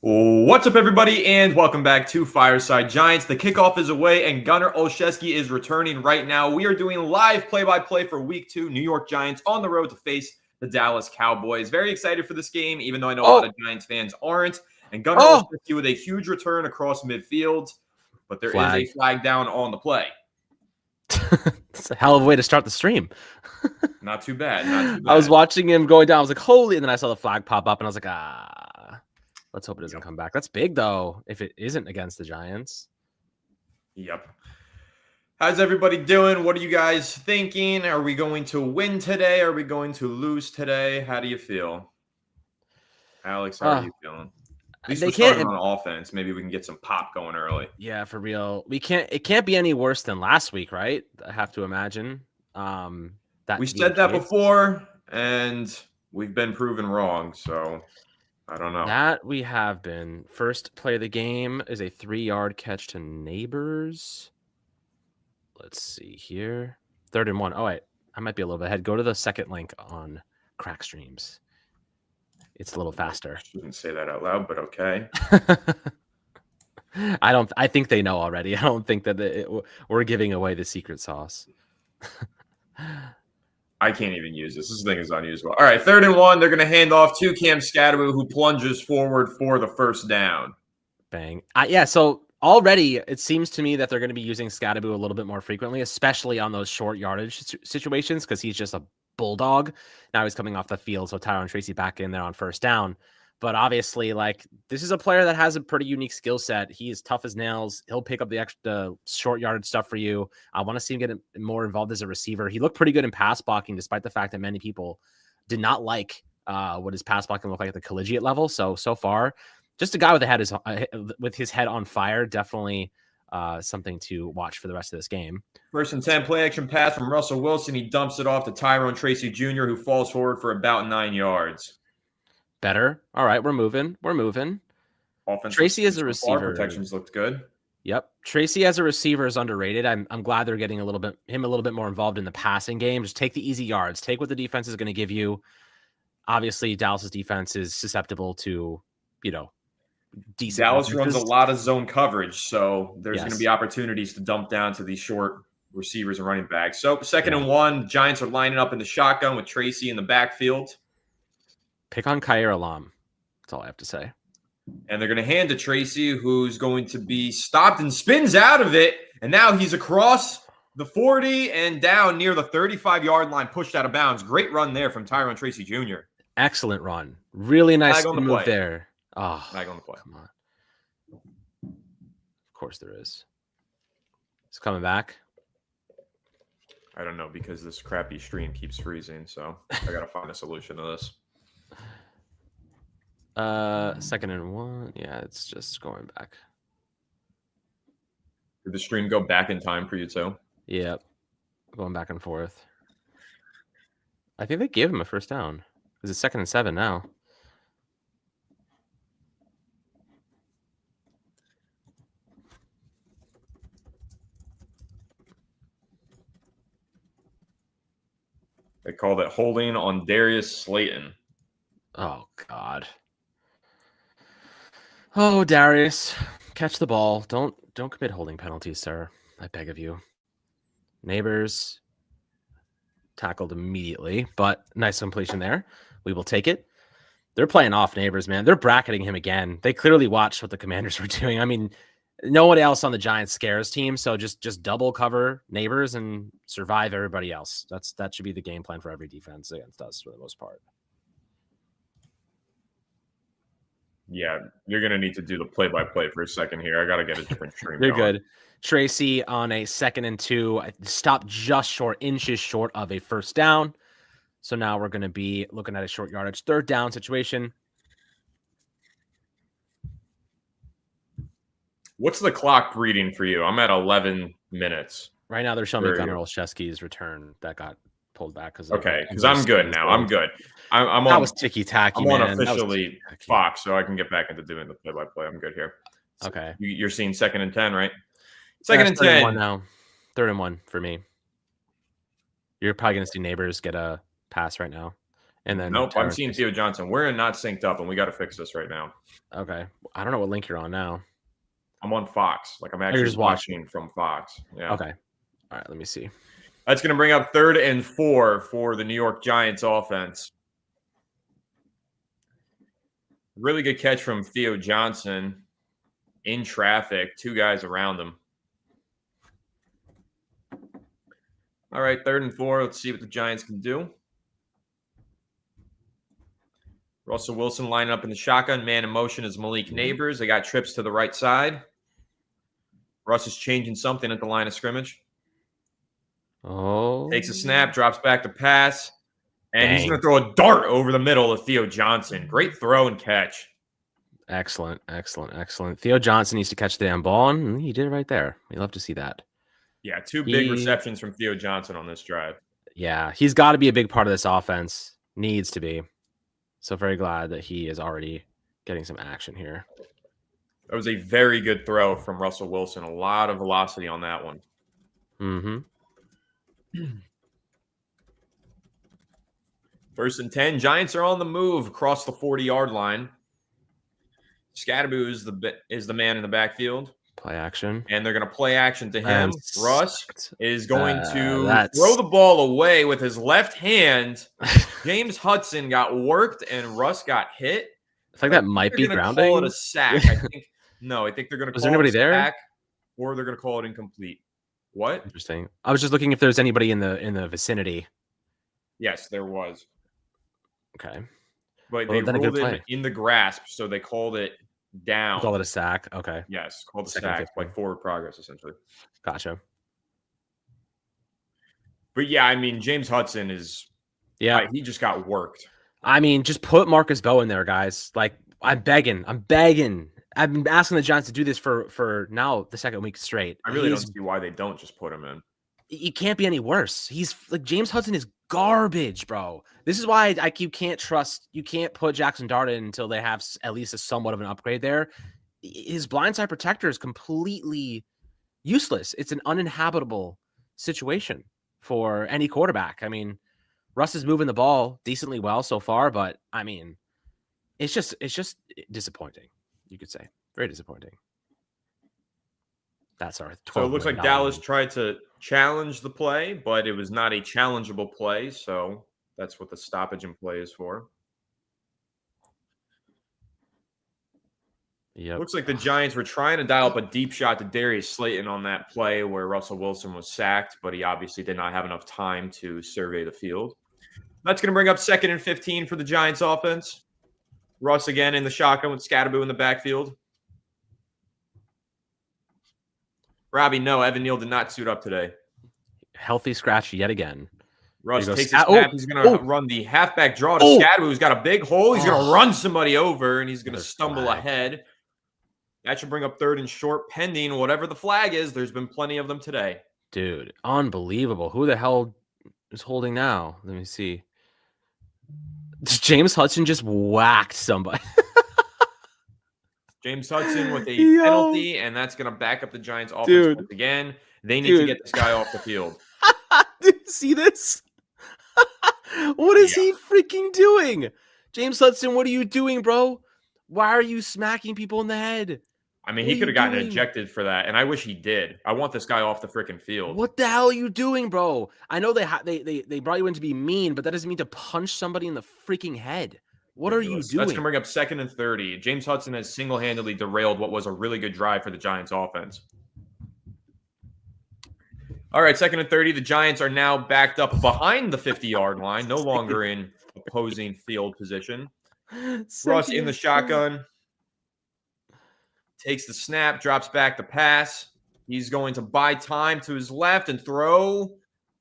What's up, everybody, and welcome back to Fireside Giants. The kickoff is away, and Gunnar Olszewski is returning right now. We are doing live play-by-play for Week 2, New York Giants on the road to face the Dallas Cowboys. Very excited for this game, even though I know a lot of Giants fans aren't. And Gunnar Olszewski with a huge return across midfield, but there is a flag down on the play. It's a hell of a way to start the stream. Not too bad. Not too bad. I was watching him going down. I was like, holy, and then I saw the flag pop up, and I was like, let's hope it doesn't come back. That's big, though, if it isn't against the Giants. Yep. How's everybody doing? What are you guys thinking? Are we going to win today? Are we going to lose today? How do you feel? Alex, how are you feeling? At least we're starting on offense. Maybe we can get some pop going early. Yeah, for real. It can't be any worse than last week, right? I have to imagine. We said that before, and we've been proven wrong, so I don't know. That we have been. First play of the game is a 3-yard catch to Neighbors. Let's see here. 3rd and 1. Oh, wait. I might be a little bit ahead. Go to the second link on Crack Streams. It's a little faster. I shouldn't say that out loud, but okay. I think they know already. I don't think that we're giving away the secret sauce. I can't even use this. This thing is unusable. All right, 3rd and 1. They're going to hand off to Cam Scadaboo, who plunges forward for the first down. Bang. Yeah, so already it seems to me that they're going to be using Scadaboo a little bit more frequently, especially on those short yardage situations, because he's just a bulldog. Now he's coming off the field, so Tyrone Tracy back in there on first down. But obviously, like, this is a player that has a pretty unique skill set. He is tough as nails. He'll pick up the extra short yardage stuff for you. I want to see him get more involved as a receiver. He looked pretty good in pass blocking, despite the fact that many people did not like what his pass blocking looked like at the collegiate level. So far, just a guy with his head on fire. Definitely something to watch for the rest of this game. 1st and 10, play action pass from Russell Wilson. He dumps it off to Tyrone Tracy Jr., who falls forward for about 9 yards. Better. All right, we're moving. Offense Tracy as a receiver. Protections looked good. Yep. Tracy as a receiver is underrated. I'm glad they're getting him a little bit more involved in the passing game. Just take the easy yards. Take what the defense is going to give you. Obviously, Dallas's defense is susceptible to, decent. Dallas runs a lot of zone coverage, so there's going to be opportunities to dump down to these short receivers and running backs. So 2nd and 1, Giants are lining up in the shotgun with Tracy in the backfield. Pick on Khair Alam. That's all I have to say. And they're going to hand to Tracy, who's going to be stopped and spins out of it. And now he's across the 40 and down near the 35-yard line, pushed out of bounds. Great run there from Tyrone Tracy Jr. Excellent run. Really nice move there. Oh, flag on the play. Come on. Of course there is. It's coming back. I don't know, because this crappy stream keeps freezing, so I got to find a solution to this. 2nd and 1. Yeah, it's just going back. Did the stream go back in time for you too? Yep. Going back and forth. I think they gave him a first down. It's 2nd and 7 now. They called it holding on Darius Slayton. Oh, God. Oh, Darius, catch the ball. Don't commit holding penalties, sir. I beg of you. Neighbors tackled immediately, but nice completion there. We will take it. They're playing off Neighbors, man. They're bracketing him again. They clearly watched what the Commanders were doing. I mean, no one else on the Giants scares team, so just double cover Neighbors and survive everybody else. That should be the game plan for every defense against us for the most part. Yeah, you're going to need to do the play-by-play for a second here. I got to get a different stream. You're good. Tracy on a 2nd and 2. Stopped just inches short of a first down. So now we're going to be looking at a short yardage 3rd down situation. What's the clock reading for you? I'm at 11 minutes. Right now they're showing me Gunnar Olszewski's return that got pulled back. Because I'm good now. I'm good. I'm on. That was ticky-tacky, I'm on officially Fox, so I can get back into doing the play-by-play. I'm good here. So okay. You're seeing 2nd and 10, right? 2nd and 10. 1 now. 3rd and 1 for me. You're probably going to see Neighbors get a pass right now. And then Nope, I'm Tyron seeing Chase. Theo Johnson. We're not synced up, and we got to fix this right now. Okay. I don't know what link you're on now. I'm on Fox. Like, I'm you're actually just watching. watching from Fox. Yeah. Okay. All right. Let me see. That's going to bring up 3rd and 4 for the New York Giants offense. Really good catch from Theo Johnson in traffic. 2 guys around him. All right, 3rd and 4. Let's see what the Giants can do. Russell Wilson lining up in the shotgun. Man in motion is Malik Neighbors. They got trips to the right side. Russ is changing something at the line of scrimmage. Oh. Takes a snap, drops back to pass, and he's Dang. going to throw a dart over the middle of Theo Johnson. Great throw and catch. Excellent. Theo Johnson needs to catch the damn ball, and he did it right there. We love to see that. Yeah, 2 big receptions from Theo Johnson on this drive. Yeah, he's got to be a big part of this offense. Needs to be. So very glad that he is already getting some action here. That was a very good throw from Russell Wilson. A lot of velocity on that one. Mm-hmm. 1st and 10. Giants are on the move across the 40-yard line. Scadaboo is the man in the backfield. Play action. And they're going to play action to him. Russ is going to that's... throw the ball away with his left hand. James Hudson got worked, and Russ got hit. I think that might be grounding. Call it a sack. I think they're going to call anybody it a sack, there? or they're going to call it incomplete. What? Interesting. I was just looking if there's anybody in the vicinity. Yes, there was. Okay. But they ruled it in the grasp, so they called it down. Call it a sack. Okay. Yes, called a sack, like forward progress, essentially. Gotcha. But yeah, I mean, James Hudson is... Yeah, he just got worked. I mean, just put Marcus Bowe in there, guys. Like, I'm begging. I've been asking the Giants to do this for now the 2nd week straight. I really don't see why they don't just put him in. He can't be any worse. He's like, James Hudson is garbage, bro. This is why you can't put Jackson Dart in until they have at least a somewhat of an upgrade there. His blindside protector is completely useless. It's an uninhabitable situation for any quarterback. I mean, Russ is moving the ball decently well so far, but I mean, it's just disappointing, you could say. Very disappointing. That's our 12. So it looks like Dallas tried to challenge the play, but it was not a challengeable play. So that's what the stoppage in play is for. Yep. Looks like the Giants were trying to dial up a deep shot to Darius Slayton on that play where Russell Wilson was sacked, but he obviously did not have enough time to survey the field. That's going to bring up 2nd and 15 for the Giants offense. Russ again in the shotgun with Scadaboo in the backfield. Robbie, no, Evan Neal did not suit up today. Healthy scratch yet again. Russ takes his snap. He's going to run the halfback draw to Scadaboo, who's got a big hole. He's going to run somebody over, and he's going to stumble ahead. That should bring up 3rd and short, pending whatever the flag is. There's been plenty of them today. Dude, unbelievable. Who the hell is holding now? Let me see. James Hudson just whacked somebody. James Hudson with a penalty, and that's going to back up the Giants offense once again. They need to get this guy off the field. Did you see this? What is he freaking doing? James Hudson, what are you doing, bro? Why are you smacking people in the head? I mean, he could have gotten ejected for that, and I wish he did. I want this guy off the freaking field. What the hell are you doing, bro? I know they brought you in to be mean, but that doesn't mean to punch somebody in the freaking head. What are you doing? That's going to bring up 2nd and 30. James Hudson has single-handedly derailed what was a really good drive for the Giants offense. All right, 2nd and 30. The Giants are now backed up behind the 50-yard line, no longer in opposing field position. Russ in the shotgun. Takes the snap, drops back the pass. He's going to buy time to his left and throw.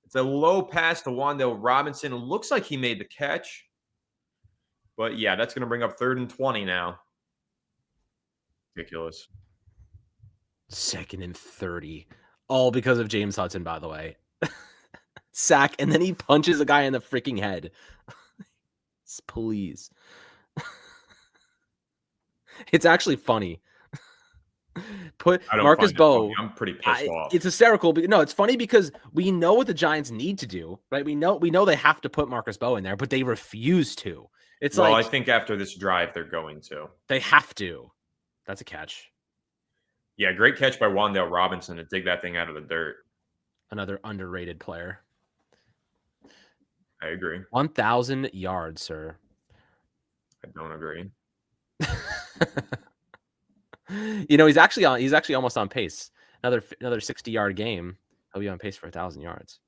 It's a low pass to Wan'Dale Robinson. It looks like he made the catch. But, yeah, that's going to bring up 3rd and 20 now. Ridiculous. 2nd and 30. All because of James Hudson, by the way. Sack, and then he punches a guy in the freaking head. Please. It's actually funny. Put I don't Marcus find it funny. Bowe. I'm pretty pissed off. It's hysterical. But no, it's funny because we know what the Giants need to do, right? We know they have to put Marcus Bowe in there, but they refuse to. It's Well, like I think after this drive, they're going to. they have to. That's a catch. Yeah, great catch by Wan'Dale Robinson to dig that thing out of the dirt. Another underrated player. I agree. 1,000 yards, sir. I don't agree. He's actually almost on pace. Another 60-yard game. He'll be on pace for 1,000 yards.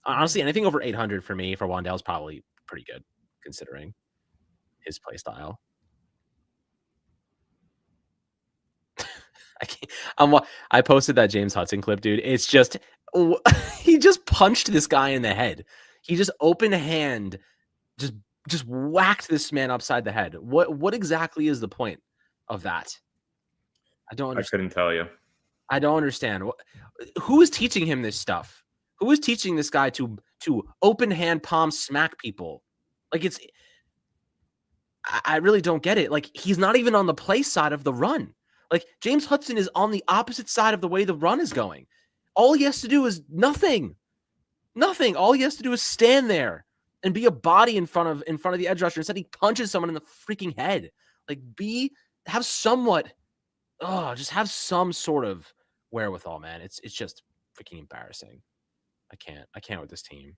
Honestly, anything over 800 for me for Wan'Dale is probably pretty good considering his play style. I posted that James Hudson clip, dude. It's just he just punched this guy in the head. He just open hand just whacked this man upside the head. What exactly is the point of that? I don't understand. I couldn't tell you. I don't understand. Who is teaching him this stuff? Who is teaching this guy to open hand palm smack people? Like I really don't get it. Like he's not even on the play side of the run. Like James Hudson is on the opposite side of the way the run is going. All he has to do is nothing. Nothing. All he has to do is stand there and be a body in front of the edge rusher. Instead, he punches someone in the freaking head. Like have some sort of wherewithal, man. It's just freaking embarrassing. I can't with this team.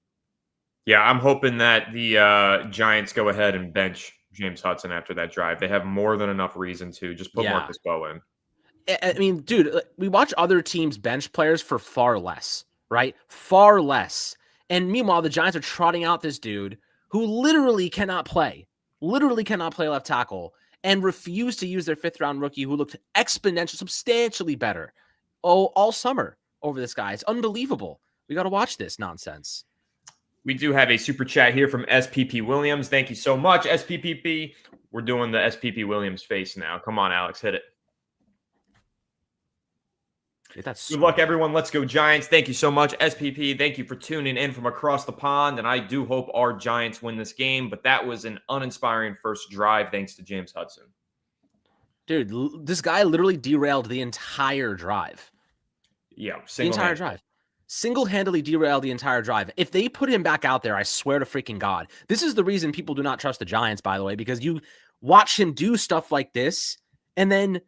Yeah, I'm hoping that the Giants go ahead and bench James Hudson after that drive. They have more than enough reason to just put Marcus Bowe in. I mean, dude, we watch other teams bench players for far less, right? Far less. And meanwhile, the Giants are trotting out this dude who literally cannot play left tackle and refuse to use their 5th-round rookie who looked substantially better all summer over this guy. It's unbelievable. We got to watch this nonsense. We do have a super chat here from SPP Williams. Thank you so much, SPPP. We're doing the SPP Williams face now. Come on, Alex, hit it. Good luck, everyone. Let's go, Giants. Thank you so much, SPP. Thank you for tuning in from across the pond, and I do hope our Giants win this game, but that was an uninspiring first drive thanks to James Hudson. Dude, this guy literally derailed the entire drive. Yeah, the entire drive. Single-handedly derailed the entire drive. If they put him back out there, I swear to freaking God. This is the reason people do not trust the Giants, by the way, because you watch him do stuff like this, and then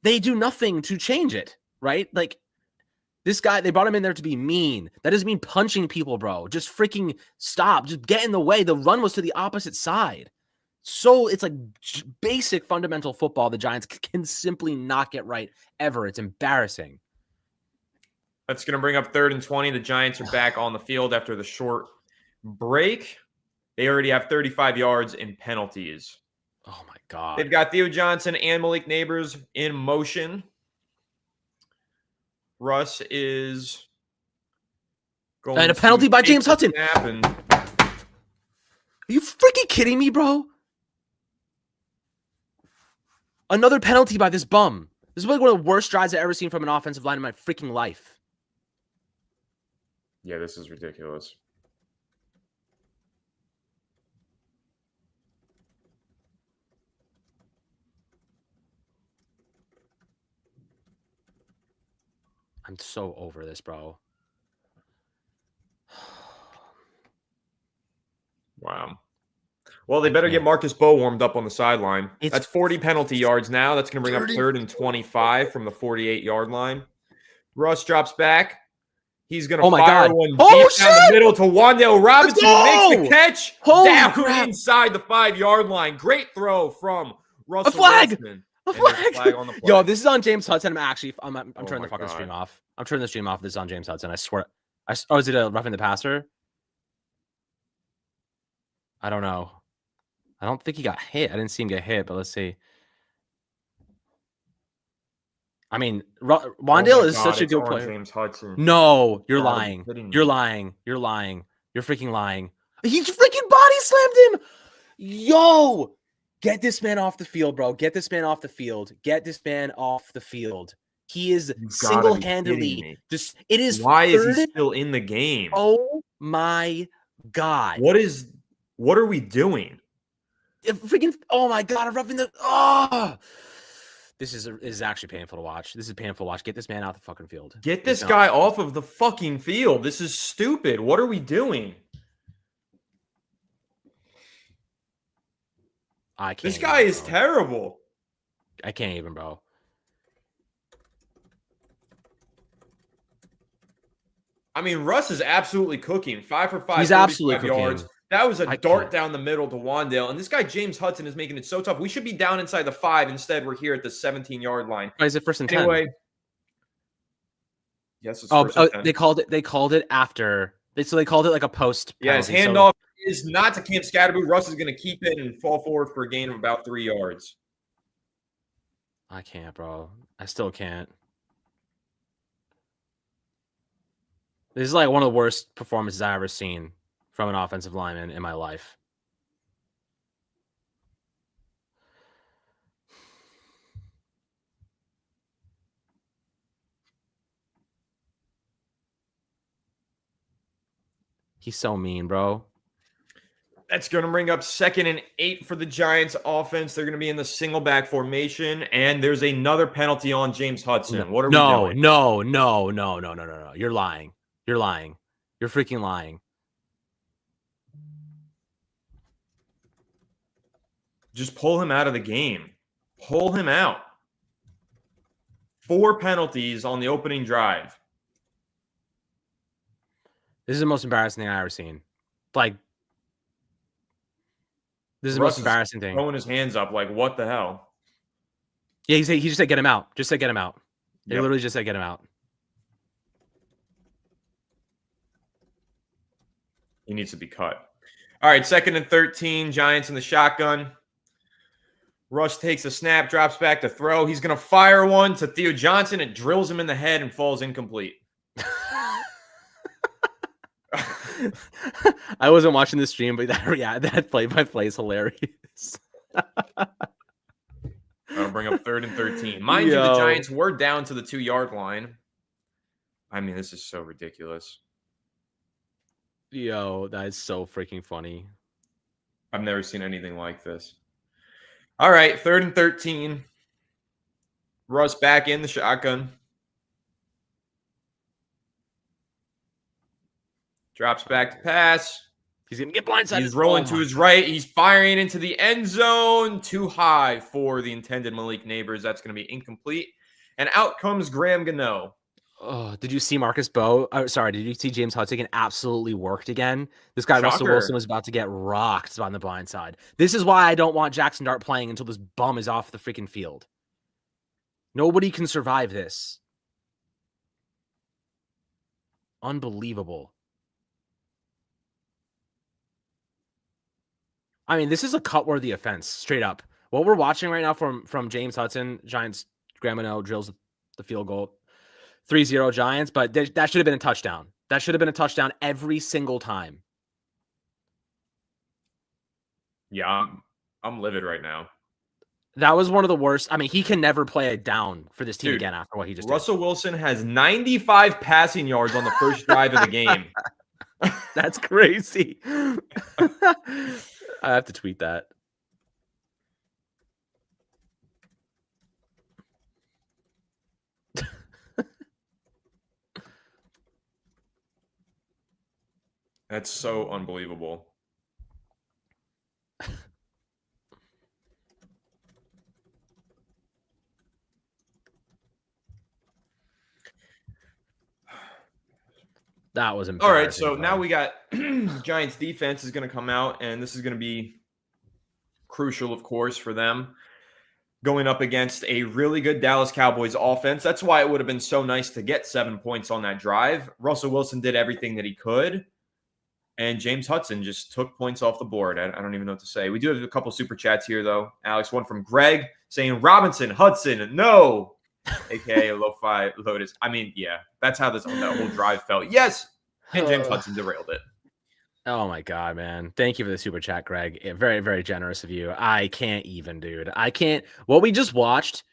they do nothing to change it, right? Like, this guy, they brought him in there to be mean. That doesn't mean punching people, bro. Just freaking stop. Just get in the way. The run was to the opposite side. So it's like basic fundamental football the Giants can simply not get right ever. It's embarrassing. That's going to bring up 3rd and 20. The Giants are back on the field after the short break. They already have 35 yards in penalties. Oh, my God. They've got Theo Johnson and Malik Neighbors in motion. Russ is going and a penalty by James Hudson. Are you freaking kidding me, bro? Another penalty by this bum. This is like one of the worst drives I've ever seen from an offensive line in my freaking life. Yeah, this is ridiculous. I'm so over this, bro. Wow. Well, they better get Marcus Bowe warmed up on the sideline. That's 40 penalty yards now. That's going to bring up 3rd and 25 from the 48-yard line. Russ drops back. He's going to fire one deep down the middle to Wan'Dale Robinson, who makes the catch down inside the 5-yard line. Great throw from Russell Wilson. A flag on the play. Yo, this is on James Hudson. I'm turning the fucking stream off. I'm turning the stream off. This is on James Hudson. I swear. Is it a roughing the passer? I don't know. I don't think he got hit. I didn't see him get hit, but let's see. I mean, Wan'Dale is such a good player. James Hudson. No, you're lying. You're lying. You're lying. You're freaking lying. He freaking body slammed him. Yo, get this man off the field, bro. Get this man off the field. Get this man off the field. He is single-handedly just. It is. Why is he still in the game? Oh my God! What are we doing? Freaking! Oh my God! I'm roughing the. Oh. This is actually painful to watch. This is painful to watch. Get this man out the fucking field. Get this guy off of the fucking field. This is stupid. What are we doing? I can't. This guy is terrible. I can't even, bro. I mean, Russ is absolutely cooking. 5 for 5. He's absolutely yards. cooking. That was a dart down the middle to Wandale. And this guy, James Hudson, is making it so tough. We should be down inside the 5. Instead, we're here at the 17-yard line. Why is it first and 10? Anyway. Yes, it's first and 10. They called it after. So they called it like a post. Yeah, his handoff is not to Cam Scatterboo. Russ is going to keep it and fall forward for a gain of about 3 yards. I can't, bro. I still can't. This is like one of the worst performances I've ever seen from an offensive lineman in my life. He's so mean, bro. That's going to bring up 2nd and 8 for the Giants offense. They're going to be in the single back formation, and there's another penalty on James Hudson. What are we doing? No. You're lying. You're lying. You're freaking lying. Just pull him out of the game. Pull him out. 4 penalties on the opening drive. This is the most embarrassing thing I've ever seen. Like, this is the most embarrassing thing. Throwing his hands up, like, what the hell? Yeah, he just said, get him out. Just said, get him out. They literally just said, get him out. He needs to be cut. All right, 2nd and 13. Giants in the shotgun. Russ takes a snap, drops back to throw. He's going to fire one to Theo Johnson. It drills him in the head and falls incomplete. I wasn't watching the stream, but that play-by-play is hilarious. That'll bring up 3rd and 13. Mind you, the Giants were down to the 2-yard line. I mean, this is so ridiculous. Yo, that is so freaking funny. I've never seen anything like this. All right, 3rd and 13. Russ back in the shotgun. Drops back to pass. He's going to get blindsided. He's rolling to his right. He's firing into the end zone. Too high for the intended Malik Neighbors. That's going to be incomplete. And out comes Graham Gano. Oh, did you see Marcus Bowe? Did you see James Hudson get absolutely worked again? This guy, Shocker. Russell Wilson, was about to get rocked on the blind side. This is why I don't want Jackson Dart playing until this bum is off the freaking field. Nobody can survive this. Unbelievable. I mean, this is a cut-worthy offense, straight up. What we're watching right now from James Hudson, Giants, Graham Gano drills the field goal. 3-0 Giants, but that should have been a touchdown. That should have been a touchdown every single time. Yeah, I'm livid right now. That was one of the worst. I mean, he can never play it down for this team again after what he just did. Russell Wilson has 95 passing yards on the first drive of the game. That's crazy. I have to tweet that. That's so unbelievable. That was embarrassing. All right, so now we got Giants defense is going to come out, and this is going to be crucial, of course, for them going up against a really good Dallas Cowboys offense. That's why it would have been so nice to get 7 points on that drive. Russell Wilson did everything that he could, and James Hudson just took points off the board. I don't even know what to say. We do have a couple super chats here, though. Alex, one from Greg saying, Robinson, Hudson, no. AKA Lo-Fi Lotus. I mean, yeah, that's how that whole drive felt. Yes, and James Hudson derailed it. Oh my God, man. Thank you for the super chat, Greg. Very, very generous of you. I can't even, dude. I can't. What we just watched,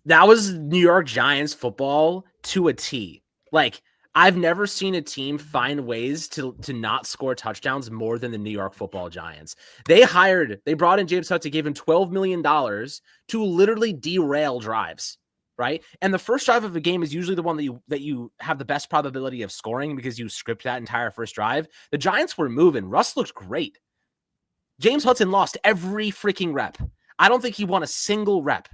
that was New York Giants football to a T. Like, I've never seen a team find ways to not score touchdowns more than the New York Football Giants. They brought in James Hudson, gave him $12 million to literally derail drives, right? And the first drive of a game is usually the one that you have the best probability of scoring because you script that entire first drive. The Giants were moving. Russ looked great. James Hudson lost every freaking rep. I don't think he won a single rep.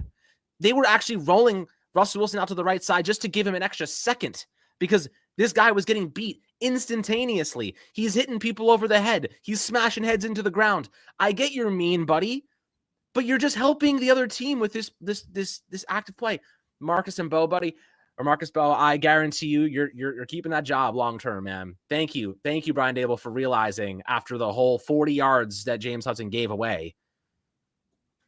They were actually rolling Russell Wilson out to the right side just to give him an extra second because this guy was getting beat instantaneously. He's hitting people over the head. He's smashing heads into the ground. I get you're mean, buddy, but you're just helping the other team with this active play. Marcus and Bo, buddy, or Marcus Bo, I guarantee you, you're keeping that job long term, man. Thank you, Brian Dable, for realizing after the whole 40 yards that James Hudson gave away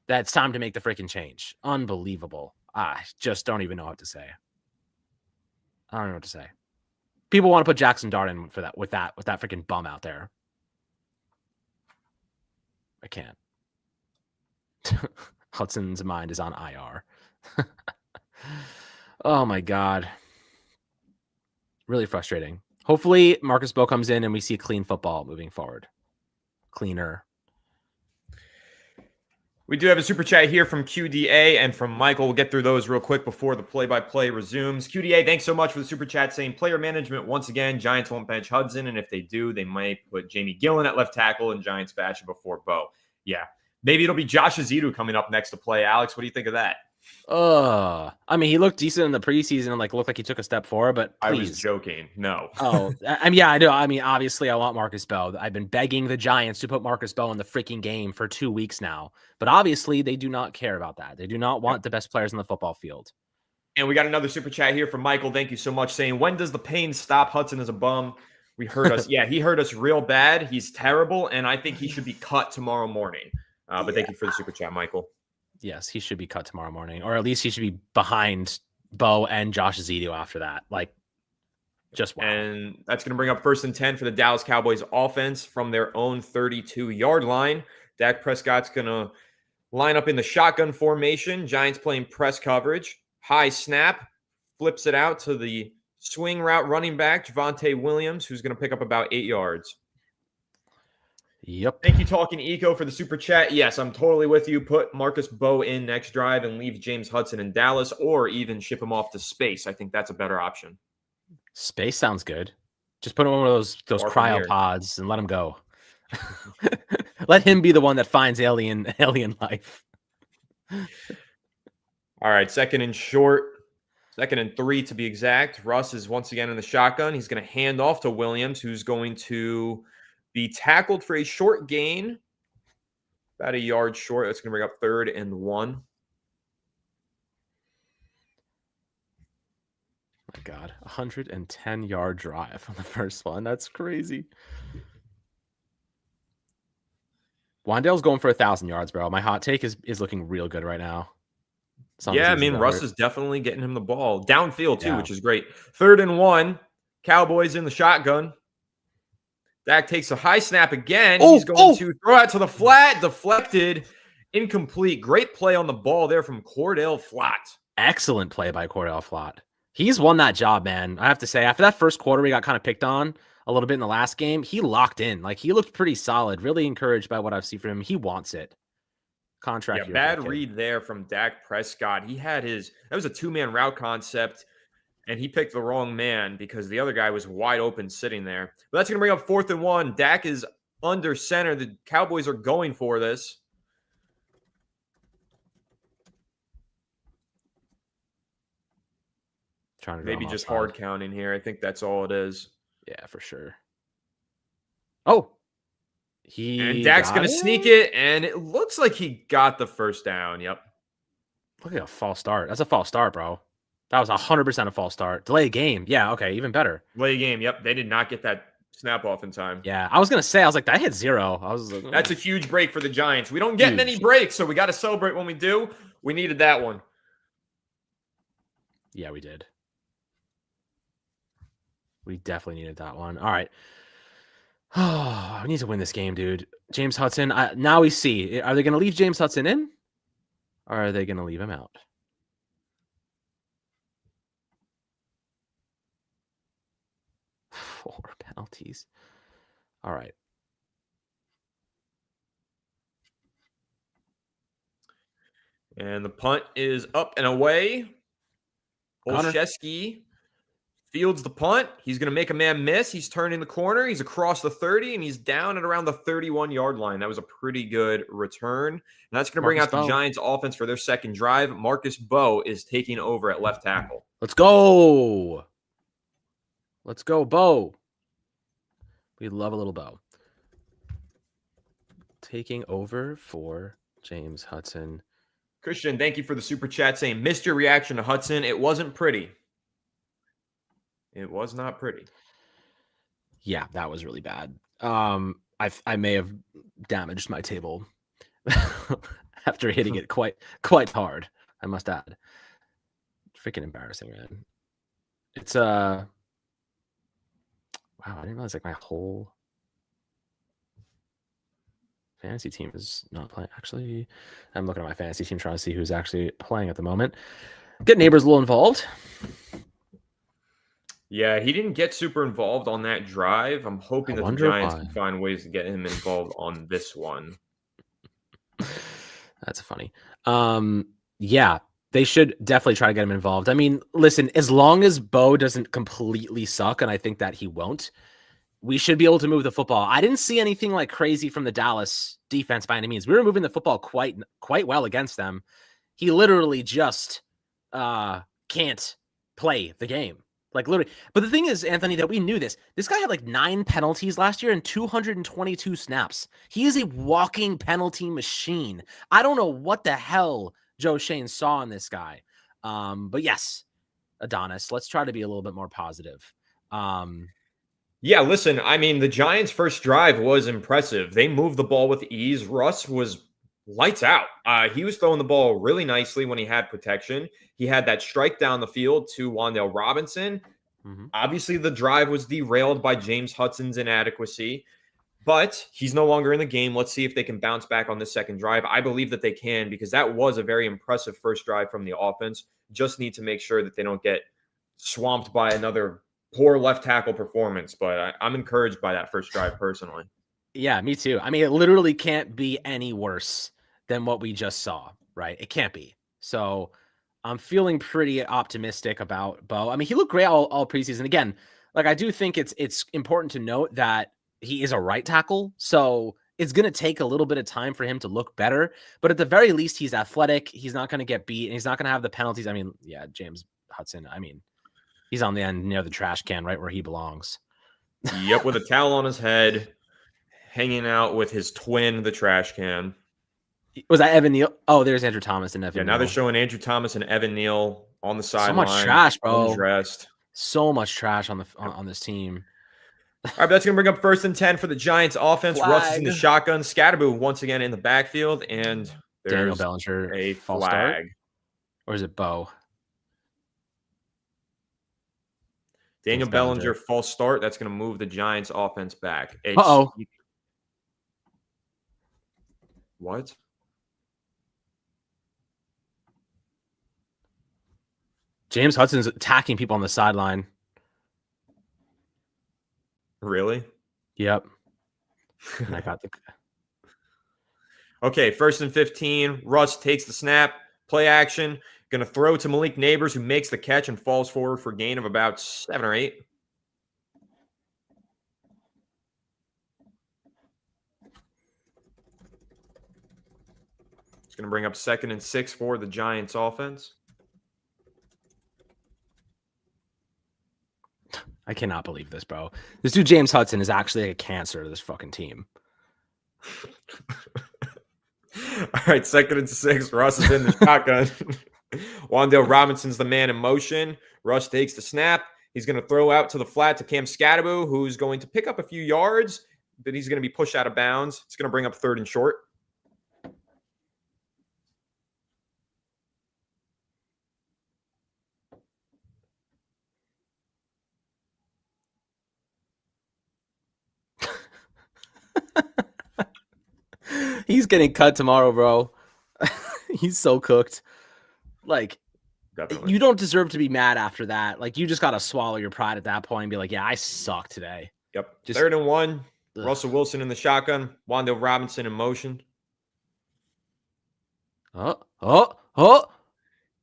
that it's time to make the freaking change. Unbelievable. I just don't even know what to say. I don't know what to say. People want to put Jackson Dart in for that with that freaking bum out there. I can't. Hudson's mind is on IR. Oh my God. Really frustrating. Hopefully Marcus Bo comes in and we see clean football moving forward. Cleaner. We do have a super chat here from QDA and from Michael. We'll get through those real quick before the play-by-play resumes. QDA, thanks so much for the super chat saying player management. Once again, Giants won't bench Hudson, and if they do, they might put Jamie Gillen at left tackle in Giants fashion before Bo. Yeah, maybe it'll be Josh Azidu coming up next to play. Alex, what do you think of that? I mean, he looked decent in the preseason and looked like he took a step forward, but please. I was joking. No. Yeah, I do. I mean, obviously I want Marcus Bo. I've been begging the Giants to put Marcus Bo in the freaking game for 2 weeks now, but obviously they do not care about that. They do not want the best players on the football field. And we got another super chat here from Michael. Thank you so much saying, when does the pain stop? Hudson is a bum. We heard us. Yeah, he hurt us real bad. He's terrible. And I think he should be cut tomorrow morning. But thank you for the super chat, Michael. Yes, he should be cut tomorrow morning, or at least he should be behind Bo and Josh Azidu after that. Just wow. And that's going to bring up 1st and 10 for the Dallas Cowboys offense from their own 32-yard line. Dak Prescott's going to line up in the shotgun formation. Giants playing press coverage. High snap, flips it out to the swing route running back, Javonte Williams, who's going to pick up about 8 yards. Yep. Thank you, Talking Eco, for the super chat. Yes, I'm totally with you. Put Marcus Bo in next drive and leave James Hudson in Dallas, or even ship him off to space. I think that's a better option. Space sounds good. Just put him in one of those cryopods and let him go. Let him be the one that finds alien life. All right, 2nd and short. 2nd and 3 to be exact. Russ is once again in the shotgun. He's going to hand off to Williams, who's going to be tackled for a short gain, about a yard short. That's going to bring up 3rd and 1. My God, 110-yard drive on the first one. That's crazy. Wandale's going for 1,000 yards, bro. My hot take is looking real good right now. Yeah, I mean, Russ is definitely getting him the ball downfield too, which is great. 3rd and 1, Cowboys in the shotgun. Dak takes a high snap again. He's going to throw out to the flat, deflected, incomplete. Great play on the ball there from Cordell Flott. Excellent play by Cordell Flott. He's won that job, man. I have to say, after that first quarter, we got kind of picked on a little bit in the last game. He locked in. He looked pretty solid. Really encouraged by what I've seen from him. He wants it. Contract. Yeah, bad read there from Dak Prescott. That was a 2-man route concept. And he picked the wrong man because the other guy was wide open sitting there. But that's going to bring up 4th and 1. Dak is under center. The Cowboys are going for this. Trying to maybe just hard counting here. I think that's all it is. Yeah, for sure. Oh, and Dak's going to sneak it, and it looks like he got the first down. Yep. Look at a false start. That's a false start, bro. That was 100% a false start. Delay game. Yeah, okay, even better. Delay game. Yep, they did not get that snap off in time. Yeah, I was going to say, that hit 0. I was like, that's a huge break for the Giants. We don't get many breaks, so we got to celebrate when we do. We needed that one. Yeah, we did. We definitely needed that one. All right. Oh, we need to win this game, dude. James Hudson. Now we see. Are they going to leave James Hudson in? Or are they going to leave him out? 4 penalties. All right. And the punt is up and away. Gunner. Olszewski fields the punt. He's going to make a man miss. He's turning the corner. He's across the 30, and he's down at around the 31-yard line. That was a pretty good return. And that's going to bring out the Giants offense for their second drive. Marcus Bowe is taking over at left tackle. Let's go. Let's go, Bowe. We love a little Bowe. Taking over for James Hudson. Christian, thank you for the super chat saying, missed your reaction to Hudson. It wasn't pretty. It was not pretty. Yeah, that was really bad. I may have damaged my table after hitting it quite hard, I must add. Freaking embarrassing, man. It's wow, I didn't realize like my whole fantasy team is not playing. Actually, I'm looking at my fantasy team trying to see who's actually playing at the moment. Get neighbors a little involved. Yeah, he didn't get super involved on that drive. I'm hoping that the Giants can find ways to get him involved on this one. That's funny. Yeah, they should definitely try to get him involved. I mean, listen, as long as Bowe doesn't completely suck, and I think that he won't, we should be able to move the football. I didn't see anything like crazy from the Dallas defense by any means. We were moving the football quite well against them. He literally just can't play the game. Like literally. But the thing is, Anthony, that we knew this. This guy had like 9 penalties last year and 222 snaps. He is a walking penalty machine. I don't know what the hell Joe Schoen saw in this guy. But yes, Adonis, let's try to be a little bit more positive. Yeah, listen, I mean, the Giants' first drive was impressive. They moved the ball with ease. Russ was lights out. He was throwing the ball really nicely when he had protection. He had that strike down the field to Wan'Dale Robinson. Mm-hmm. Obviously, the drive was derailed by James Hudson's inadequacy, but he's no longer in the game. Let's see if they can bounce back on this second drive. I believe that they can because that was a very impressive first drive from the offense. Just need to make sure that they don't get swamped by another poor left tackle performance, but I'm encouraged by that first drive personally. Yeah, me too. I mean, it literally can't be any worse than what we just saw, right? It can't be. So I'm feeling pretty optimistic about Bowe. I mean, he looked great all preseason. Again, like I do think it's important to note that he is a right tackle, so it's going to take a little bit of time for him to look better. But at the very least, he's athletic. He's not going to get beat, and he's not going to have the penalties. I mean, yeah, James Hudson. I mean, he's on the end near the trash can, right where he belongs. Yep, with a towel on his head, hanging out with his twin, the trash can. Was that Evan Neal? Oh, there's Andrew Thomas and Evan Neal. Now they're showing Andrew Thomas and Evan Neal on the sideline. So much trash, bro. Undressed. So much trash on this team. All right, but that's going to bring up 1st and 10 for the Giants offense. Flag. Russ is in the shotgun. Scatterboo once again in the backfield. And there's Daniel Bellinger, a false flag. Start? Or is it Bowe? Daniel Bellinger, false start. That's going to move the Giants offense back. Uh-oh. What? James Hudson's attacking people on the sideline. Really? Yep. And I got the... Okay, 1st and 15. Russ takes the snap. Play action. Going to throw to Malik Neighbors, who makes the catch and falls forward for a gain of about 7 or 8. It's going to bring up 2nd and 6 for the Giants offense. I cannot believe this, bro. This dude, James Hudson, is actually a cancer to this fucking team. All right, 2nd and 6. Russ is in the shotgun. Wan'Dale Robinson's the man in motion. Russ takes the snap. He's going to throw out to the flat to Cam Scatterboo, who's going to pick up a few yards, but he's going to be pushed out of bounds. It's going to bring up 3rd and short. He's getting cut tomorrow, bro. He's so cooked. Like, Definitely. You don't deserve to be mad after that. Like, you just got to swallow your pride at that point and be like, yeah, I suck today. Yep. Just 3rd and 1. ugh. Russell Wilson in the shotgun. Wan'Dale Robinson in motion. Oh.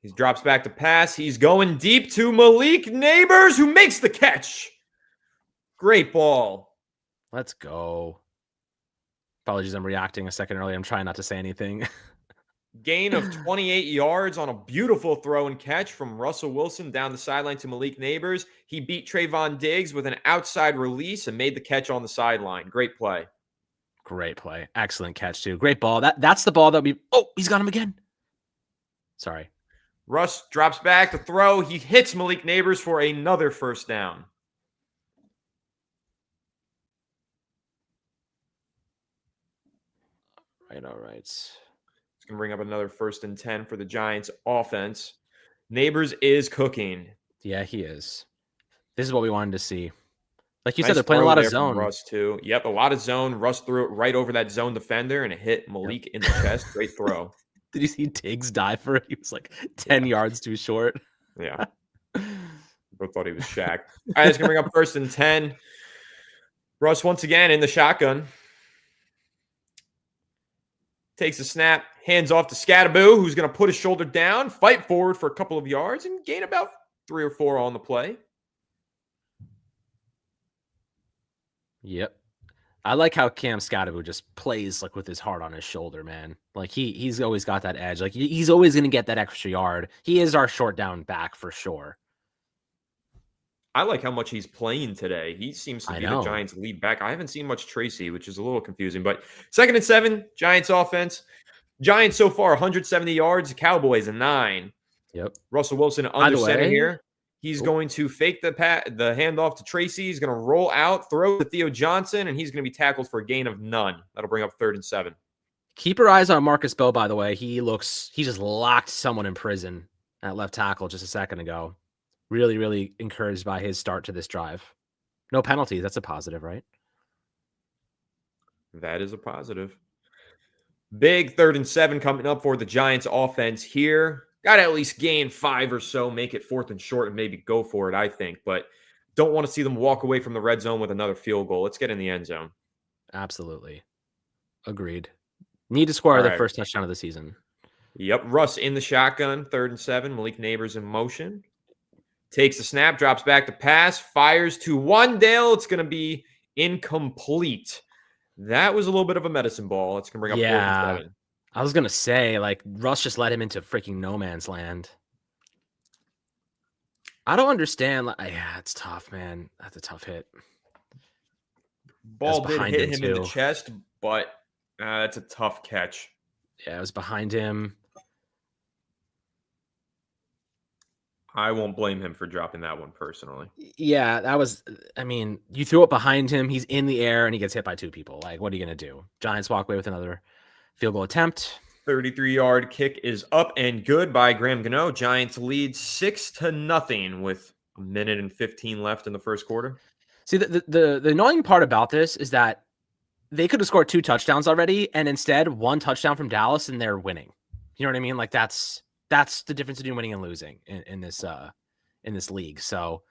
He drops back to pass. He's going deep to Malik Neighbors, who makes the catch. Great ball. Let's go. Apologies, I'm reacting a second early. I'm trying not to say anything. Gain of 28 yards on a beautiful throw and catch from Russell Wilson down the sideline to Malik Neighbors. He beat Trayvon Diggs with an outside release and made the catch on the sideline. Great play. Great play. Excellent catch, too. Great ball. That's the ball that we... Oh, he's got him again. Sorry. Russ drops back to throw. He hits Malik Neighbors for another first down. All right. It's going to bring up another 1st and 10 for the Giants offense. Neighbors is cooking. Yeah, he is. This is what we wanted to see. Like you Nice said, they're playing a lot of throw there from zone. Russ, too. Yep, a lot of zone. Russ threw it right over that zone defender, and it hit Malik in the chest. Great throw. Did you see Diggs dive for it? He was like 10 yards too short. Yeah. Both thought he was Shaq. All right, it's going to bring up 1st and 10. Russ once again in the shotgun. Takes a snap, hands off to Scattaboo, who's going to put his shoulder down, fight forward for a couple of yards, and gain about 3 or 4 on the play. Yep. I like how Cam Scattaboo just plays like with his heart on his shoulder, man. Like he's always got that edge. Like he's always going to get that extra yard. He is our short down back for sure. I like how much he's playing today. He seems to be the Giants' lead back. I haven't seen much Tracy, which is a little confusing. But 2nd and 7, Giants offense. Giants so far 170 yards. Cowboys a 9. Yep. Russell Wilson under center here. He's going to fake the handoff to Tracy. He's going to roll out, throw to Theo Johnson, and he's going to be tackled for a gain of none. That'll bring up 3rd and 7. Keep your eyes on Marcus Bowe, by the way. He just locked someone in prison at left tackle just a second ago. Really, really encouraged by his start to this drive. No penalties. That's a positive, right? That is a positive. Big 3rd and 7 coming up for the Giants offense here. Got to at least gain 5 or so, make it 4th and short, and maybe go for it, I think. But don't want to see them walk away from the red zone with another field goal. Let's get in the end zone. Absolutely. Agreed. Need to score the first touchdown of the season. Yep. Russ in the shotgun, 3rd and 7. Malik Neighbors in motion. Takes the snap, drops back to pass, fires to Wan'Dale. It's going to be incomplete. That was a little bit of a medicine ball. It's going to bring up 4th and 7. I was going to say, like, Russ just led him into freaking no man's land. I don't understand. Yeah, it's tough, man. That's a tough hit. Ball did hit him in the chest, but it's a tough catch. Yeah, it was behind him. I won't blame him for dropping that one personally. Yeah, that was, I mean, you threw it behind him. He's in the air and he gets hit by 2 people. Like, what are you going to do? Giants walk away with another field goal attempt. 33-yard kick is up and good by Graham Gano. Giants lead 6-0 with a minute and 15 left in the first quarter. See, the annoying part about this is that they could have scored 2 touchdowns already, and instead 1 touchdown from Dallas, and they're winning. You know what I mean? Like that's the difference between winning and losing in this league. So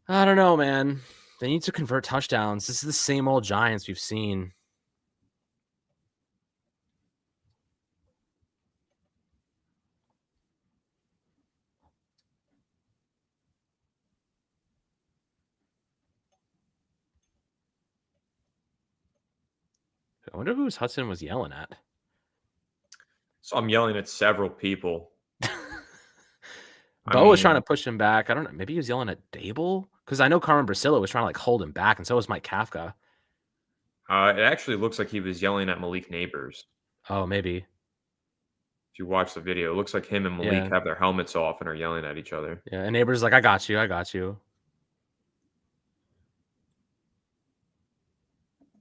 I don't know, man. They need to convert touchdowns. This is the same old Giants we've seen. I wonder who Hudson was yelling at. So I'm yelling at several people. Bo was trying to push him back. I don't know. Maybe he was yelling at Dable? Because I know Carmen Bracillo was trying to like hold him back, and so was Mike Kafka. It actually looks like he was yelling at Malik Neighbors. Oh, maybe. If you watch the video, it looks like him and Malik have their helmets off and are yelling at each other. Yeah, and Neighbors like, I got you.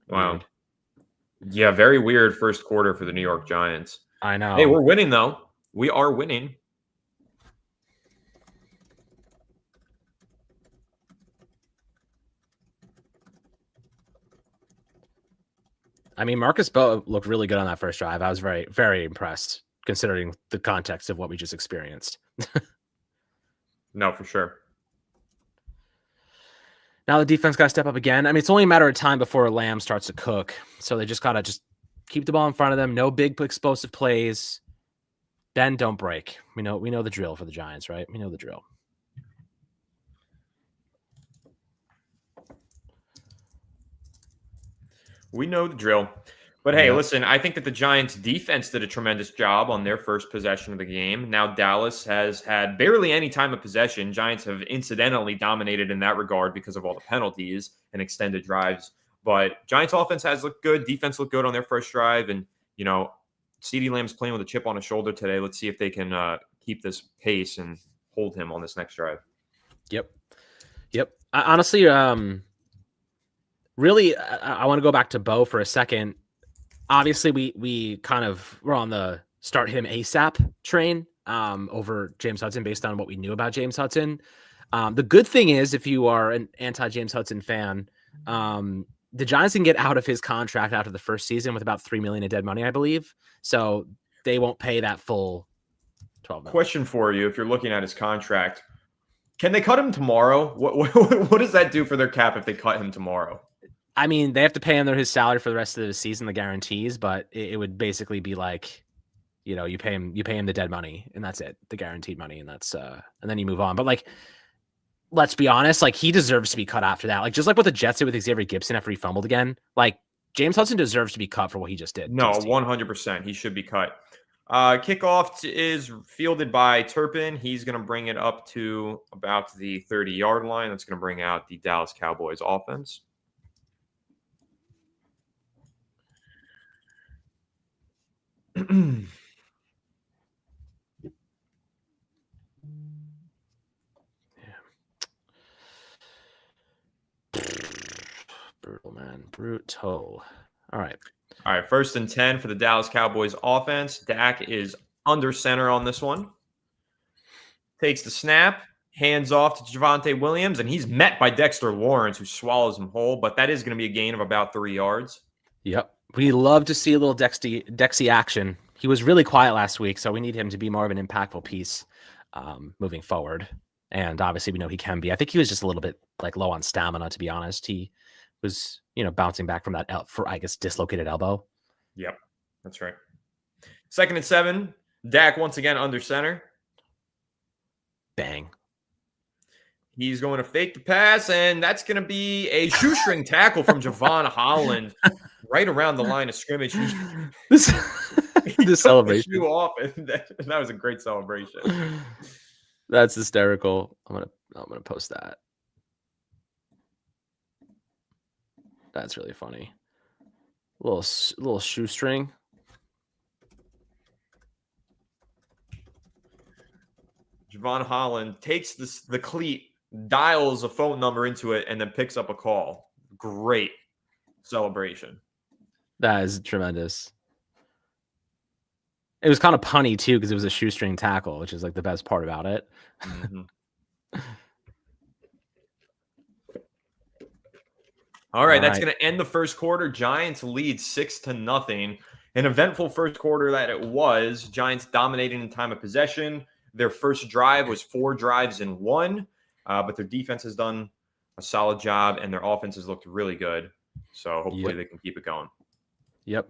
Wow. Weird. Yeah, very weird first quarter for the New York Giants. I know. Hey, we're winning, though. We are winning. I mean, Marcus Bowe looked really good on that first drive. I was very, very impressed. considering the context of what we just experienced. No, for sure. Now the defense got to step up again. I mean, it's only a matter of time before Lamb starts to cook. So they just got to keep the ball in front of them. No big explosive plays. Bend, don't break. We know the drill for the Giants, right? We know the drill. We know the drill. But hey, listen, I think that the Giants defense did a tremendous job on their first possession of the game. Now Dallas has had barely any time of possession. Giants have incidentally dominated in that regard because of all the penalties and extended drives. But Giants offense has looked good. Defense looked good on their first drive. And, you know, CeeDee Lamb's playing with a chip on his shoulder today. Let's see if they can keep this pace and hold him on this next drive. Yep. Honestly, really, I want to go back to Bo for a second. Obviously, we kind of were on the start him ASAP train over James Hudson based on what we knew about James Hudson. The good thing is, if you are an anti-James Hudson fan, the Giants can get out of his contract after the first season with about $3 million in dead money, I believe. So they won't pay that full $12 million. Question for you: if you're looking at his contract, can they cut him tomorrow? What does that do for their cap if they cut him tomorrow? I mean, they have to pay him his salary for the rest of the season, the guarantees, but it would basically be like, you know, you pay him the dead money and that's it, the guaranteed money. And that's, and then you move on. But like, let's be honest, like he deserves to be cut after that. Like, just like what the Jets did with Xavier Gibson after he fumbled again, like James Hudson deserves to be cut for what he just did. No, 100%. He should be cut. Kickoff is fielded by Turpin. He's going to bring it up to about the 30-yard line. That's going to bring out the Dallas Cowboys offense. Brutal, man. Brutal. All right. 1st and 10 for the Dallas Cowboys offense. Dak is under center on this one. Takes the snap, hands off to Javonte Williams, and he's met by Dexter Lawrence, who swallows him whole, but that is going to be a gain of about 3 yards. Yep. We love to see a little Dexy action. He was really quiet last week, so we need him to be more of an impactful piece moving forward. And obviously, we know he can be. I think he was just a little bit like low on stamina, to be honest. He was, you know, bouncing back from that dislocated elbow. Yep, that's right. 2nd and 7. Dak once again under center. Bang. He's going to fake the pass, and that's going to be a shoestring tackle from Javon Holland right around the line of scrimmage. This celebration. The shoe off, and that was a great celebration. That's hysterical. I'm gonna post that. That's really funny. Little shoestring. Javon Holland takes the cleat, dials a phone number into it, and then picks up a call. Great celebration. That is tremendous. It was kind of punny too because it was a shoestring tackle, which is like the best part about it. Mm-hmm. All right, that's going to end the first quarter. Giants lead 6-0. An eventful first quarter that it was. Giants dominating in time of possession. Their first drive was 4 drives in 1, but their defense has done a solid job, and their offense has looked really good. So hopefully they can keep it going. Yep.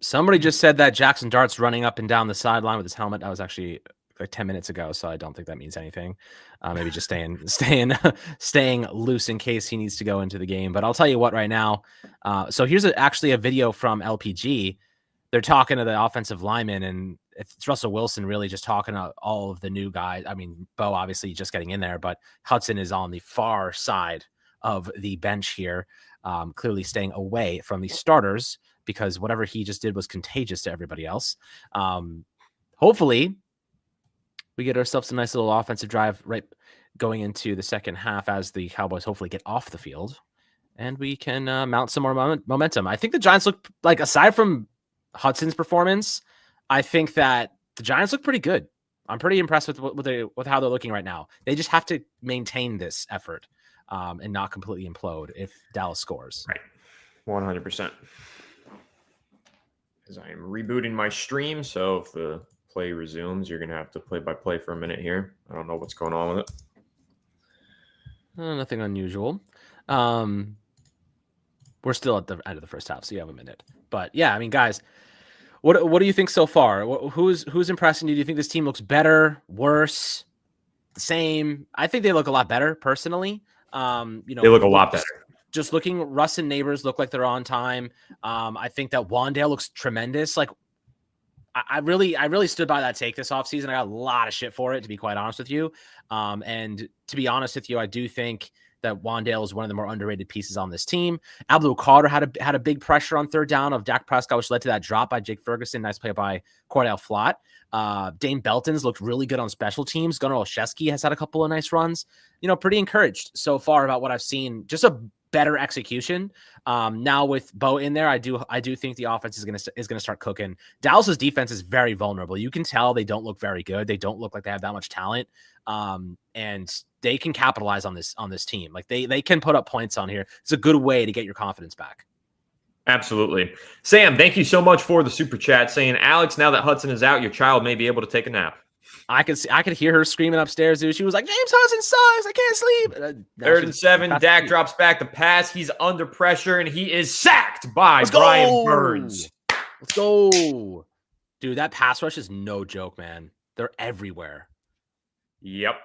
Somebody just said that Jackson Dart's running up and down the sideline with his helmet. That was actually like 10 minutes ago, so I don't think that means anything. Maybe just staying loose in case he needs to go into the game. But I'll tell you what right now. So here's actually a video from LPG. They're talking to the offensive lineman, and it's Russell Wilson really just talking to all of the new guys. I mean, Bo obviously just getting in there, but Hudson is on the far side of the bench here, clearly staying away from the starters because whatever he just did was contagious to everybody else. Hopefully, we get ourselves a nice little offensive drive right going into the second half as the Cowboys hopefully get off the field, and we can mount some more momentum. I think the Giants look like, aside from Hudson's performance, I think that the Giants look pretty good. I'm pretty impressed with how they're looking right now. They just have to maintain this effort and not completely implode if Dallas scores. Right. 100%. because I am rebooting my stream. So if the play resumes, you're going to have to play by play for a minute here. I don't know what's going on with it. Nothing unusual. We're still at the end of the first half, so you have a minute. But yeah, I mean, guys, what do you think so far? Who's impressing you? Do you think this team looks better, worse, the same? I think they look a lot better, personally. They look a lot better. Just looking, Russ and Neighbors look like they're on time. I think that Wandale looks tremendous. Like, I really stood by that take this offseason. I got a lot of shit for it, to be quite honest with you. And to be honest with you, I do think that Wandale is one of the more underrated pieces on this team. Abdul Carter had a big pressure on third down of Dak Prescott, which led to that drop by Jake Ferguson. Nice play by Cordell Flott. Dane Belton's looked really good on special teams. Gunnar Olszewski has had a couple of nice runs. Pretty encouraged so far about what I've seen. Just a better execution. Now with Bo in there, I do think the offense is gonna start cooking. Dallas's defense is very vulnerable. You can tell they don't look very good. They don't look like they have that much talent. And they can capitalize on this team. Like they can put up points on here. It's a good way to get your confidence back. Absolutely. Sam, thank you so much for the super chat saying, Alex, now that Hudson is out, your child may be able to take a nap. I could hear her screaming upstairs, dude. She was like, James Hudson sucks. I can't sleep. 3rd and 7. Dak drops back the pass. He's under pressure, and he is sacked by Brian Burns. Let's go. Dude, that pass rush is no joke, man. They're everywhere. Yep.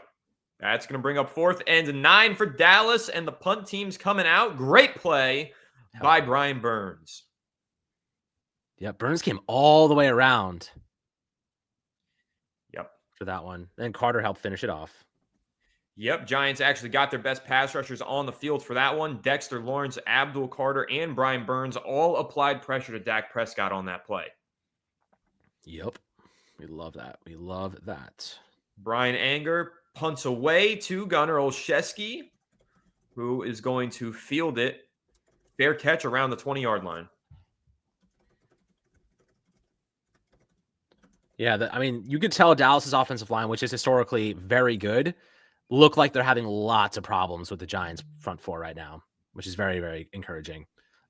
That's going to bring up 4th and 9 for Dallas, and the punt team's coming out. Great play by Brian Burns. Yeah, Burns came all the way around. Yep. For that one. And Carter helped finish it off. Yep, Giants actually got their best pass rushers on the field for that one. Dexter Lawrence, Abdul Carter, and Brian Burns all applied pressure to Dak Prescott on that play. Yep. We love that. We love that. Brian Anger punts away to Gunnar Olszewski, who is going to field it. Fair catch around the 20-yard line. Yeah, I mean, you could tell Dallas's offensive line, which is historically very good, look like they're having lots of problems with the Giants' front four right now, which is very, very encouraging.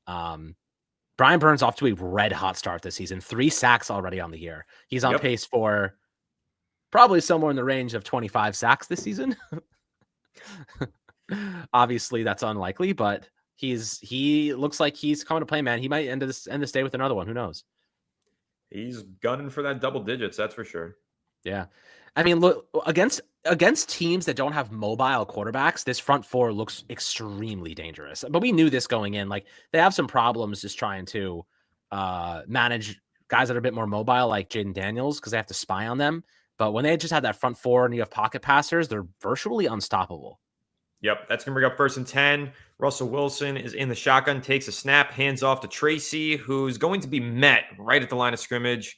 Brian Burns off to a red-hot start this season. 3 sacks already on the year. He's on pace for probably somewhere in the range of 25 sacks this season. Obviously, that's unlikely, but he looks like he's coming to play, man. He might end the day with another one. Who knows? He's gunning for that double digits, that's for sure. Yeah. I mean, look, against teams that don't have mobile quarterbacks, this front four looks extremely dangerous. But we knew this going in. Like, they have some problems just trying to manage guys that are a bit more mobile, like Jaden Daniels, because they have to spy on them. But when they just have that front four and you have pocket passers, they're virtually unstoppable. Yep, that's going to bring up 1st and 10. Russell Wilson is in the shotgun, takes a snap, hands off to Tracy, who's going to be met right at the line of scrimmage.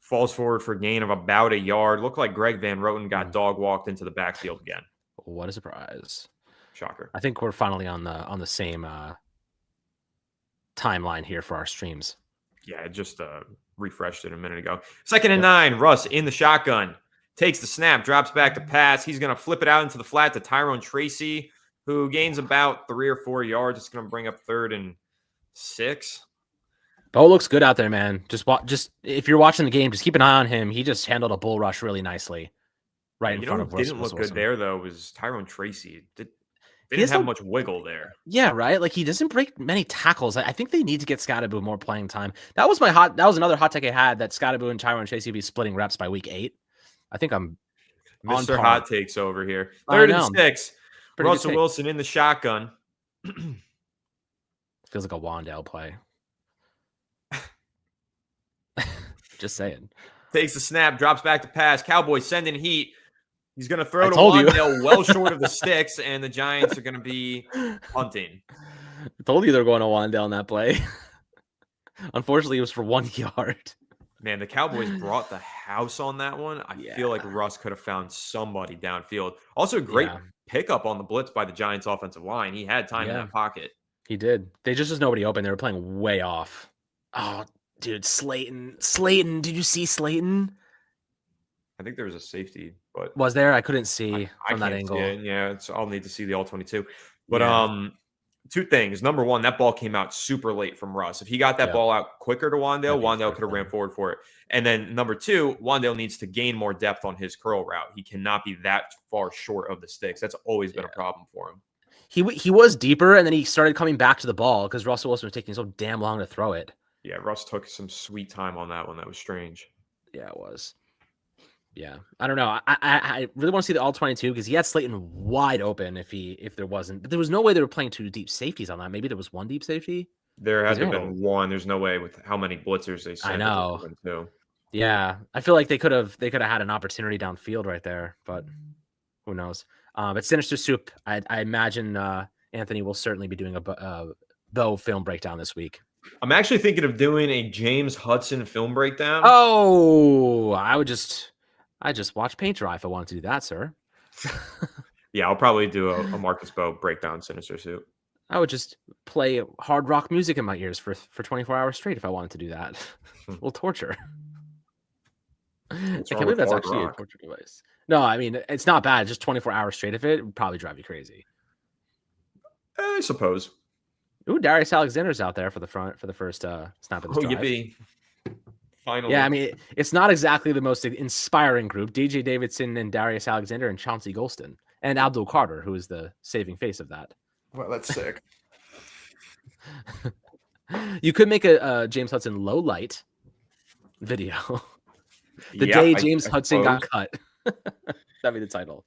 Falls forward for a gain of about a yard. Looked like Greg Van Roten got dog walked into the backfield again. What a surprise. Shocker. I think we're finally on the same timeline here for our streams. Yeah, I just refreshed it a minute ago. 2nd and 9. Russ in the shotgun. Takes the snap, drops back to pass. He's going to flip it out into the flat to Tyrone Tracy, who gains about 3 or 4 yards. It's going to bring up 3rd and 6. Bo looks good out there, man. Just if you're watching the game, just keep an eye on him. He just handled a bull rush really nicely, in front of Russell. Didn't look good there though was Tyrone Tracy. They didn't have much wiggle there. Yeah, right. Like, he doesn't break many tackles. I think they need to get Scottaboo more playing time. That was another hot take I had, that Scottaboo and Tyrone Tracy would be splitting reps by week 8. I think I'm Mr. Hot Takes over here. 3rd and 6. Russell Wilson in the shotgun. Feels like a Wandale play. Just saying. Takes the snap, drops back to pass. Cowboys sending heat. He's going to throw to Wandale well short of the sticks, and the Giants are going to be punting. I told you they're going to Wandale on that play. Unfortunately, it was for 1 yard. Man, the Cowboys brought the house on that one. I feel like Russ could have found somebody downfield. Also, great pickup on the blitz by the Giants' offensive line. He had time in that pocket. He did. They just nobody open. They were playing way off. Oh, dude, Slayton. Did you see Slayton? I think there was a safety, but was there? I couldn't see from that angle. Yeah, I'll need to see the all-22. But two things. Number one, that ball came out super late from Russ. If he got that ball out quicker to Wandale, Wandale could have ran forward for it. And then number two, Wandale needs to gain more depth on his curl route. He cannot be that far short of the sticks. That's always been a problem for him. He was deeper, and then he started coming back to the ball because Russell Wilson was taking so damn long to throw it. Yeah, Russ took some sweet time on that one. That was strange. Yeah, it was. Yeah, I don't know. I really want to see the all-22 because he had Slayton wide open if there wasn't. But there was no way they were playing two deep safeties on that. Maybe there was one deep safety. There has been one. There's no way with how many blitzers they sent. I know. Yeah, I feel like they could have had an opportunity downfield right there, but who knows? But Sinister Soup, I imagine Anthony will certainly be doing a Bo film breakdown this week. I'm actually thinking of doing a James Hudson film breakdown. Oh, I just watch paint dry if I wanted to do that, sir. Yeah, I'll probably do a Marcus Bo breakdown Sinister Soup. I would just play hard rock music in my ears for 24 hours straight if I wanted to do that. A little torture. I can't believe that's actually a torture device. No, I mean, it's not bad. Just 24 hours straight of it would probably drive you crazy. I suppose. Ooh, Darius Alexander's out there for the first snap of the drive. Yippee. Finally. Yeah, I mean, it's not exactly the most inspiring group. DJ Davidson and Darius Alexander and Chauncey Golston and Abdul Carter, who is the saving face of that. Well, that's sick. You could make a James Hudson low light video. The day James Hudson got cut. That'd be the title.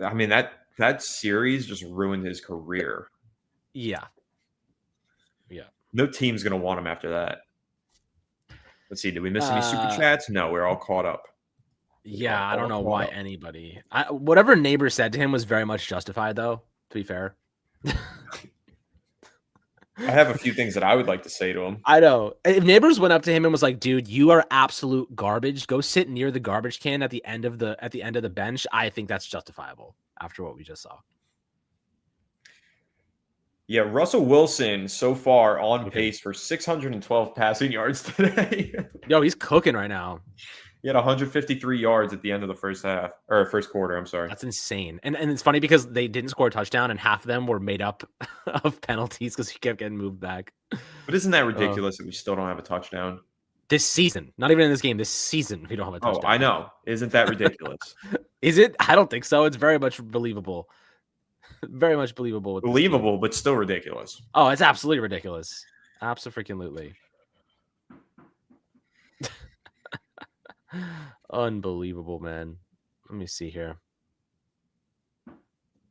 I mean, that series just ruined his career. Yeah. No team's going to want him after that. Let's see. Did we miss any super chats? No, we're all caught up. Yeah, I don't know why anybody. Whatever Neighbor said to him was very much justified, though, to be fair. I have a few things that I would like to say to him. I know. If Neighbors went up to him and was like, dude, you are absolute garbage. Go sit near the garbage can at the end of the bench. I think that's justifiable after what we just saw. Yeah, Russell Wilson so far on pace for 612 passing yards today. Yo, he's cooking right now. He had 153 yards at the end of the first quarter. I'm sorry. That's insane. And it's funny because they didn't score a touchdown and half of them were made up of penalties because he kept getting moved back. But isn't that ridiculous that we still don't have a touchdown? This season, not even in this game, this season, we don't have a touchdown. Oh, I know. Isn't that ridiculous? Is it? I don't think so. It's very much believable. Very much believable. Believable, but still ridiculous. Oh, it's absolutely ridiculous. Absolutely. Unbelievable, man. Let me see here.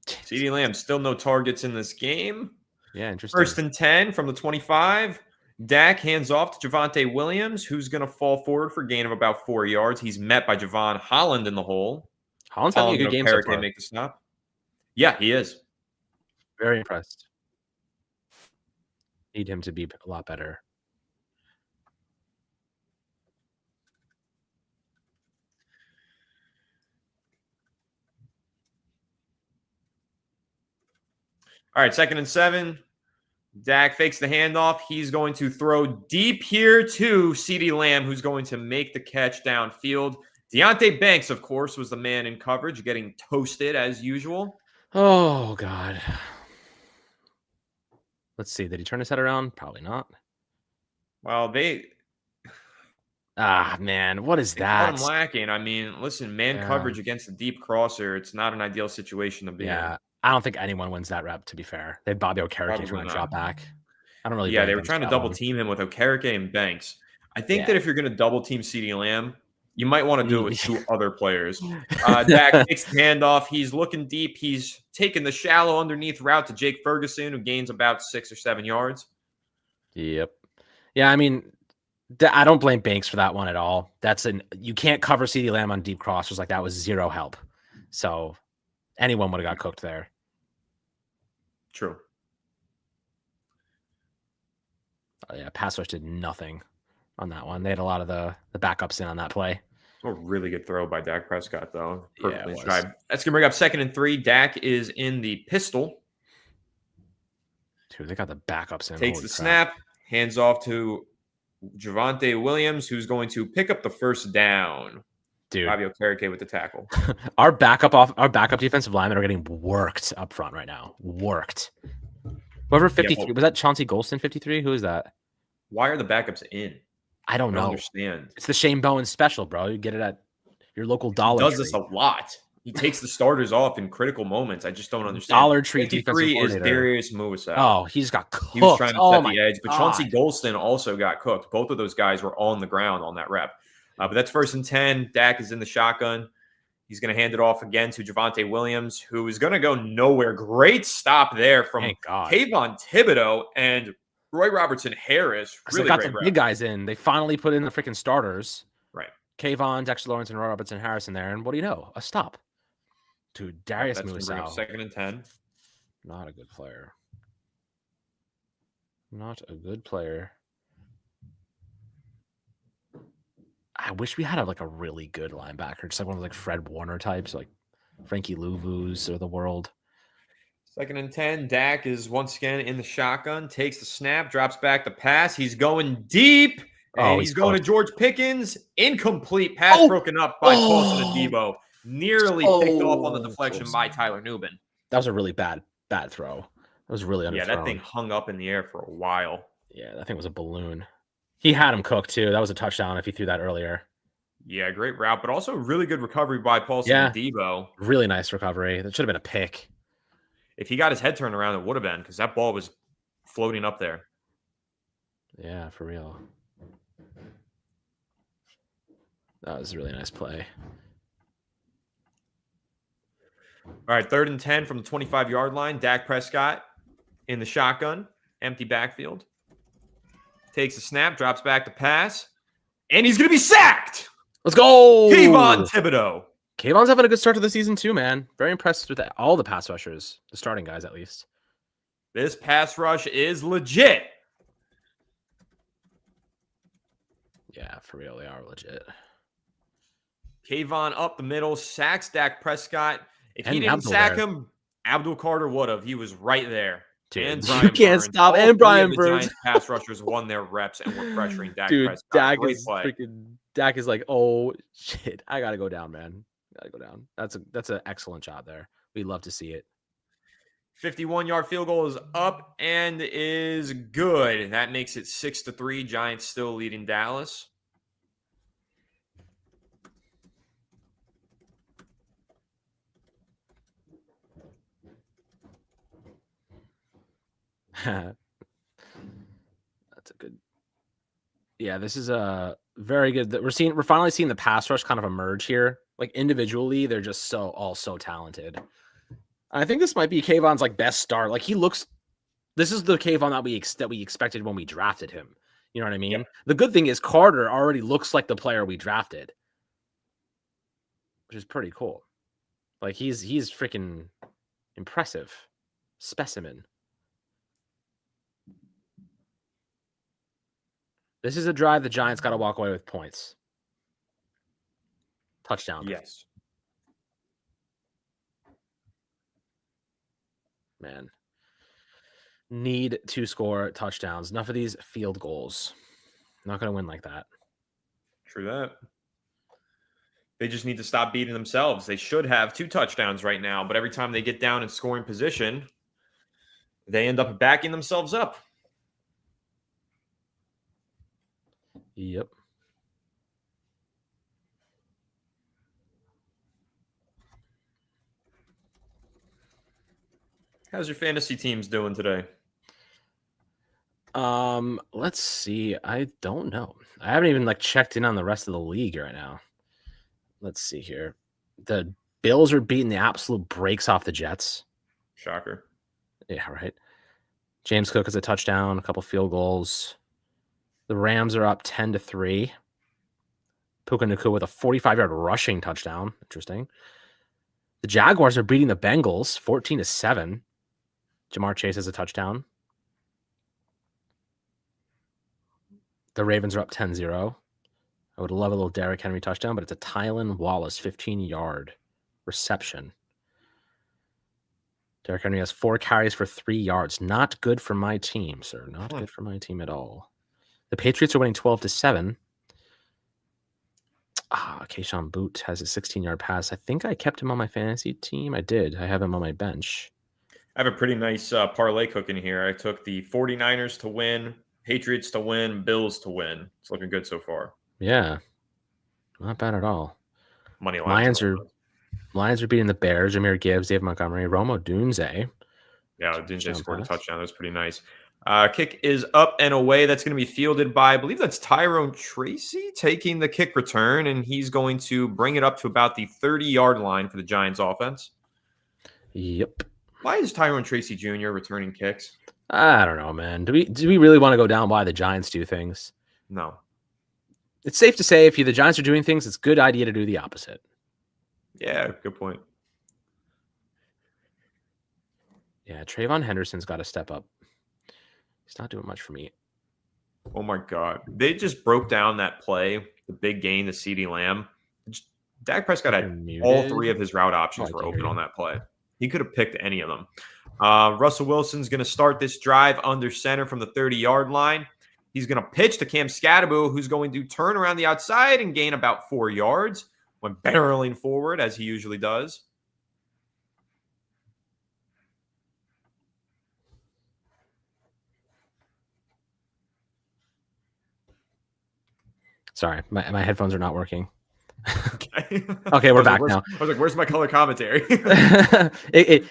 CeeDee Lamb, still no targets in this game. Yeah, interesting. 1st and 10 from the 25. Dak hands off to Javonte Williams, who's going to fall forward for a gain of about 4 yards. He's met by Javon Holland in the hole. Holland's having a good game so far. Make the stop. Yeah, he is. Very impressed. Need him to be a lot better. All right, 2nd and 7. Dak fakes the handoff. He's going to throw deep here to CeeDee Lamb, who's going to make the catch downfield. Deonte Banks, of course, was the man in coverage, getting toasted as usual. Oh, God. Let's see. Did he turn his head around? Probably not. Well, man, what is that? I'm lacking. I mean, listen, coverage against a deep crosser, it's not an ideal situation to be in. I don't think anyone wins that rep, to be fair. They had Bobby Okereke trying to drop back. I don't really. Yeah, they were trying to double team him with Okereke and Banks. I think that if you're going to double team CeeDee Lamb, you might want to do it with 2 other players. Dak takes the handoff. He's looking deep. He's taking the shallow underneath route to Jake Ferguson, who gains about 6 or 7 yards. Yep. Yeah, I mean, I don't blame Banks for that one at all. You can't cover CeeDee Lamb on deep crossers like that. Was zero help. So anyone would have got cooked there. True. Oh, yeah, pass rush did nothing on that one. They had a lot of the backups in on that play. A really good throw by Dak Prescott, though. Perfectly tried. That's going to bring up 2nd and 3. Dak is in the pistol. Dude, they got the backups in. Takes the snap, hands off to Javonte Williams, who's going to pick up the 1st down. Dude, Bobby Okereke with the tackle. Our backup defensive linemen are getting worked up front right now. Worked. Whoever Yeah, 53 was that Chauncey Golston 53? Who is that? why are the backups in? I don't I don't know. understand. It's the Shane Bowen special, bro. You get it at your local He Dollar does Tree. this a lot. He takes the starters off in critical moments. I just don't understand. Dollar Tree defensive 53 is coordinator. Darius Muasau. Oh, he just got He was cooked. trying to Oh set my the edge, but God. Chauncey Golston also got cooked. Both of those guys were on the ground on that rep. But that's 1st and 10. Dak is in the shotgun. He's going to hand it off again to Javonte Williams, who is going to go nowhere. Great stop there from Thank God. Kayvon Thibodeau and Roy Robertson Harris. Really Really got great the rep. big guys in. They finally put in the freaking starters. Right. Kayvon, Dexter Lawrence, and Roy Robertson Harris in there. And what do you know? A stop. Dude, Darius That's going to bring up Muasau. 2nd and 10. Not a good player. Not a good player. I wish we had a really good linebacker, just like one of those Fred Warner types, like Frankie Louvu's of the world. 2nd and 10. Dak is once again in the shotgun, takes the snap, drops back the pass. He's going deep, and he's going to George Pickens. Incomplete pass broken up by Paulson Adebo. Nearly picked off on the deflection by Tyler Nubin. That was a really bad throw. That was really underthrown. Yeah, that thing hung up in the air for a while. Yeah, that thing was a balloon. He had him cooked, too. That was a touchdown if he threw that earlier. Yeah, great route, but also really good recovery by Paulson Adebo. Really nice recovery. That should have been a pick. If he got his head turned around, it would have been, because that ball was floating up there. Yeah, for real. That was a really nice play. All right, 3rd and 10 from the 25-yard line. Dak Prescott in the shotgun, empty backfield. Takes a snap, drops back to pass, and he's going to be sacked. Let's go! Kayvon Thibodeau. Kayvon's having a good start to the season too, man. Very impressed with all the pass rushers, the starting guys at least. This pass rush is legit. Yeah, for real, they are legit. Kayvon up the middle, sacks Dak Prescott. If he And didn't Abdul sack there. him, Abdul Carter would have. He was right there. Dude, And you Brian can't Burns. stop. All And three Brian of the Burns. Giants pass rushers won their reps and were pressuring Dak Dude, Prescott. Great play. Dak is like, oh shit, I gotta go down, man. Gotta go down. That's an excellent job there. We love to see it. 51-yard field goal is up and is good. That makes it 6-3. Giants still leading Dallas. That's a good. Yeah, this is a very good. We're finally seeing the pass rush kind of emerge here. Like individually, they're just all so talented. I think this might be Kayvon's best start. Like he looks. This is the Kayvon that we expected when we drafted him. You know what I mean? Yep. The good thing is Carter already looks like the player we drafted, which is pretty cool. Like he's freaking impressive specimen. This is a drive the Giants got to walk away with points. Touchdown. Yes. Man. Need to score touchdowns. Enough of these field goals. Not going to win like that. True that. They just need to stop beating themselves. They should have 2 touchdowns right now, but every time they get down in scoring position, they end up backing themselves up. Yep. How's your fantasy teams doing today? Let's see. I don't know. I haven't even checked in on the rest of the league right now. Let's see here. The Bills are beating the absolute brakes off the Jets. Shocker. Yeah, right. James Cook has a touchdown, a couple field goals. The Rams are up 10-3. Puka Nacua with a 45-yard rushing touchdown. Interesting. The Jaguars are beating the Bengals 14-7. Jamar Chase has a touchdown. The Ravens are up 10-0. I would love a little Derrick Henry touchdown, but it's a Tylan Wallace 15-yard reception. Derrick Henry has 4 carries for 3 yards. Not good for my team, sir. Not good for my team at all. The Patriots are winning 12-7. Keyshawn Boot has a 16-yard pass. I think I kept him on my fantasy team. I did. I have him on my bench. I have a pretty nice parlay cooking here. I took the 49ers to win, Patriots to win, Bills to win. It's looking good so far. Yeah, not bad at all. Money lines. Lions are beating the Bears. Jahmyr Gibbs, Dave Montgomery, Romo Dunze. Yeah, Dunze scored a touchdown. That was pretty nice. Kick is up and away. That's going to be fielded by, I believe that's Tyrone Tracy taking the kick return, and he's going to bring it up to about the 30-yard line for the Giants offense. Yep. Why is Tyrone Tracy Jr. returning kicks? I don't know, man. Do we really want to go down why the Giants do things? No. It's safe to say if the Giants are doing things, it's a good idea to do the opposite. Yeah, good point. Yeah, Trayvon Henderson's got to step up. He's not doing much for me. Oh, my God. They just broke down that play, the big gain to CeeDee Lamb. Dak Prescott had all three of his route options were open on that play. He could have picked any of them. Russell Wilson's going to start this drive under center from the 30-yard line. He's going to pitch to Cam Scatterbo, who's going to turn around the outside and gain about 4 yards when barreling forward, as he usually does. Sorry, my headphones are not working. Okay, we're back now. I was like, where's my color commentary? it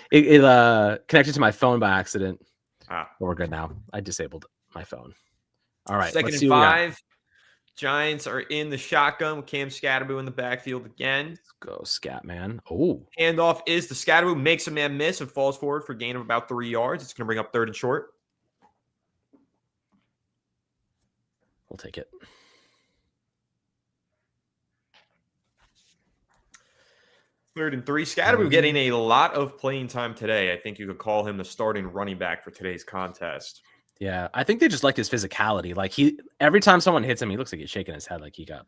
connected to my phone by accident. But we're good now. I disabled my phone. All right. Second and 5. Giants are in the shotgun with Cam Scatterbo in the backfield again. Let's go, Scat Man. Oh. Handoff is to Scatterbo, makes a man miss and falls forward for a gain of about 3 yards. It's going to bring up 3rd and short. We'll take it. 3rd and 3. Scatterbo getting a lot of playing time today. I think you could call him the starting running back for today's contest. Yeah, I think they just like his physicality. Like every time someone hits him, he looks like he's shaking his head, like he got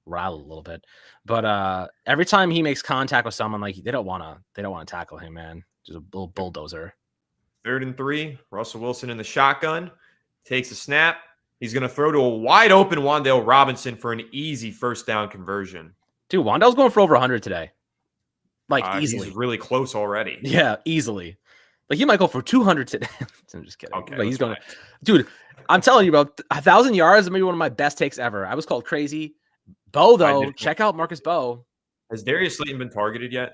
rattled a little bit. But every time he makes contact with someone, like they don't want to tackle him, man. Just a little bulldozer. 3rd and 3. Russell Wilson in the shotgun takes a snap. He's going to throw to a wide open Wan'Dale Robinson for an easy first down conversion. Dude, Wan'Dale's going for over 100 today. Like easily. He's really close already. Yeah, easily. Like he might go for 200 today. I'm just kidding. Okay, but he's going. Dude, I'm telling you, bro, 1,000 yards is maybe one of my best takes ever. I was called crazy. Bo, though, check out Marcus Bo. Has Darius Slayton been targeted yet?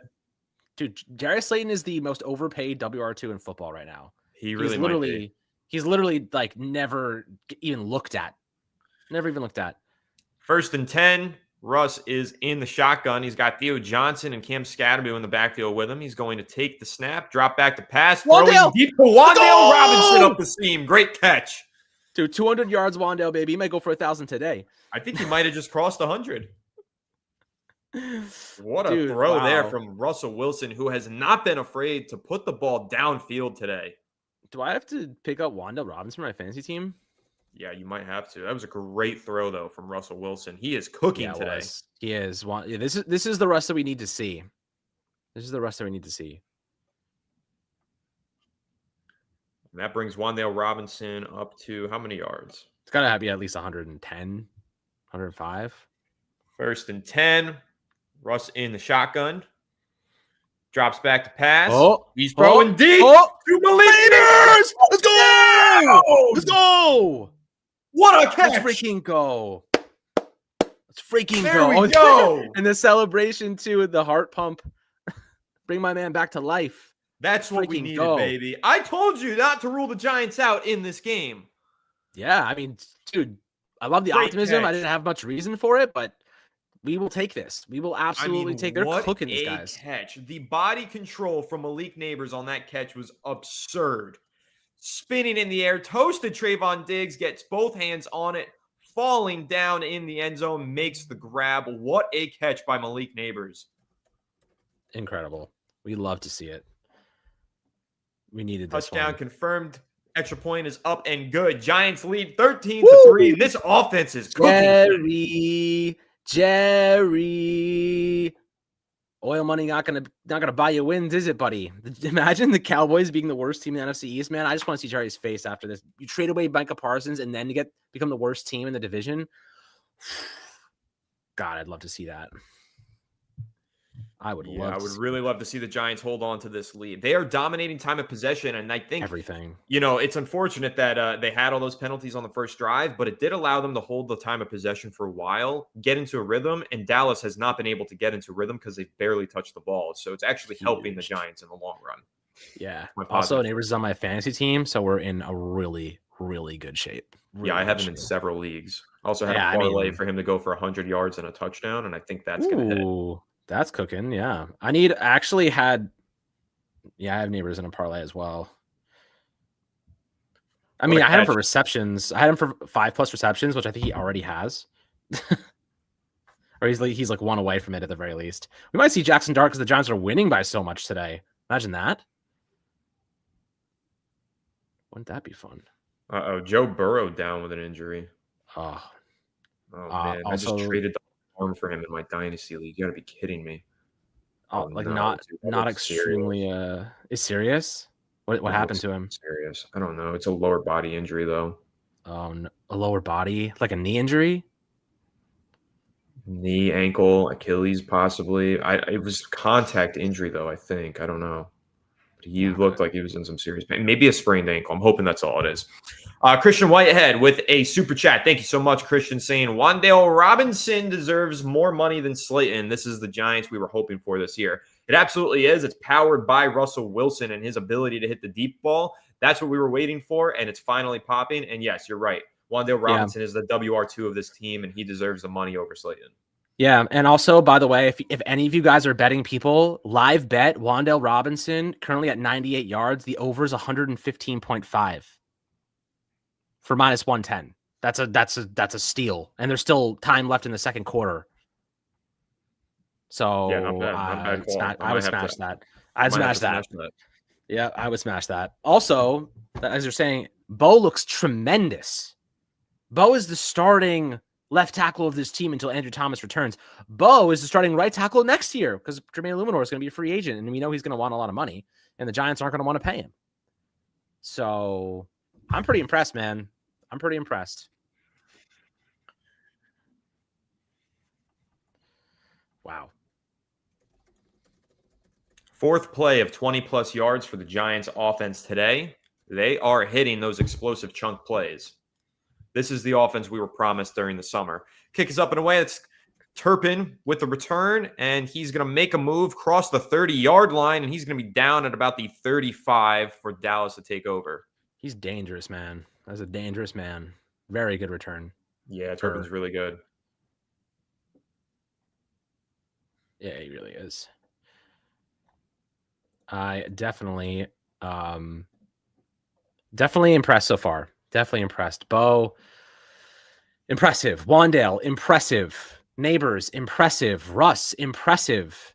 Dude, Darius Slayton is the most overpaid WR2 in football right now. He really might be. He's literally like never even looked at. Never even looked at. 1st and 10. Russ is in the shotgun. He's got Theo Johnson and Cam Scatterbo in the backfield with him. He's going to take the snap, drop back to pass, throwing deep to Wan'Dale Robinson up the seam. Great catch. Dude, 200 yards, Wan'Dale, baby. He might go for 1,000 today. I think he might have just crossed 100. What a throw there from Russell Wilson, who has not been afraid to put the ball downfield today. Do I have to pick up Wan'Dale Robinson for my fantasy team? Yeah, you might have to. That was a great throw, though, from Russell Wilson. He is cooking today. He is. This is the rest that we need to see. This is the rest that we need to see. And that brings Wan'Dale Robinson up to how many yards? It's got to be at least 110, 105. 1st and 10. Russ in the shotgun. Drops back to pass. He's throwing deep to Malik Neighbors. Let's go! Let's go! What a catch! Let's freaking go! Let's freaking there go! We go! And the celebration too, the heart pump. Bring my man back to life. That's what we needed, baby. I told you not to rule the Giants out in this game. Yeah, I mean, dude, I love the optimism. Catch. I didn't have much reason for it, but we will take this. We will absolutely take. They're cooking these guys. Catch. The body control from Malik Neighbors on that catch was absurd. Spinning in the air, toasted Trayvon Diggs, gets both hands on it, falling down in the end zone, makes the grab. What a catch by Malik Neighbors. Incredible. We love to see it. We needed this touchdown confirmed. Extra point is up and good. Giants lead 13-3. This offense is cooking. Jerry. Oil money not gonna buy you wins, is it, buddy? Imagine the Cowboys being the worst team in the NFC East, man. I just want to see Jerry's face after this. You trade away Micah Parsons and then you become the worst team in the division. God, I'd love to see that. I would Yeah, love I to would see really love to see the Giants hold on to this lead. They are dominating time of possession, and I think, everything. it's unfortunate that they had all those penalties on the first drive, but it did allow them to hold the time of possession for a while, get into a rhythm, and Dallas has not been able to get into rhythm because they've barely touched the ball. So it's actually helping the Huge. Giants in the long run. Yeah. My Also, positive. Neighbors is on my fantasy team, so we're in a really, really good shape. Yeah, I Really have good him in shape. several leagues. I also had a Yeah, I parlay mean, for him to go for 100 yards and a touchdown, and I think that's going to hit. ooh, that's cooking. Yeah. I have Neighbors in a parlay as well. I What mean, a I had him for catch. receptions. I had him for 5+ receptions, which I think he already has. Or he's like one away from it at the very least. We might see Jackson Dart because the Giants are winning by so much today. Imagine that. Wouldn't that be fun? Uh-oh, Joe Burrow down with an injury. Oh, Oh, man. I just also, traded the arm for him in my dynasty league. You got to be kidding me. Oh, like no, dude. That not looks extremely. serious. Is serious? What That happened looks to him? serious. I don't know. It's a lower body injury, though. Oh, no, a lower body, like a knee injury. Knee, ankle, Achilles, possibly. It was contact injury, though, I think. I don't know. But he Okay. looked like he was in some serious pain. Maybe a sprained ankle. I'm hoping that's all it is. Christian Whitehead with a super chat. Thank you so much, Christian, saying Wan'Dale Robinson deserves more money than Slayton. This is the Giants we were hoping for this year. It absolutely is. It's powered by Russell Wilson and his ability to hit the deep ball. That's what we were waiting for, and it's finally popping. And yes, you're right. Wan'Dale Yeah. Robinson is the WR2 of this team, and he deserves the money over Slayton. Yeah, and also, by the way, if any of you guys are betting people, live bet Wan'Dale Robinson currently at 98 yards. The over is 115.5 for -110. That's a steal, and there's still time left in the second quarter. Yeah, not So bad. Not a bad call. I would smash that. I'd might have smash to that. smash that. Yeah, I would smash that. Also, as you're saying, Bo looks tremendous. Bo is the starting left tackle of this team until Andrew Thomas returns. Bo is the starting right tackle next year because Jermaine Luminor is going to be a free agent, and we know he's going to want a lot of money, and the Giants aren't going to want to pay him. So I'm pretty impressed, man. I'm pretty impressed. Wow. Fourth play of 20-plus yards for the Giants offense today. They are hitting those explosive chunk plays. This is the offense we were promised during the summer. Kick is up and away. It's Turpin with the return, and he's going to make a move, cross the 30-yard line, and he's going to be down at about the 35 for Dallas to take over. He's dangerous, man. That's a dangerous man. Very good return. Yeah, Turpin's really good. Yeah, he really is. I definitely impressed so far. Definitely impressed. Bo, impressive. Wan'Dale, impressive. Neighbors, impressive. Russ, impressive.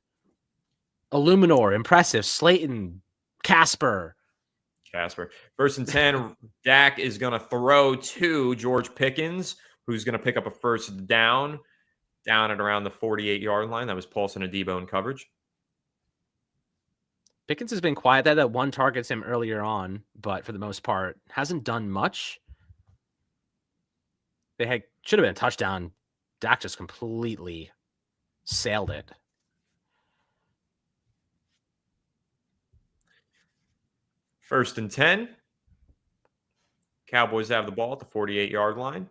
Illuminor, impressive. Slayton, Casper. First and 10, Dak is going to throw to George Pickens, who's going to pick up a first down at around the 48-yard line. That was Paulson Adebo in coverage. Pickens has been quiet. That one targets him earlier on, but for the most part, hasn't done much. Should have been a touchdown. Dak just completely sailed it. First and 10. Cowboys have the ball at the 48-yard line.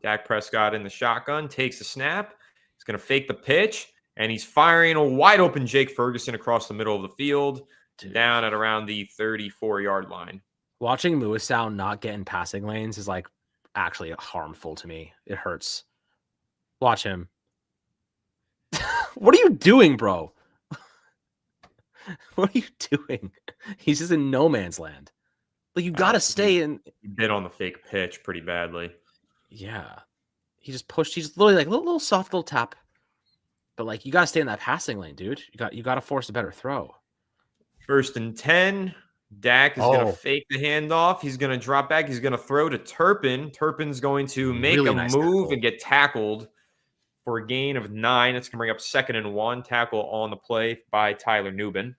Dak Prescott in the shotgun, takes the snap. He's going to fake the pitch, and he's firing a wide open Jake Ferguson across the middle of the field, down at around the 34-yard line. Watching Muasau not get in passing lanes is like actually harmful to me. It hurts. Watch him. What are you doing, bro? What are you doing? He's just in no man's land. Like, you got to stay in. He bit on the fake pitch pretty badly. Yeah. He just pushed. He's literally like a little soft little tap. But like, you got to stay in that passing lane, dude. You got to force a better throw. First and 10. Dak is going to fake the handoff. He's going to drop back. He's going to throw to Turpin. Turpin's going to make a move and get tackled for a gain of 9. It's going to bring up 2nd and 1. Tackle on the play by Tyler Nubin.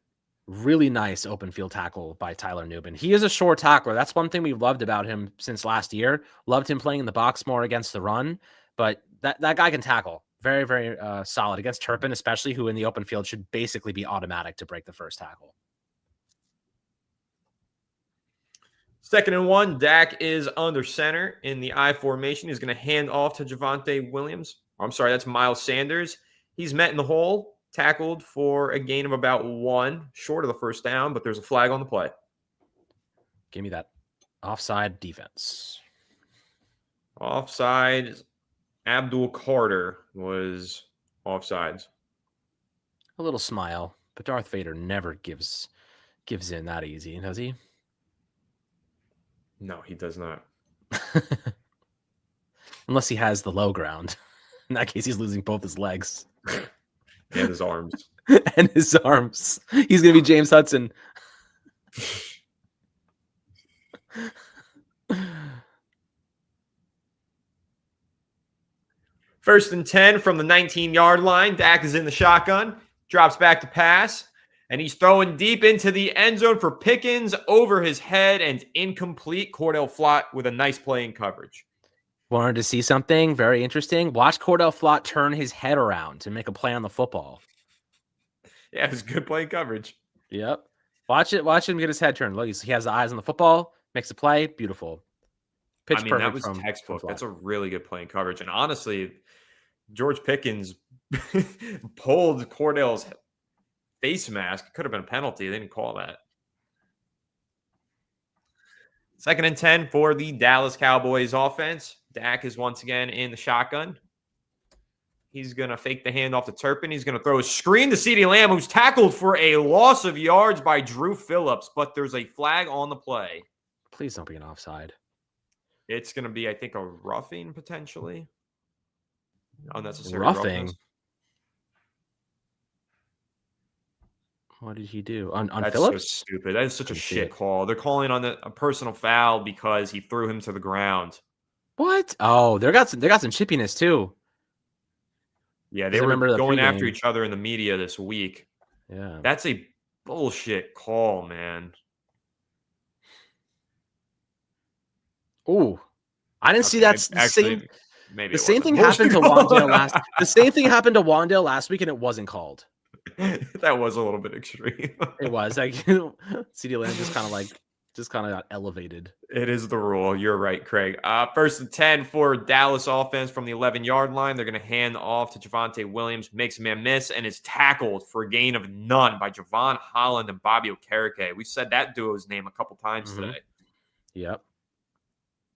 Really nice open field tackle by Tyler Nubin. He is a short tackler. That's one thing we've loved about him since last year. Loved him playing in the box more against the run, but that guy can tackle Very, very solid against Turpin, especially, who in the open field should basically be automatic to break the first tackle. 2nd and 1. Dak is under center in the I formation. He's going to hand off to Javonte Williams. I'm sorry, that's Miles Sanders. He's met in the hole, tackled for a gain of about 1, short of the first down, but there's a flag on the play. Give me that offside defense. Offside. Abdul Carter was offsides. A little smile, but Darth Vader never gives in that easy, does he? No, he does not. Unless he has the low ground. In that case, he's losing both his legs. And his arms. And his arms. He's going to be James Hudson. 1st and 10 from the 19-yard line. Dak is in the shotgun. Drops back to pass. And he's throwing deep into the end zone for Pickens, over his head, and incomplete. Cordell Flott with a nice play in coverage. Wanted to see something very interesting. Watch Cordell Flott turn his head around and make a play on the football. Yeah, it was good play in coverage. Yep. Watch him get his head turned. Look, he has the eyes on the football, makes a play. Beautiful. Pitch perfect. That was textbook. That's a really good play in coverage. And honestly, George Pickens pulled Cordell's face mask. Could have been a penalty. They didn't call that. 2nd and 10 for the Dallas Cowboys offense. Dak is once again in the shotgun. He's going to fake the handoff to Turpin. He's going to throw a screen to CeeDee Lamb, who's tackled for a loss of yards by Drew Phillips, but there's a flag on the play. Please don't be an offside. It's going to be, I think, a roughing potentially. Unnecessary roughing. roughness. What did he do on That's Phillips? So stupid. That is such a shit call. They're calling on a personal foul because he threw him to the ground. What? Oh, they got some chippiness too. Yeah, they were going after each other in the media this week. Yeah, that's a bullshit call, man. Ooh, I didn't see that. Actually, the same thing happened to Wandale last. The same thing happened to Wandale last week, and it wasn't called. That was a little bit extreme. It was like CeeDee Lamb just kind of got elevated. It is the rule. You're right, Craig. 1st and 10 for Dallas offense from the 11-yard line. They're going to hand off to Javonte Williams, makes a man miss, and is tackled for a gain of none by Javon Holland and Bobby Okereke. We said that duo's name a couple times today. Yep.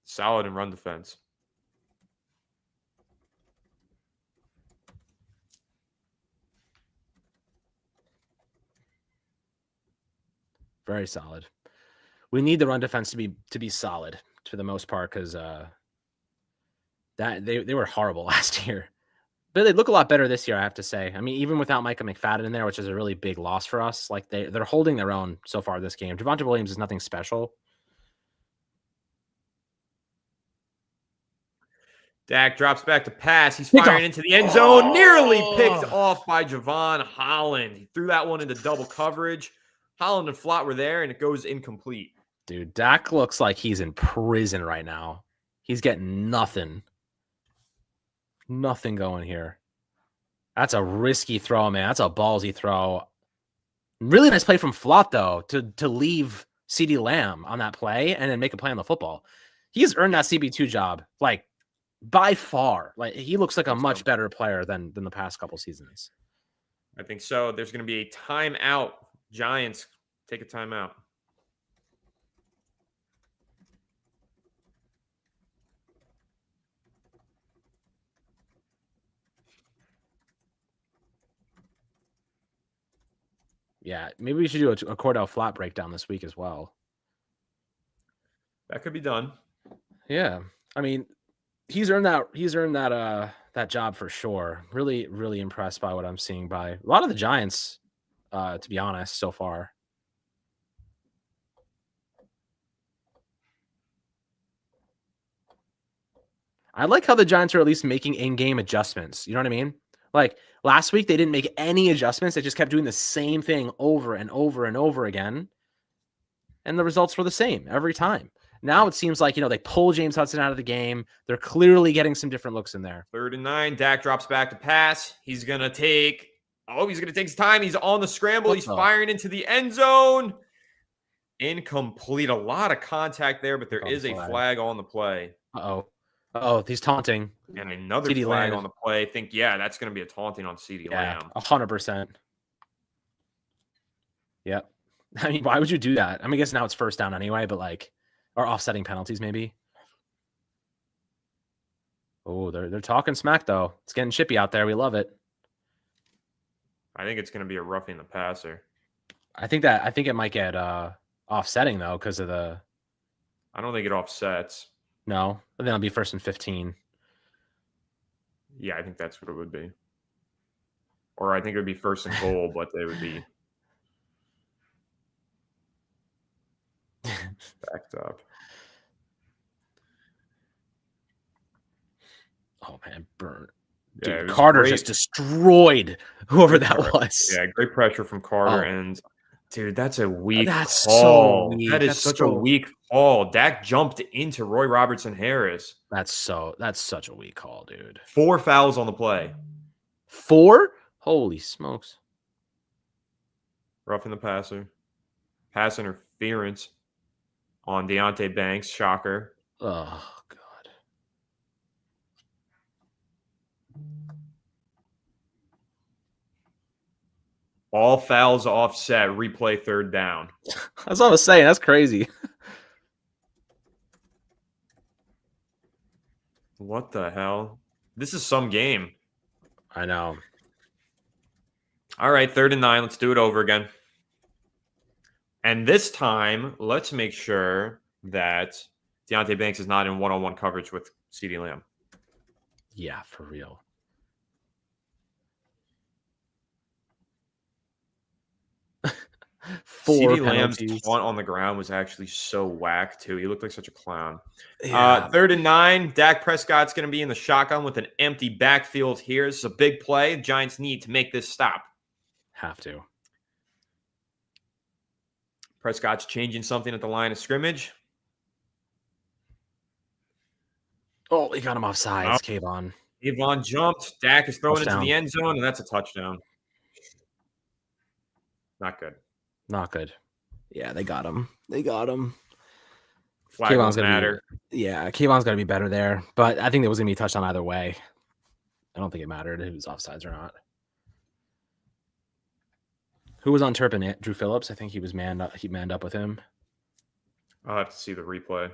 Solid in run defense. Very solid. We need the run defense to be solid for the most part, because that they were horrible last year. But they look a lot better this year, I have to say. I mean, even without Micah McFadden in there, which is a really big loss for us, like they're holding their own so far this game. Javonte Williams is nothing special. Dak drops back to pass. He's firing into the end zone. Nearly picked off by Javon Holland. He threw that one into double coverage. Holland and Flott were there, and it goes incomplete. Dude, Dak looks like he's in prison right now. He's getting nothing. Nothing going here. That's a risky throw, man. That's a ballsy throw. Really nice play from Flott, though, to leave CeeDee Lamb on that play and then make a play on the football. He's earned that CB2 job, like, by far. Like, he looks like a much better player than the past couple seasons. I think so. There's going to be a timeout. Giants, take a timeout. Yeah, maybe we should do a Cordell Flott breakdown this week as well. That could be done. Yeah, I mean, he's earned that job for sure. Really, really impressed by what I'm seeing by a lot of the Giants, to be honest, so far. I like how the Giants are at least making in-game adjustments. You know what I mean? Like last week, they didn't make any adjustments. They just kept doing the same thing over and over and over again. And the results were the same every time. Now it seems like, they pull James Hudson out of the game. They're clearly getting some different looks in there. 3rd and 9. Dak drops back to pass. He's going to take his time. He's on the scramble. He's firing into the end zone. Incomplete. A lot of contact there, but there is a flag on the play. Oh, he's taunting. And another flag on the play. I think, that's going to be a taunting on CeeDee Lamb. 100%. Yep. I mean, why would you do that? I mean, I guess now it's first down anyway, but or offsetting penalties maybe. Oh, they're talking smack though. It's getting chippy out there. We love it. I think it's going to be a roughing the passer. I think it might get offsetting though because of the. I don't think it offsets. No, but then it'll be 1st and 15. Yeah, I think that's what it would be. Or I think it would be 1st and goal, but they would be backed up. Oh man, burn. Dude, Carter just destroyed whoever that was. Yeah, great pressure from Carter. And dude, that's a weak call. So weak. That is such a weak call. Dak jumped into Roy Robertson Harris. That's such a weak call, dude. 4 fouls on the play. 4? Holy smokes. Roughing the passer. Pass interference on Deonte Banks. Shocker. Oh, God. All fouls offset. Replay 3rd down. That's what I was saying. That's crazy. What the hell? This is some game. I know. All right, 3rd and 9. Let's do it over again. And this time, let's make sure that Deonte Banks is not in one-on-one coverage with CeeDee Lamb. Yeah, for real. CeeDee Lamb's taunt on the ground was actually so whack, too. He looked like such a clown. Yeah. 3rd and 9. Dak Prescott's going to be in the shotgun with an empty backfield here. This is a big play. The Giants need to make this stop. Have to. Prescott's changing something at the line of scrimmage. Oh, he got him offsides, Kayvon. Kayvon jumped. Dak is throwing into the end zone, and that's a touchdown. Not good. Not good. Yeah, they got him. Flag doesn't matter. Kayvon's got to be better there. But I think it was going to be a touchdown either way. I don't think it mattered if it was offsides or not. Who was on Turpin? Drew Phillips? I think he was manned up. He manned up with him. I'll have to see the replay.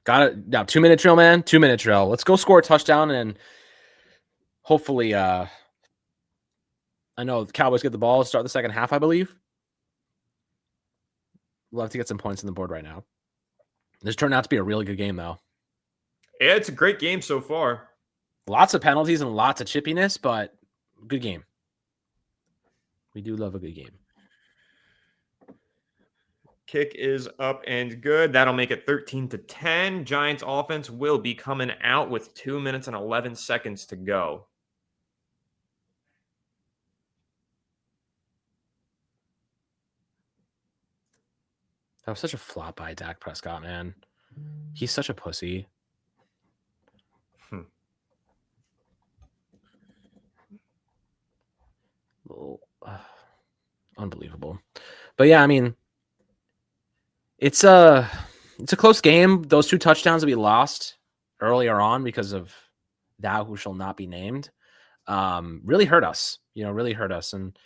Got it. Now, 2-minute drill, man. 2-minute drill. Let's go score a touchdown and hopefully I know the Cowboys get the ball to start the second half, I believe. We'll have to get some points on the board right now. This turned out to be a really good game, though. Yeah, it's a great game so far. Lots of penalties and lots of chippiness, but good game. We do love a good game. Kick is up and good. That'll make it 13-10. Giants offense will be coming out with 2 minutes and 11 seconds to go. That was such a flop by Dak Prescott, man. He's such a pussy. Unbelievable. But yeah, I mean, it's a close game. Those 2 touchdowns that we lost earlier on because of thou who shall not be named really hurt us. Really hurt us. And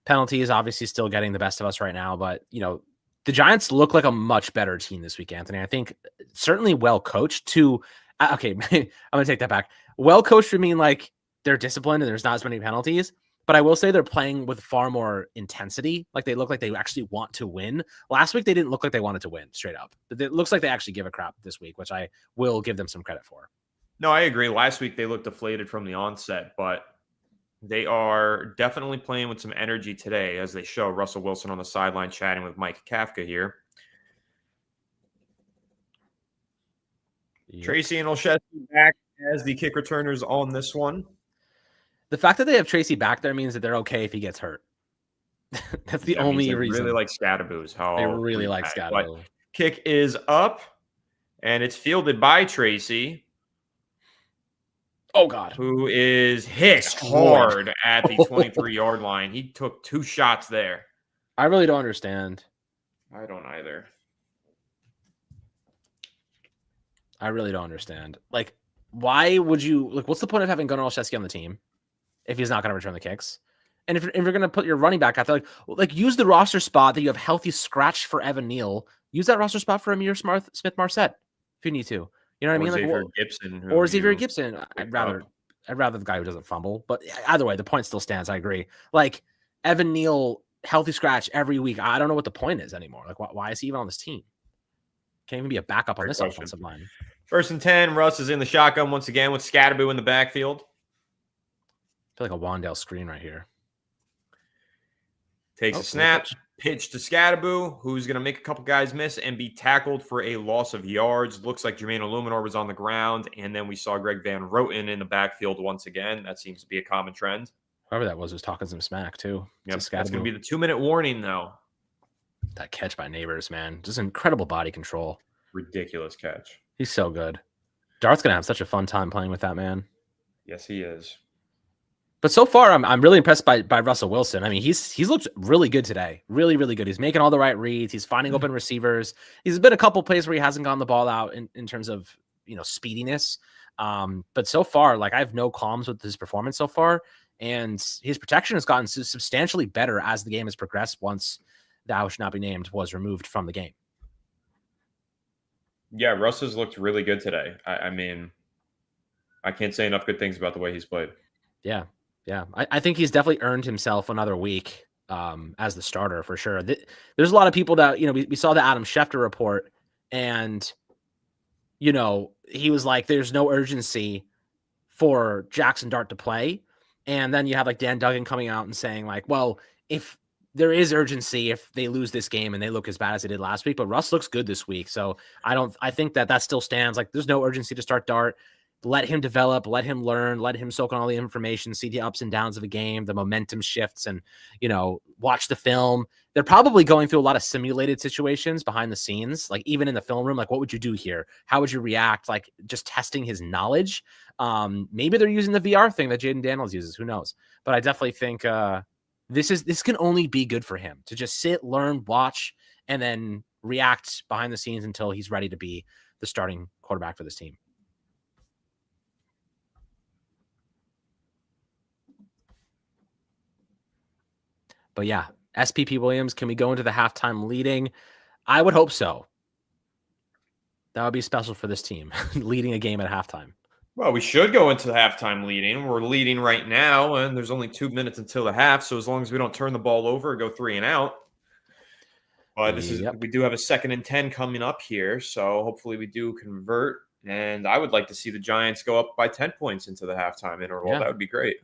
penalties obviously still getting the best of us right now. But the Giants look like a much better team this week, Anthony. I think certainly well coached. Okay, I'm gonna take that back. Well coached would mean like they're disciplined and there's not as many penalties. But I will say they're playing with far more intensity. Like they look like they actually want to win. Last week, they didn't look like they wanted to win straight up. But it looks like they actually give a crap this week, which I will give them some credit for. No, I agree. Last week, they looked deflated from the onset, but they are definitely playing with some energy today as they show Russell Wilson on the sideline chatting with Mike Kafka here. Yep. Tracy and Olszewski back as the kick returners on this one. The fact that they have Tracy back there means that they're okay if he gets hurt. That's the That means only they reason. really like Scadaboo. They really like But Scadaboo. kick is up, and it's fielded by Tracy, Oh God. who is hit Destroyed. hard at the 23-yard line. He took 2 shots there. I really don't understand. I don't either. I really don't understand. Like, why would you like? What's the point of having Gunnar Olszewski on the team if he's not going to return the kicks? And if you're going to put your running back out there, like use the roster spot that you have healthy scratch for Evan Neal. Use that roster spot for Amir Smith-Marset if you need to. You know what I mean? Xavier like, Gibson. or Xavier Gibson. I'd rather the guy who doesn't fumble. But either way, the point still stands. I agree. Like Evan Neal, healthy scratch every week. I don't know what the point is anymore. Like, why is he even on this team? Can't even be a backup on this offensive line. 1st and 10. Russ is in the shotgun once again with Scadaboo in the backfield. I feel like a Wandale screen right here. Takes a snap, pitch to Scadaboo, who's going to make a couple guys miss and be tackled for a loss of yards. Looks like Jermaine Illuminor was on the ground, and then we saw Greg Van Roten in the backfield once again. That seems to be a common trend. Whoever that was talking some smack, too. Yep, that's going to be the 2-minute warning, though. That catch by Neighbors, man. Just incredible body control. Ridiculous catch. He's so good. Dart's going to have such a fun time playing with that man. Yes, he is. But so far, I'm really impressed by Russell Wilson. I mean, he's looked really good today. Really, really good. He's making all the right reads. He's finding open receivers. He's been a couple plays where he hasn't gotten the ball out in terms of, speediness. But so far, like, I have no qualms with his performance so far. And his protection has gotten substantially better as the game has progressed once Thou Should Not Be Named was removed from the game. Yeah, Russ has looked really good today. I mean, I can't say enough good things about the way he's played. Yeah. Yeah, I think he's definitely earned himself another week as the starter for sure. There's a lot of people that, we saw the Adam Schefter report and, he was like, there's no urgency for Jackson Dart to play. And then you have like Dan Duggan coming out and saying like, well, if there is urgency, if they lose this game and they look as bad as they did last week, but Russ looks good this week. So I think that still stands. Like there's no urgency to start Dart. Let him develop, let him learn, let him soak in all the information, see the ups and downs of a game, the momentum shifts, and, watch the film. They're probably going through a lot of simulated situations behind the scenes, like even in the film room, like what would you do here? How would you react? Like just testing his knowledge. Maybe they're using the VR thing that Jaden Daniels uses. Who knows? But I definitely think this can only be good for him to just sit, learn, watch, and then react behind the scenes until he's ready to be the starting quarterback for this team. But yeah, SPP Williams, can we go into the halftime leading? I would hope so. That would be special for this team, leading a game at halftime. Well, we should go into the halftime leading. We're leading right now, and there's only 2 minutes until the half. So as long as we don't turn the ball over or go 3 and out. But we do have a 2nd and 10 coming up here. So hopefully we do convert. And I would like to see the Giants go up by 10 points into the halftime interval. Yeah. That would be great.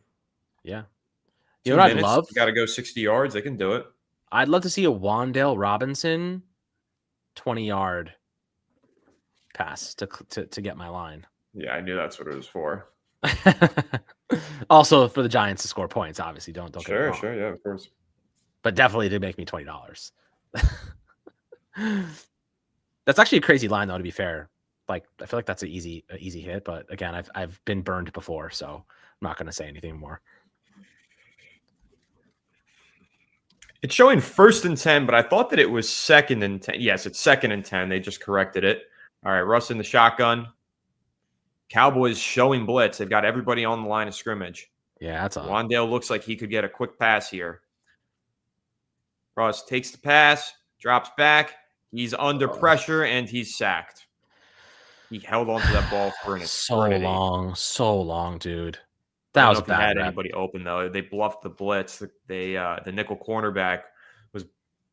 Yeah. 2 minutes, I'd love? Got to go 60 yards. They can do it. I'd love to see a Wandale Robinson 20-yard pass to get my line. Yeah, I knew that's what it was for. Also for the Giants to score points, obviously. Don't sure, yeah, of course. But definitely did make me $20. That's actually a crazy line, though. To be fair, like I feel like that's an easy hit. But again, I've been burned before, so I'm not going to say anything more. It's showing 1st and 10, but I thought that it was 2nd and 10. Yes, it's 2nd and 10. They just corrected it. All right, Russ in the shotgun. Cowboys showing blitz. They've got everybody on the line of scrimmage. Yeah, that's all. Wandale looks like he could get a quick pass here. Russ takes the pass, drops back. He's under pressure, and he's sacked. He held onto that ball for an eternity. So long, dude. That was bad. Had anybody open though? They bluffed the blitz. The nickel cornerback was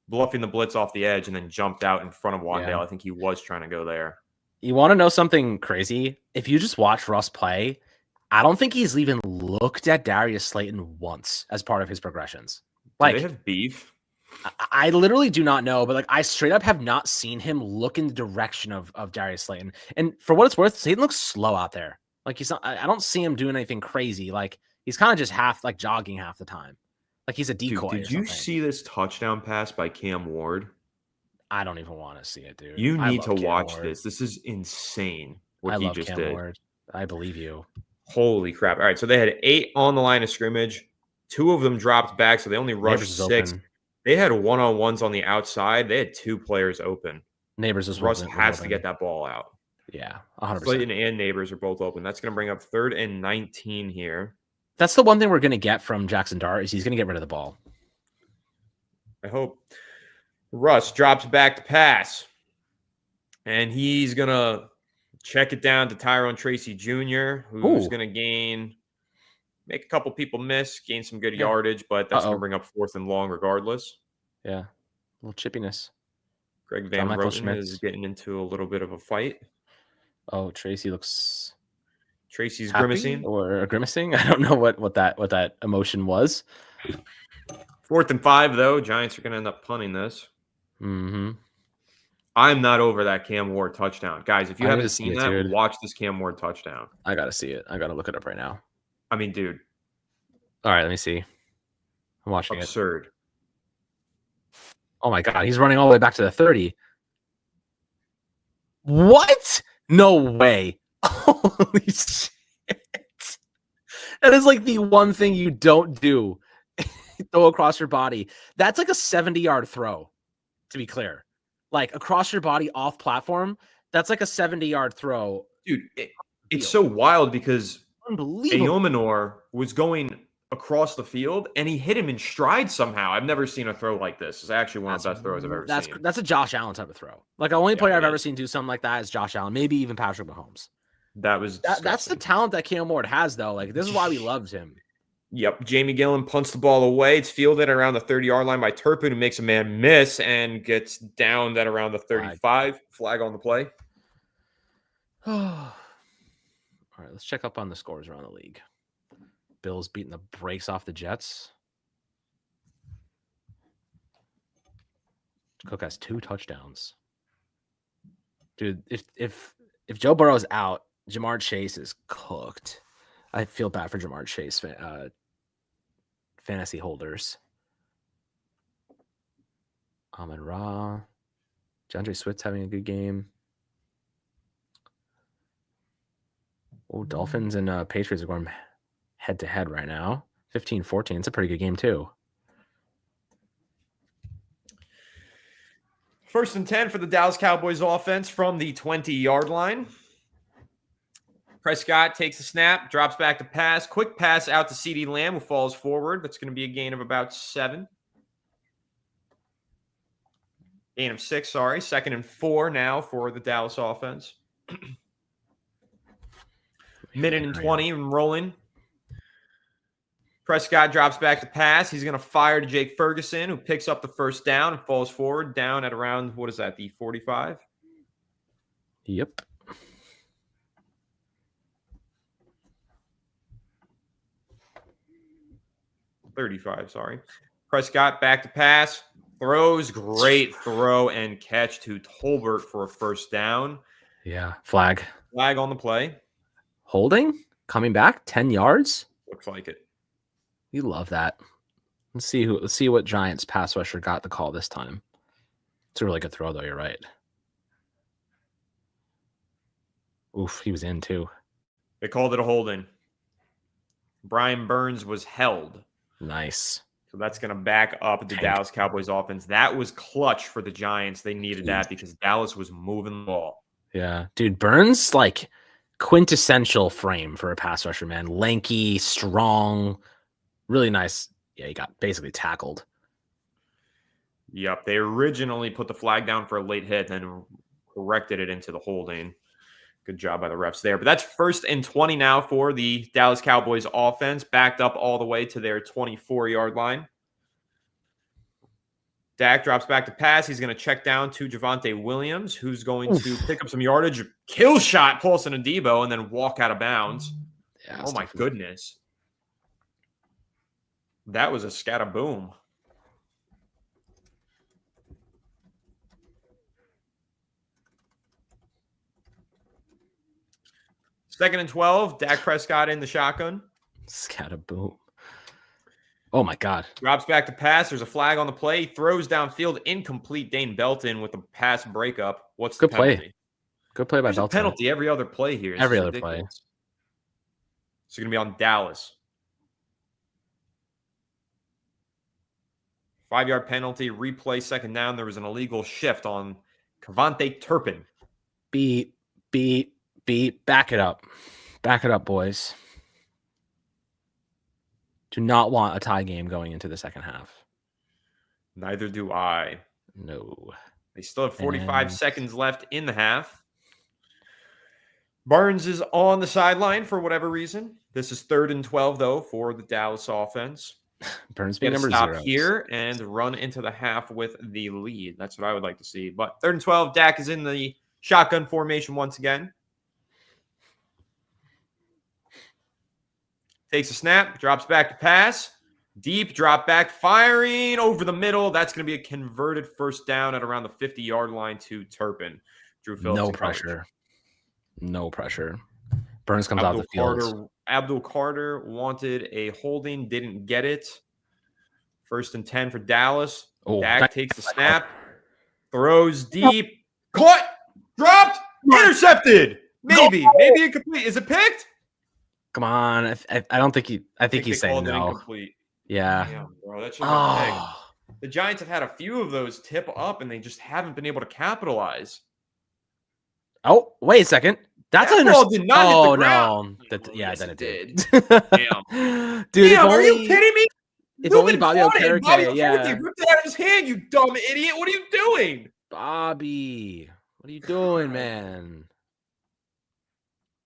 bluffing the blitz off the edge and then jumped out in front of Wandale. Yeah. I think he was trying to go there. You want to know something crazy? If you just watch Russ play, I don't think he's even looked at Darius Slayton once as part of his progressions. Like, do they have beef? I literally do not know, but like I straight up have not seen him look in the direction of Darius Slayton. And for what it's worth, Slayton looks slow out there. Like he's not, I don't see him doing anything crazy. Like he's kind of just half like jogging half the time. Like he's a decoy. Dude, did or you something. see this touchdown pass by Cam Ward? I don't even want to see it, dude. You I need to love Cam watch Ward. this. This is insane what I he love just Cam did. Ward. I believe you. Holy crap. All right, so they had 8 on the line of scrimmage. 2 of them dropped back, so they only Neighbors rushed is 6. open. They had one-on-ones on the outside. They had 2 players open. Neighbors was Russ open. has to get that ball out. Yeah, 100%. Slayton and Neighbors are both open. That's going to bring up 3rd and 19 here. That's the one thing we're going to get from Jackson Dart is he's going to get rid of the ball. I hope. Russ drops back to pass. And he's going to check it down to Tyrone Tracy Jr., who's going to make a couple people miss, gain some good yardage, but that's going to bring up 4th and long regardless. Yeah, a little chippiness. Greg Van Roten is getting into a little bit of a fight. Oh, Tracy looks... Tracy's grimacing or grimacing. I don't know what that emotion was. 4th and 5 though. Giants are going to end up punting this. Mm-hmm. I'm not over that Cam Ward touchdown, guys. If you haven't seen that, dude. watch this Cam Ward touchdown. I gotta see it. I gotta look it up right now. I mean, dude. All right, let me see. I'm watching it. Absurd. Oh my god, he's running all the way back to the 30. What? No way. Holy shit. That is like the one thing you don't do. Throw across your body. That's like a 70-yard throw, to be clear. Like across your body off platform, that's like a 70-yard throw. Dude, it's so wild because unbelievable. Ayomanor was going across the field and he hit him in stride somehow. I've never seen a throw like this. It's actually one of the best throws I've ever seen. That's a Josh Allen type of throw. Like the only player I've ever seen do something like that is Josh Allen, maybe even Patrick Mahomes. That's the talent that Cam Ward has, though. Like this is why we loved him. Yep. Jamie Gillen punts the ball away. It's fielded around the 30-yard line by Turpin, who makes a man miss and gets downed at around the 35. Flag on the play. All right, let's check up on the scores around the league. Bills beating the brakes off the Jets. Cook has 2 touchdowns. Dude, if Joe Burrow's out, Jamar Chase is cooked. I feel bad for Jamar Chase fantasy holders. Amon-Ra. DeAndre Swift's having a good game. Oh, Dolphins and Patriots are going head-to-head right now. 15-14. It's a pretty good game, too. 1st and 10 for the Dallas Cowboys offense from the 20-yard line. Prescott takes a snap, drops back to pass. Quick pass out to CeeDee Lamb, who falls forward. That's going to be a gain of about 7. Gain of 6, sorry. 2nd and 4 now for the Dallas offense. Minute and 20 and rolling. Prescott drops back to pass. He's going to fire to Jake Ferguson, who picks up the 1st down and falls forward down at around, what is that, the 45? Yep. Sorry. Prescott back to pass. Throws. Great throw and catch to Tolbert for a 1st down. Yeah. Flag on the play. Holding? Coming back? 10 yards? Looks like it. You love that. Let's see what Giants pass rusher got the call this time. It's a really good throw, though. You're right. Oof, he was in, too. They called it a holding. Brian Burns was held. Nice. So that's going to back up the Dallas Cowboys offense. That was clutch for the Giants. They needed that because Dallas was moving the ball. Yeah. Dude, Burns, like, quintessential frame for a pass rusher, man. Lanky, strong, really nice. Yeah, he got basically tackled. Yep. They originally put the flag down for a late hit, then corrected it into the holding. Good job by the refs there. But that's 1st and 20 now for the Dallas Cowboys offense, backed up all the way to their 24-yard line. Dak drops back to pass. He's going to check down to Javonte Williams, who's going to pick up some yardage, kill shot, Paulson Adebo, and then walk out of bounds. Yeah, oh, my goodness. That was a scataboom. Second and 12. Dak Prescott in the shotgun. Scataboom. Oh my God. Drops back to pass. There's a flag on the play. Throws downfield. Incomplete. Dane Belton with a pass breakup. What's the Good play. penalty? Good play by There's a Belton. penalty every other play here. This Every is other play. ridiculous. It's going to be on Dallas. 5-yard penalty. Replay second down. There was an illegal shift on Cavante Turpin. Beat. Back it up. Back it up, boys. Do not want a tie game going into the second half. Neither do I. No. They still have 45 seconds left in the half. Barnes is on the sideline for whatever reason. This is 3rd and 12, though, for the Dallas offense. Burns being number stop 0 here and run into the half with the lead. That's what I would like to see. But 3rd and 12, Dak is in the shotgun formation once again. Takes a snap, drops back to pass. Deep drop back, firing over the middle. That's going to be a converted first down at around the 50-yard line to Turpin. Drew Phillips. No pressure. No pressure. Burns comes out the field. Abdul Carter wanted a holding, didn't get it. 1st and 10 for Dallas. Dak takes the snap, throws deep, caught, dropped, intercepted. Maybe incomplete. Is it picked? Come on. I don't think he. I think he's saying no. Incomplete. Yeah. Damn, bro, that should have been picked. The Giants have had a few of those tip up, and they just haven't been able to capitalize. Oh, wait a second. That ball did not hit the ground. No. Then it did. Damn. Dude, are you kidding me? If only Bobby Okereke, ripped it out of his hand, you dumb idiot. What are you doing? Bobby, what are you doing, man?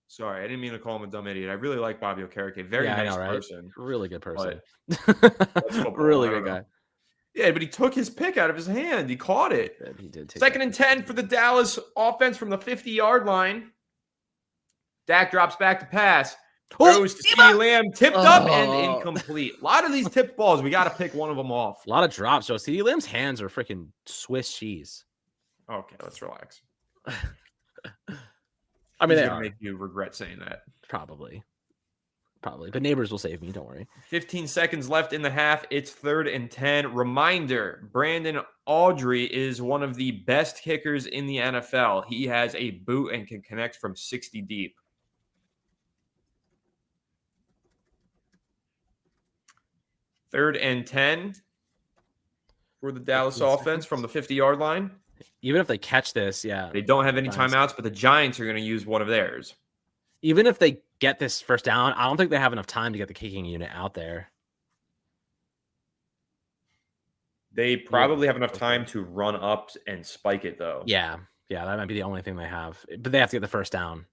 Sorry, I didn't mean to call him a dumb idiot. I really like Bobby Okereke. Very nice person. Really good person. Really good guy. Yeah, but he took his pick out of his hand. He caught it. Yeah, he did. 2nd and 10 for the Dallas offense from the 50-yard line. Dak drops back to pass. Throws to CeeDee Lamb, tipped up and incomplete. A lot of these tipped balls, we got to pick one of them off. A lot of drops. So CeeDee Lamb's hands are freaking Swiss cheese. Okay, let's relax. I mean, they're going to make you regret saying that. Probably. But neighbors will save me. Don't worry. 15 seconds left in the half. It's 3rd and 10. Reminder, Brandon Audrey is one of the best kickers in the NFL. He has a boot and can connect from 60 deep. Third and 10 for the Dallas offense from the 50-yard line. Even if they catch this, They don't have any timeouts, but the Giants are going to use one of theirs. Even if they get this first down, I don't think they have enough time to get the kicking unit out there. They probably have enough time to run up and spike it, though. Yeah, that might be the only thing they have. But they have to get the first down.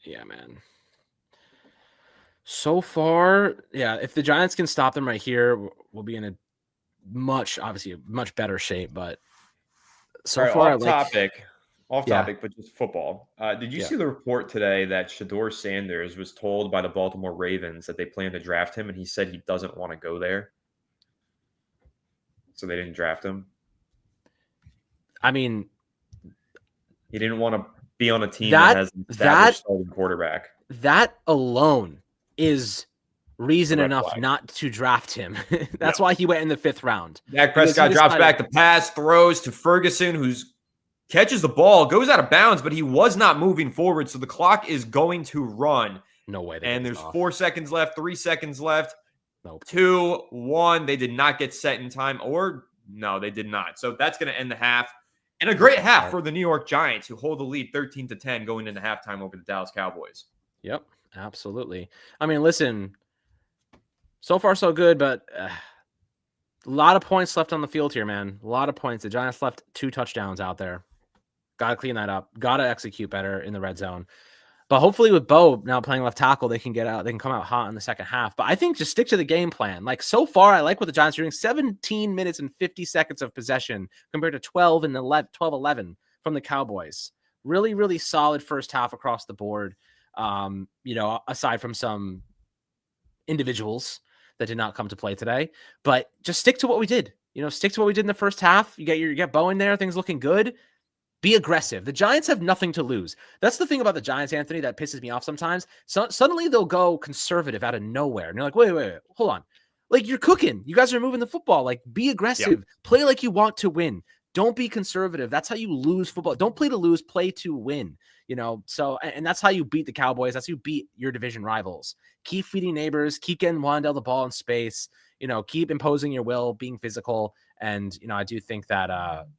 Yeah, man. So far, if the Giants can stop them right here, we'll be in a much better shape. But so far, off topic, but just football. Did you see the report today that Shedeur Sanders was told by the Baltimore Ravens that they plan to draft him, and he said he doesn't want to go there, so they didn't draft him? I mean, he didn't want to be on a team that has an established starting quarterback. That alone is reason enough not to draft him. That's why he went in the 5th round. Dak Prescott drops back to pass, throws to Ferguson, who's catches the ball, goes out of bounds, but he was not moving forward, so the clock is going to run. No way. And there's 4 seconds left, 3 seconds left. Nope. 2, 1. They did not get set in time, no, they did not. So that's going to end the half. And a great half for the New York Giants, who hold the lead 13-10 going into halftime over the Dallas Cowboys. Yep, absolutely. I mean, listen, so far so good, but a lot of points left on the field here, man. A lot of points. The Giants left 2 touchdowns out there. Got to clean that up. Got to execute better in the red zone. But hopefully with Bo now playing left tackle, they can get out. They can come out hot in the second half. But I think just stick to the game plan. Like so far, I like what the Giants are doing. 17 minutes and 50 seconds of possession compared to 12-11 from the Cowboys. Really, really solid first half across the board. Aside from some individuals that did not come to play today. But just stick to what we did. Stick to what we did in the first half. You get Bo in there. Things looking good. Be aggressive. The Giants have nothing to lose. That's the thing about the Giants, Anthony, that pisses me off sometimes. So suddenly they'll go conservative out of nowhere. And you're like, wait, hold on. Like, you're cooking. You guys are moving the football. Like, be aggressive. Yep. Play like you want to win. Don't be conservative. That's how you lose football. Don't play to lose, play to win. So, and that's how you beat the Cowboys. That's how you beat your division rivals. Keep feeding neighbors, keep getting Wandell the ball in space, keep imposing your will, being physical. And, I do think that,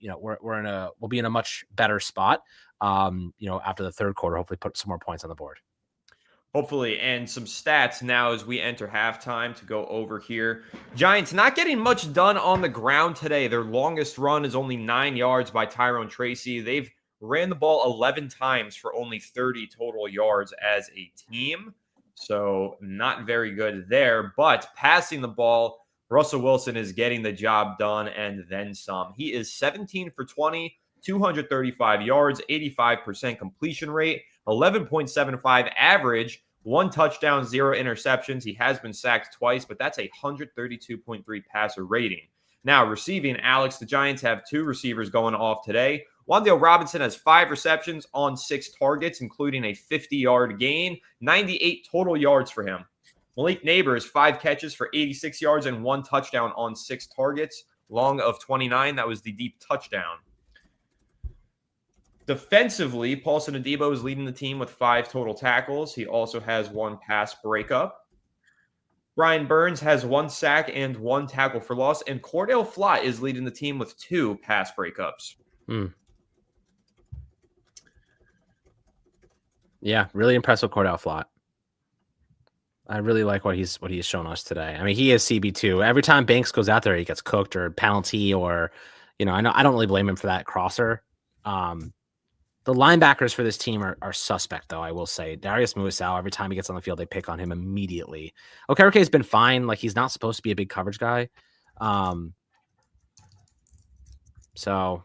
we'll be in a much better spot, after the third quarter, hopefully put some more points on the board. Hopefully, and some stats now as we enter halftime to go over here. Giants not getting much done on the ground today. Their longest run is only 9 yards by Tyrone Tracy. They've ran the ball 11 times for only 30 total yards as a team. So not very good there. But passing the ball, Russell Wilson is getting the job done and then some. He is 17 for 20, 235 yards, 85% completion rate, 11.75 average, 1 touchdown, 0 interceptions. He has been sacked twice, but that's a 132.3 passer rating. Now, receiving, Alex, the Giants have 2 receivers going off today. Wandale Robinson has 5 receptions on 6 targets, including a 50-yard gain, 98 total yards for him. Malik Neighbors, 5 catches for 86 yards and 1 touchdown on 6 targets. Long of 29, that was the deep touchdown. Defensively, Paulson Adebo is leading the team with 5 total tackles. He also has 1 pass breakup. Brian Burns has 1 sack and 1 tackle for loss. And Cordell Flott is leading the team with 2 pass breakups. Yeah, really impressed with Cordell Flott. I really like what he's shown us today. I mean, he is CB2. Every time Banks goes out there, he gets cooked or penalty or, I don't really blame him for that crosser. The linebackers for this team are suspect, though, I will say. Darius Muasau, every time he gets on the field, they pick on him immediately. Okereke has been fine. Like, he's not supposed to be a big coverage guy. So,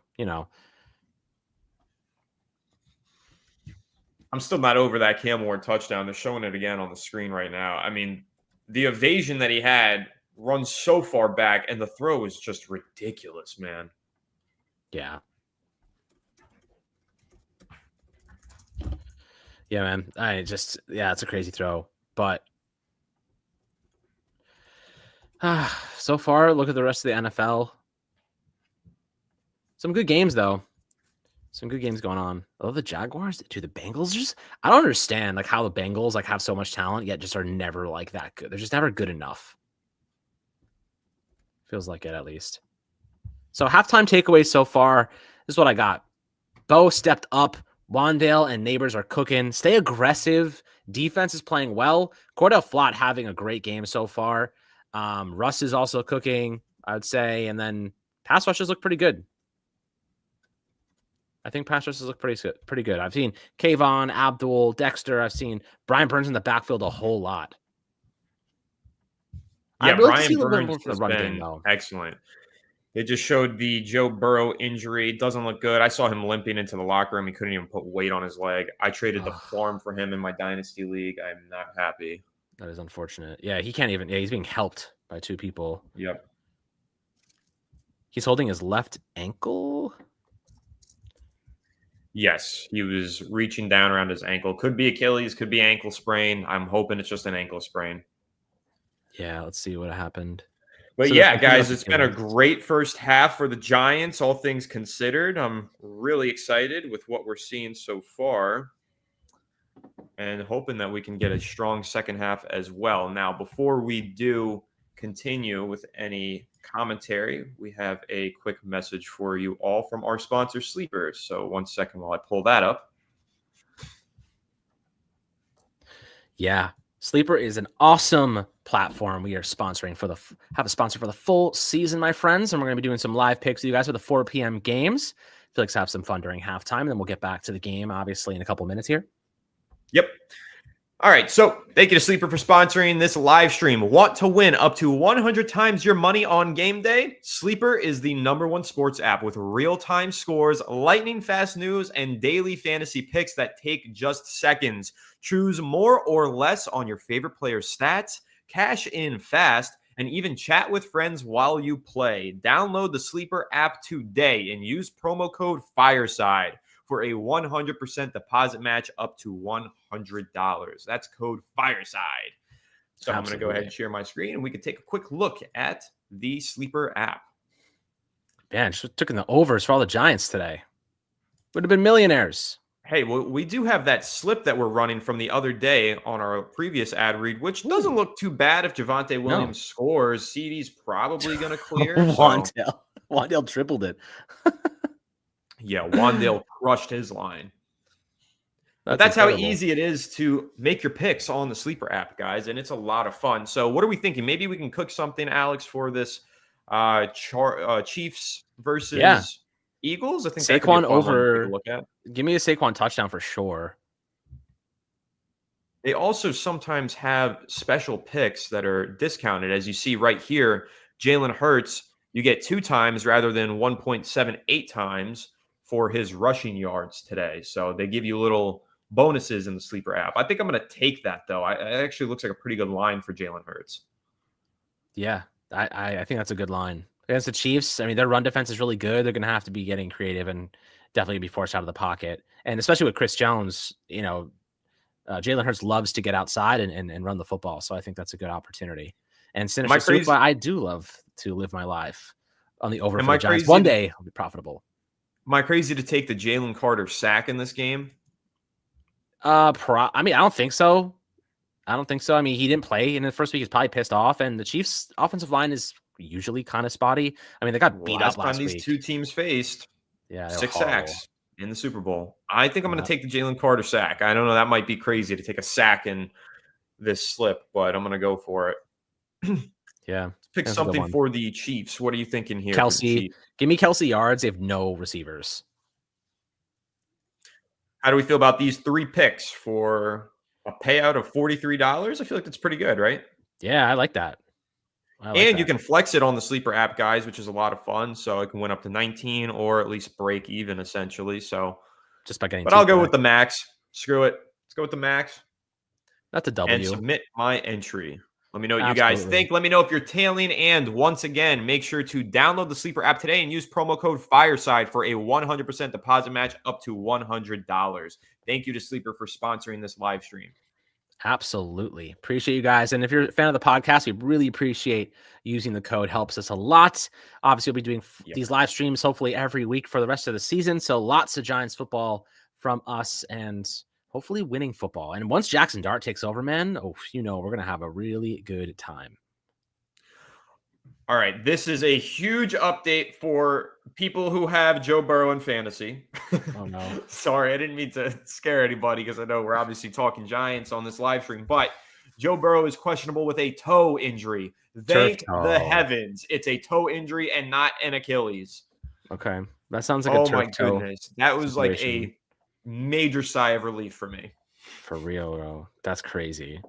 I'm still not over that Cam Ward touchdown. They're showing it again on the screen right now. I mean, the evasion that he had runs so far back, and the throw is just ridiculous, man. Yeah. Yeah, man. It's a crazy throw. But so far, look at the rest of the NFL. Some good games, though. Some good games going on. Oh, the Jaguars, the Bengals I don't understand how the Bengals have so much talent yet just are never that good. They're just never good enough. Feels like it, at least. So halftime takeaways so far. This is what I got. Bo stepped up. Wandale and Neighbors are cooking. Stay aggressive. Defense is playing well. Cordell Flott having a great game so far. Russ is also cooking, I would say. And then pass rushes look pretty good. I think pass rushes look pretty good. I've seen Kayvon, Abdul, Dexter. I've seen Brian Burns in the backfield a whole lot. Yeah, Brian Burns has been excellent. They just showed the Joe Burrow injury. It doesn't look good. I saw him limping into the locker room. He couldn't even put weight on his leg. I traded the farm for him in my Dynasty League. I'm not happy. That is unfortunate. Yeah, he can't even. Yeah, he's being helped by 2 people. Yep. He's holding his left ankle. Yes, he was reaching down around his ankle. Could be Achilles, could be ankle sprain. I'm hoping it's just an ankle sprain. Yeah, let's see what happened. But so yeah, guys, it's been a great first half for the Giants, all things considered. I'm really excited with what we're seeing so far and hoping that we can get a strong second half as well. Now, before we do continue with any commentary, we have a quick message for you all from our sponsor, Sleeper. So 1 second while I pull that up. Yeah. Sleeper is an awesome platform. We are sponsoring have a sponsor for the full season, my friends. And we're going to be doing some live picks with you guys for the 4 p.m. games. Felix have some fun during halftime, and then we'll get back to the game, obviously, in a couple minutes here. Yep. All right. So thank you to Sleeper for sponsoring this live stream. Want to win up to 100 times your money on game day? Sleeper is the #1 sports app with real-time scores, lightning fast news, and daily fantasy picks that take just seconds. Choose more or less on your favorite player's stats, cash in fast, and even chat with friends while you play. Download the Sleeper app today and use promo code FIRESIDE. for a 100% deposit match up to $100. That's code FIRESIDE. So I'm going to go ahead and share my screen, and we can take a quick look at the Sleeper app. Man, just took in the overs for all the Giants today. Would have been millionaires. Hey, well, we do have that slip that we're running from the other day on our previous ad read, which doesn't look too bad if Javonte Williams scores. CeeDee's probably going to clear. Wandale tripled it. Yeah, Wandale crushed his line. But that's how easy it is to make your picks on the Sleeper app, guys, and it's a lot of fun. So what are we thinking? Maybe we can cook something, Alex, for this Chiefs versus Eagles? I think Saquon over. Look at. Give me a Saquon touchdown for sure. They also sometimes have special picks that are discounted. As you see right here, Jalen Hurts, you get 2 times rather than 1.78 times for his rushing yards today. So they give you little bonuses in the Sleeper app. I think I'm going to take that, though. It actually looks like a pretty good line for Jalen Hurts. Yeah, I think that's a good line. Against the Chiefs, I mean, their run defense is really good. They're going to have to be getting creative and definitely be forced out of the pocket. And especially with Chris Jones, Jalen Hurts loves to get outside and run the football. So I think that's a good opportunity. And Sinister I do love to live my life on the over for the Giants. One day I'll be profitable. Am I crazy to take the Jalen Carter sack in this game? I don't think so. I mean, he didn't play in the first week. He's probably pissed off. And the Chiefs' offensive line is usually kind of spotty. I mean, they got beat up last week. These two teams faced 6 sacks in the Super Bowl. I think I'm going to take the Jalen Carter sack. I don't know. That might be crazy to take a sack in this slip, but I'm going to go for it. Yeah. Let's pick something for the Chiefs. What are you thinking here? Kelsey. Give me Kelsey yards. They have no receivers. How do we feel about these 3 picks for a payout of $43? I feel like that's pretty good, right? Yeah, I like that. You can flex it on the Sleeper app, guys, which is a lot of fun. So it can win up to 19 or at least break even, essentially. So just by getting. But I'll go with the max. Screw it. Let's go with the max. That's a W. And submit my entry. Let me know what you guys think. Let me know if you're tailing. And once again, make sure to download the Sleeper app today and use promo code FIRESIDE for a 100% deposit match up to $100. Thank you to Sleeper for sponsoring this live stream. Absolutely. Appreciate you guys. And if you're a fan of the podcast, we really appreciate using the code. Helps us a lot. Obviously, we'll be doing these live streams hopefully every week for the rest of the season. So lots of Giants football from us and hopefully winning football. And once Jackson Dart takes over, man, we're going to have a really good time. All right. This is a huge update for people who have Joe Burrow in fantasy. Oh, no. Sorry, I didn't mean to scare anybody because I know we're obviously talking Giants on this live stream. But Joe Burrow is questionable with a toe injury. Thank the heavens. It's a toe injury and not an Achilles. Okay. That sounds like a turf toe. Goodness. That was like a major sigh of relief for me. For real, bro. That's crazy.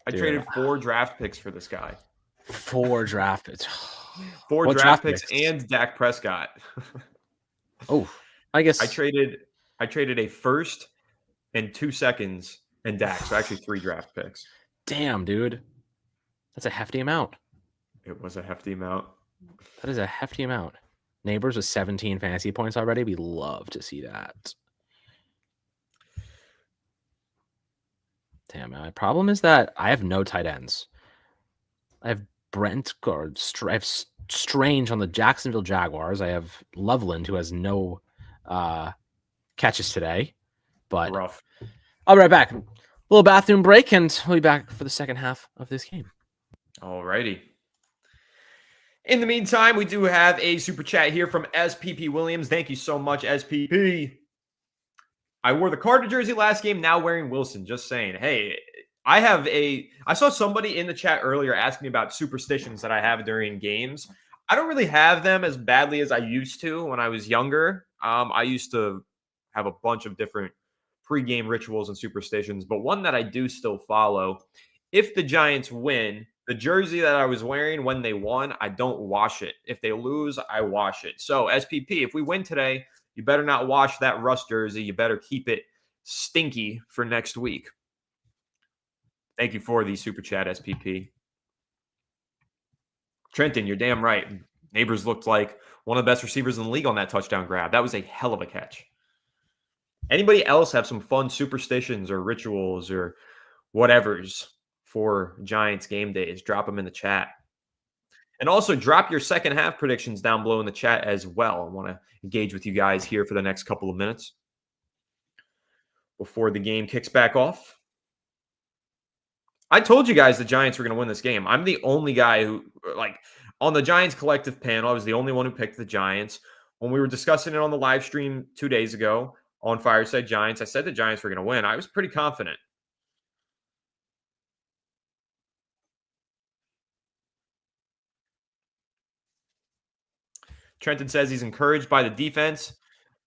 I traded 4 draft picks for this guy. 4 draft picks. 4 draft picks and Dak Prescott. I guess I traded a first and 2 seconds and Dak. So actually 3 draft picks. Damn, dude. That's a hefty amount. It was a hefty amount. That is a hefty amount. Neighbors with 17 fantasy points already. We love to see that. Damn, my problem is that I have no tight ends. I have I have Strange on the Jacksonville Jaguars. I have Loveland, who has no catches today. But rough. I'll be right back. A little bathroom break, and we'll be back for the second half of this game. All righty. In the meantime, we do have a super chat here from SPP Williams. Thank you so much, SPP. I wore the Carter jersey last game, now wearing Wilson. Just saying. Hey, I saw somebody in the chat earlier asking me about superstitions that I have during games. I don't really have them as badly as I used to when I was younger. I used to have a bunch of different pregame rituals and superstitions, but one that I do still follow. If the Giants win, the jersey that I was wearing when they won, I don't wash it. If they lose, I wash it. So SPP, if we win today, you better not wash that Russ jersey. You better keep it stinky for next week. Thank you for the super chat, SPP. Trenton, you're damn right. Neighbors looked like one of the best receivers in the league on that touchdown grab. That was a hell of a catch. Anybody else have some fun superstitions or rituals or whatevers for Giants game days? Drop them in the chat. And also drop your second half predictions down below in the chat as well. I want to engage with you guys here for the next couple of minutes before the game kicks back off. I told you guys the Giants were going to win this game. I'm the only guy who, like, on the Giants collective panel, I was the only one who picked the Giants. When we were discussing it on the live stream 2 days ago on Fireside Giants, I said the Giants were going to win. I was pretty confident. Trenton says he's encouraged by the defense,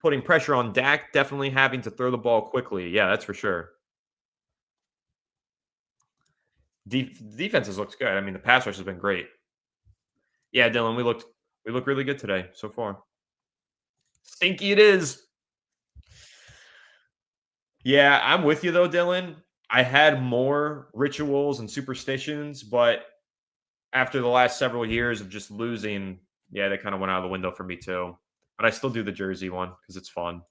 putting pressure on Dak, definitely having to throw the ball quickly. Yeah, that's for sure. Defenses looks good. I mean, the pass rush has been great. Yeah, Dylan, we look really good today so far. Stinky it is. Yeah, I'm with you though, Dylan. I had more rituals and superstitions, but after the last several years of just losing, yeah, they kind of went out of the window for me too. But I still do the jersey one because it's fun.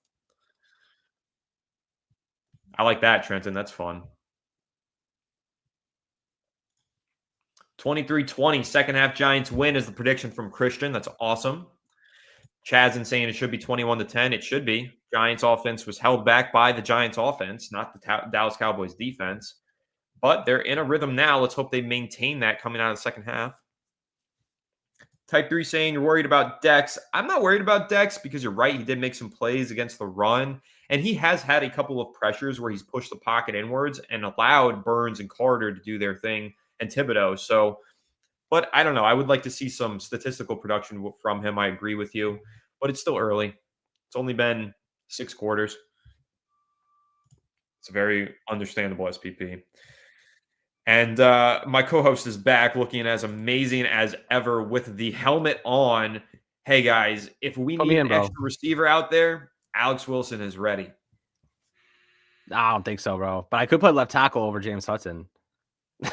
I like that, Trenton. That's fun. 23-20, second half Giants win is the prediction from Christian. That's awesome. Chad's saying it should be 21-10. It should be. Giants offense was held back by the Giants offense, not the Dallas Cowboys defense. But they're in a rhythm now. Let's hope they maintain that coming out of the second half. Type 3 saying you're worried about Dex. I'm not worried about Dex because you're right. He did make some plays against the run. And he has had a couple of pressures where he's pushed the pocket inwards and allowed Burns and Carter to do their thing and Thibodeau. So, but I don't know. I would like to see some statistical production from him. I agree with you, but it's still early. It's only been 6 quarters. It's a very understandable SPP. And my co-host is back looking as amazing as ever with the helmet on. Hey, guys, if we need an extra receiver out there, Alex Wilson is ready. I don't think so, bro. But I could play left tackle over James Hudson.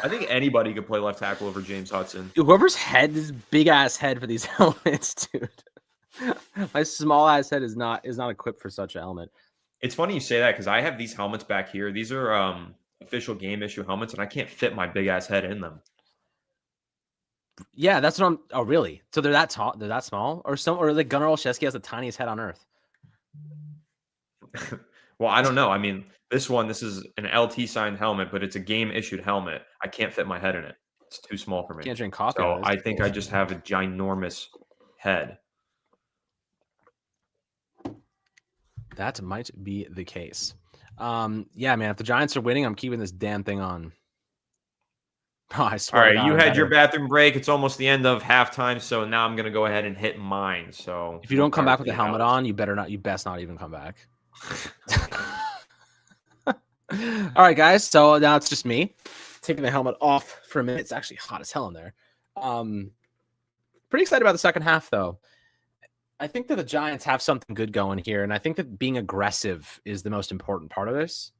I think anybody could play left tackle over James Hudson. Dude, whoever's head, this big-ass head for these helmets, dude. My small-ass head is not equipped for such a helmet. It's funny you say that because I have these helmets back here. These are official game issue helmets, and I can't fit my big ass head in them. Yeah, that's what I'm. Oh, really? So they're that tall? They're that small? Or like Gunnar Olszewski has the tiniest head on earth? Well, I don't know. I mean, this is an LT signed helmet, but it's a game issued helmet. I can't fit my head in it. It's too small for me. Can't drink coffee. So I think I just have a ginormous head. That might be the case. Yeah, man. If the Giants are winning, I'm keeping this damn thing on. Oh, I swear. All right, you had your bathroom break. It's almost the end of halftime, so now I'm gonna go ahead and hit mine. So if you don't come back with the helmet on, you best not even come back. All right, guys. So now it's just me taking the helmet off for a minute. It's actually hot as hell in there. Pretty excited about the second half, though. I think that the Giants have something good going here, and I think that being aggressive is the most important part of this.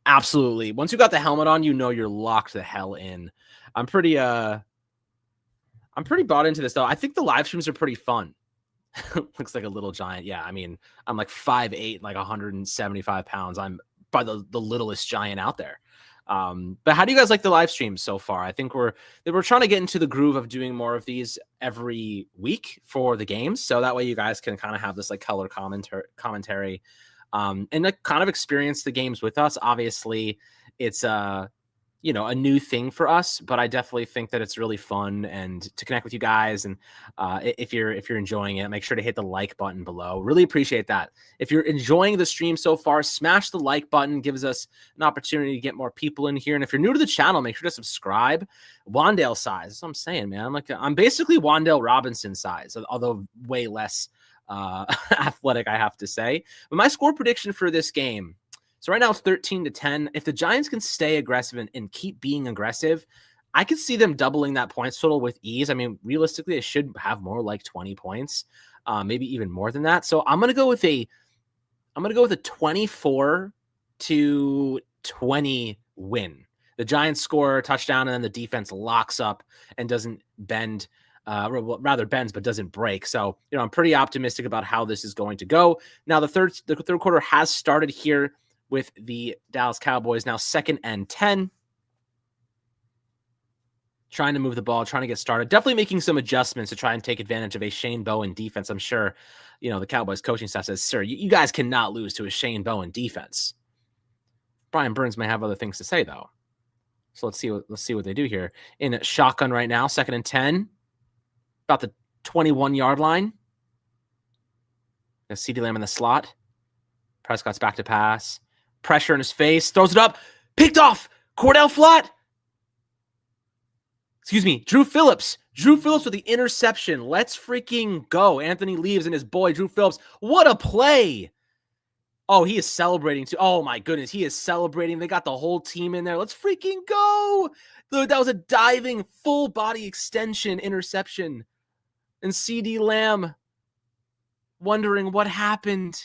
Absolutely. Once you got the helmet on, you know you're locked the hell in. I'm pretty bought into this, though. I think the live streams are pretty fun. Looks like a little giant. Yeah, I mean, I'm like 5'8", like 175 pounds. I'm probably the littlest giant out there. But how do you guys like the live streams so far? I think we're trying to get into the groove of doing more of these every week for the games, so that way you guys can kind of have this like color commentary, and like kind of experience the games with us. Obviously, it's a new thing for us, but I definitely think that it's really fun and to connect with you guys. And if you're enjoying it, make sure to hit the like button below. Really appreciate that. If you're enjoying the stream so far, smash the like button. Gives us an opportunity to get more people in here. And if you're new to the channel, make sure to subscribe. Wandale size. That's what I'm saying, man. I'm basically Wandale Robinson size, although way less athletic, I have to say. But my score prediction for this game. So right now it's 13-10. If the Giants can stay aggressive and keep being aggressive, I could see them doubling that points total with ease. I mean, realistically, they should have more like 20 points, maybe even more than that. So I'm gonna go with a 24-20 win. The Giants score a touchdown, and then the defense locks up and doesn't bend rather bends but doesn't break. So, I'm pretty optimistic about how this is going to go. Now, the third quarter has started here with the Dallas Cowboys. Now 2nd and 10. Trying to move the ball, trying to get started. Definitely making some adjustments to try and take advantage of a Shane Bowen defense. I'm sure, the Cowboys coaching staff says, sir, you guys cannot lose to a Shane Bowen defense. Brian Burns may have other things to say, though. So let's see what they do here. In shotgun right now, 2nd and 10. About the 21-yard line. CeeDee Lamb in the slot. Prescott's back to pass. Pressure in his face. Throws it up. Picked off. Cordell Flott. Drew Phillips. Drew Phillips with the interception. Let's freaking go. Anthony Leaves and his boy, Drew Phillips. What a play. Oh, he is celebrating too. Oh, my goodness. He is celebrating. They got the whole team in there. Let's freaking go. Dude, that was a diving, full body extension interception. And CeeDee Lamb wondering what happened.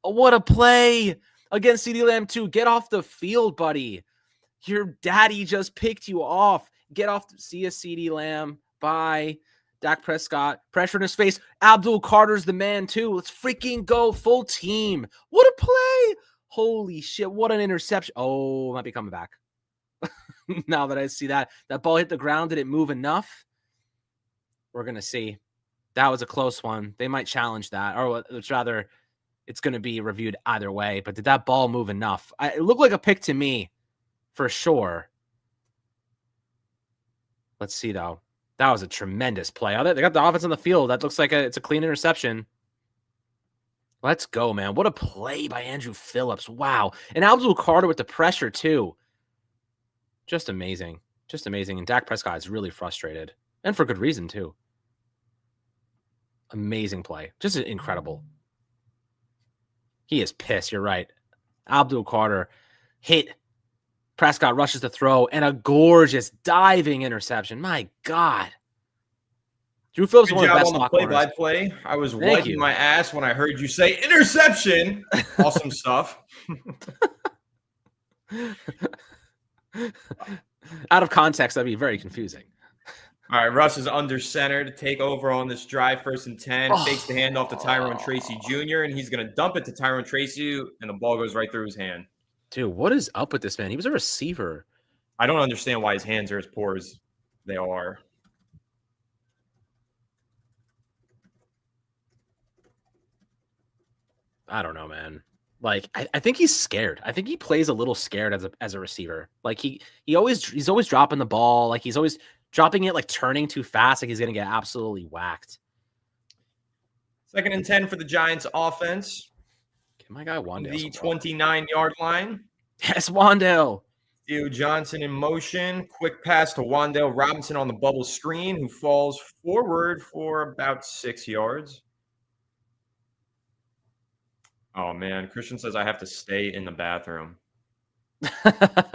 Oh, what a play. Again, CeeDee Lamb too. Get off the field, buddy. Your daddy just picked you off. Get off. See ya, CeeDee Lamb. Bye. Dak Prescott. Pressure in his face. Abdul Carter's the man, too. Let's freaking go. Full team. What a play. Holy shit. What an interception. Oh, might be coming back. Now that I see that. That ball hit the ground. Did it move enough? We're going to see. That was a close one. They might challenge that. Or it's rather, it's going to be reviewed either way. But did that ball move enough? It looked like a pick to me. For sure. Let's see, though. That was a tremendous play. They got the offense on the field. That looks like it's a clean interception. Let's go, man. What a play by Andrew Phillips. Wow. And Abdul Carter with the pressure, too. Just amazing. Just amazing. And Dak Prescott is really frustrated. And for good reason, too. Amazing play. Just incredible. He is pissed. You're right. Abdul Carter hit. Prescott rushes the throw, and a gorgeous diving interception. My God. Drew Phillips is one of the best on the play-by-play. I was wiping my ass when I heard you say interception. Awesome stuff. Out of context, that'd be very confusing. All right, Russ is under center to take over on this drive, 1st and 10. Fakes the handoff to Tyrone Tracy Jr., and he's going to dump it to Tyrone Tracy, and the ball goes right through his hand. Dude, what is up with this man? He was a receiver. I don't understand why his hands are as poor as they are. I don't know, man. Like, I think he's scared. I think he plays a little scared as a receiver. Like he's always dropping the ball. Like he's always dropping it, like turning too fast. Like he's gonna get absolutely whacked. 2nd and 10 for the Giants offense. Get my guy Wandale. The 29-yard line. Yes, Wandale. Theo Johnson in motion. Quick pass to Wandale Robinson on the bubble screen, who falls forward for about 6 yards. Oh, man. Christian says I have to stay in the bathroom. I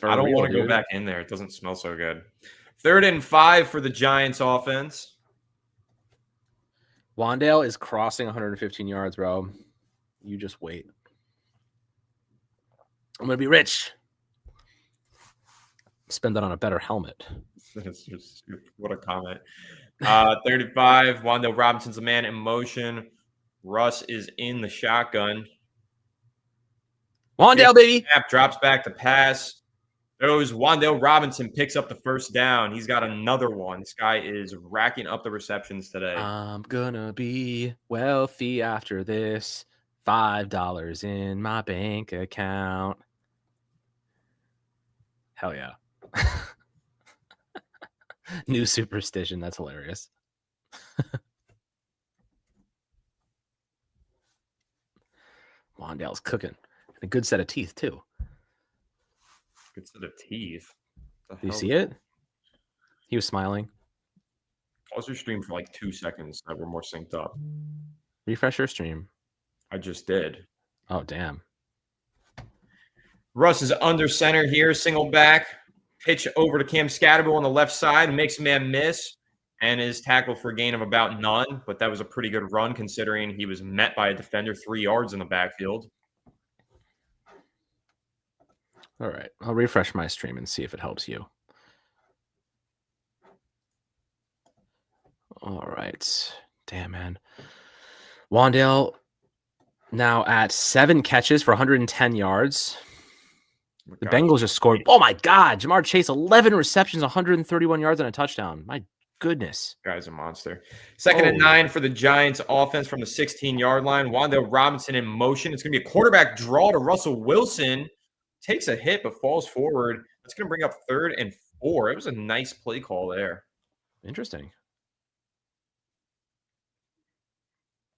don't want to go back in there. It doesn't smell so good. 3rd and 5 for the Giants offense. Wandale is crossing 115 yards, bro. You just wait. I'm going to be rich. Spend that on a better helmet. What a comment. 35. Wandale Robinson's the man in motion. Russ is in the shotgun. Wandale, baby. Snap, drops back to pass. Those Wandale Robinson picks up the 1st down. He's got another one. This guy is racking up the receptions today. I'm gonna be wealthy after this. $5 in my bank account. Hell yeah. New superstition. That's hilarious. Wandale's cooking. And a good set of teeth, too. Good set of teeth. Do you see it? He was smiling. Pause your stream for like 2 seconds that we're more synced up. Refresh your stream. I just did. Oh, damn. Russ is under center here, single back. Pitch over to Cam Scatterbo on the left side. Makes a man miss and is tackled for a gain of about none. But that was a pretty good run considering he was met by a defender 3 yards in the backfield. All right. I'll refresh my stream and see if it helps you. perfect. Damn, man. Wandale now at 7 catches for 110 yards. The Bengals just scored. Oh, my God. Jamar Chase, 11 receptions, 131 yards and a touchdown. My goodness. Guy's a monster. Second and 9 for the Giants offense from the 16-yard line. Wan'Dale Robinson in motion. It's going to be a quarterback draw to Russell Wilson. Takes a hit but falls forward. That's going to bring up 3rd and 4. It was a nice play call there. Interesting.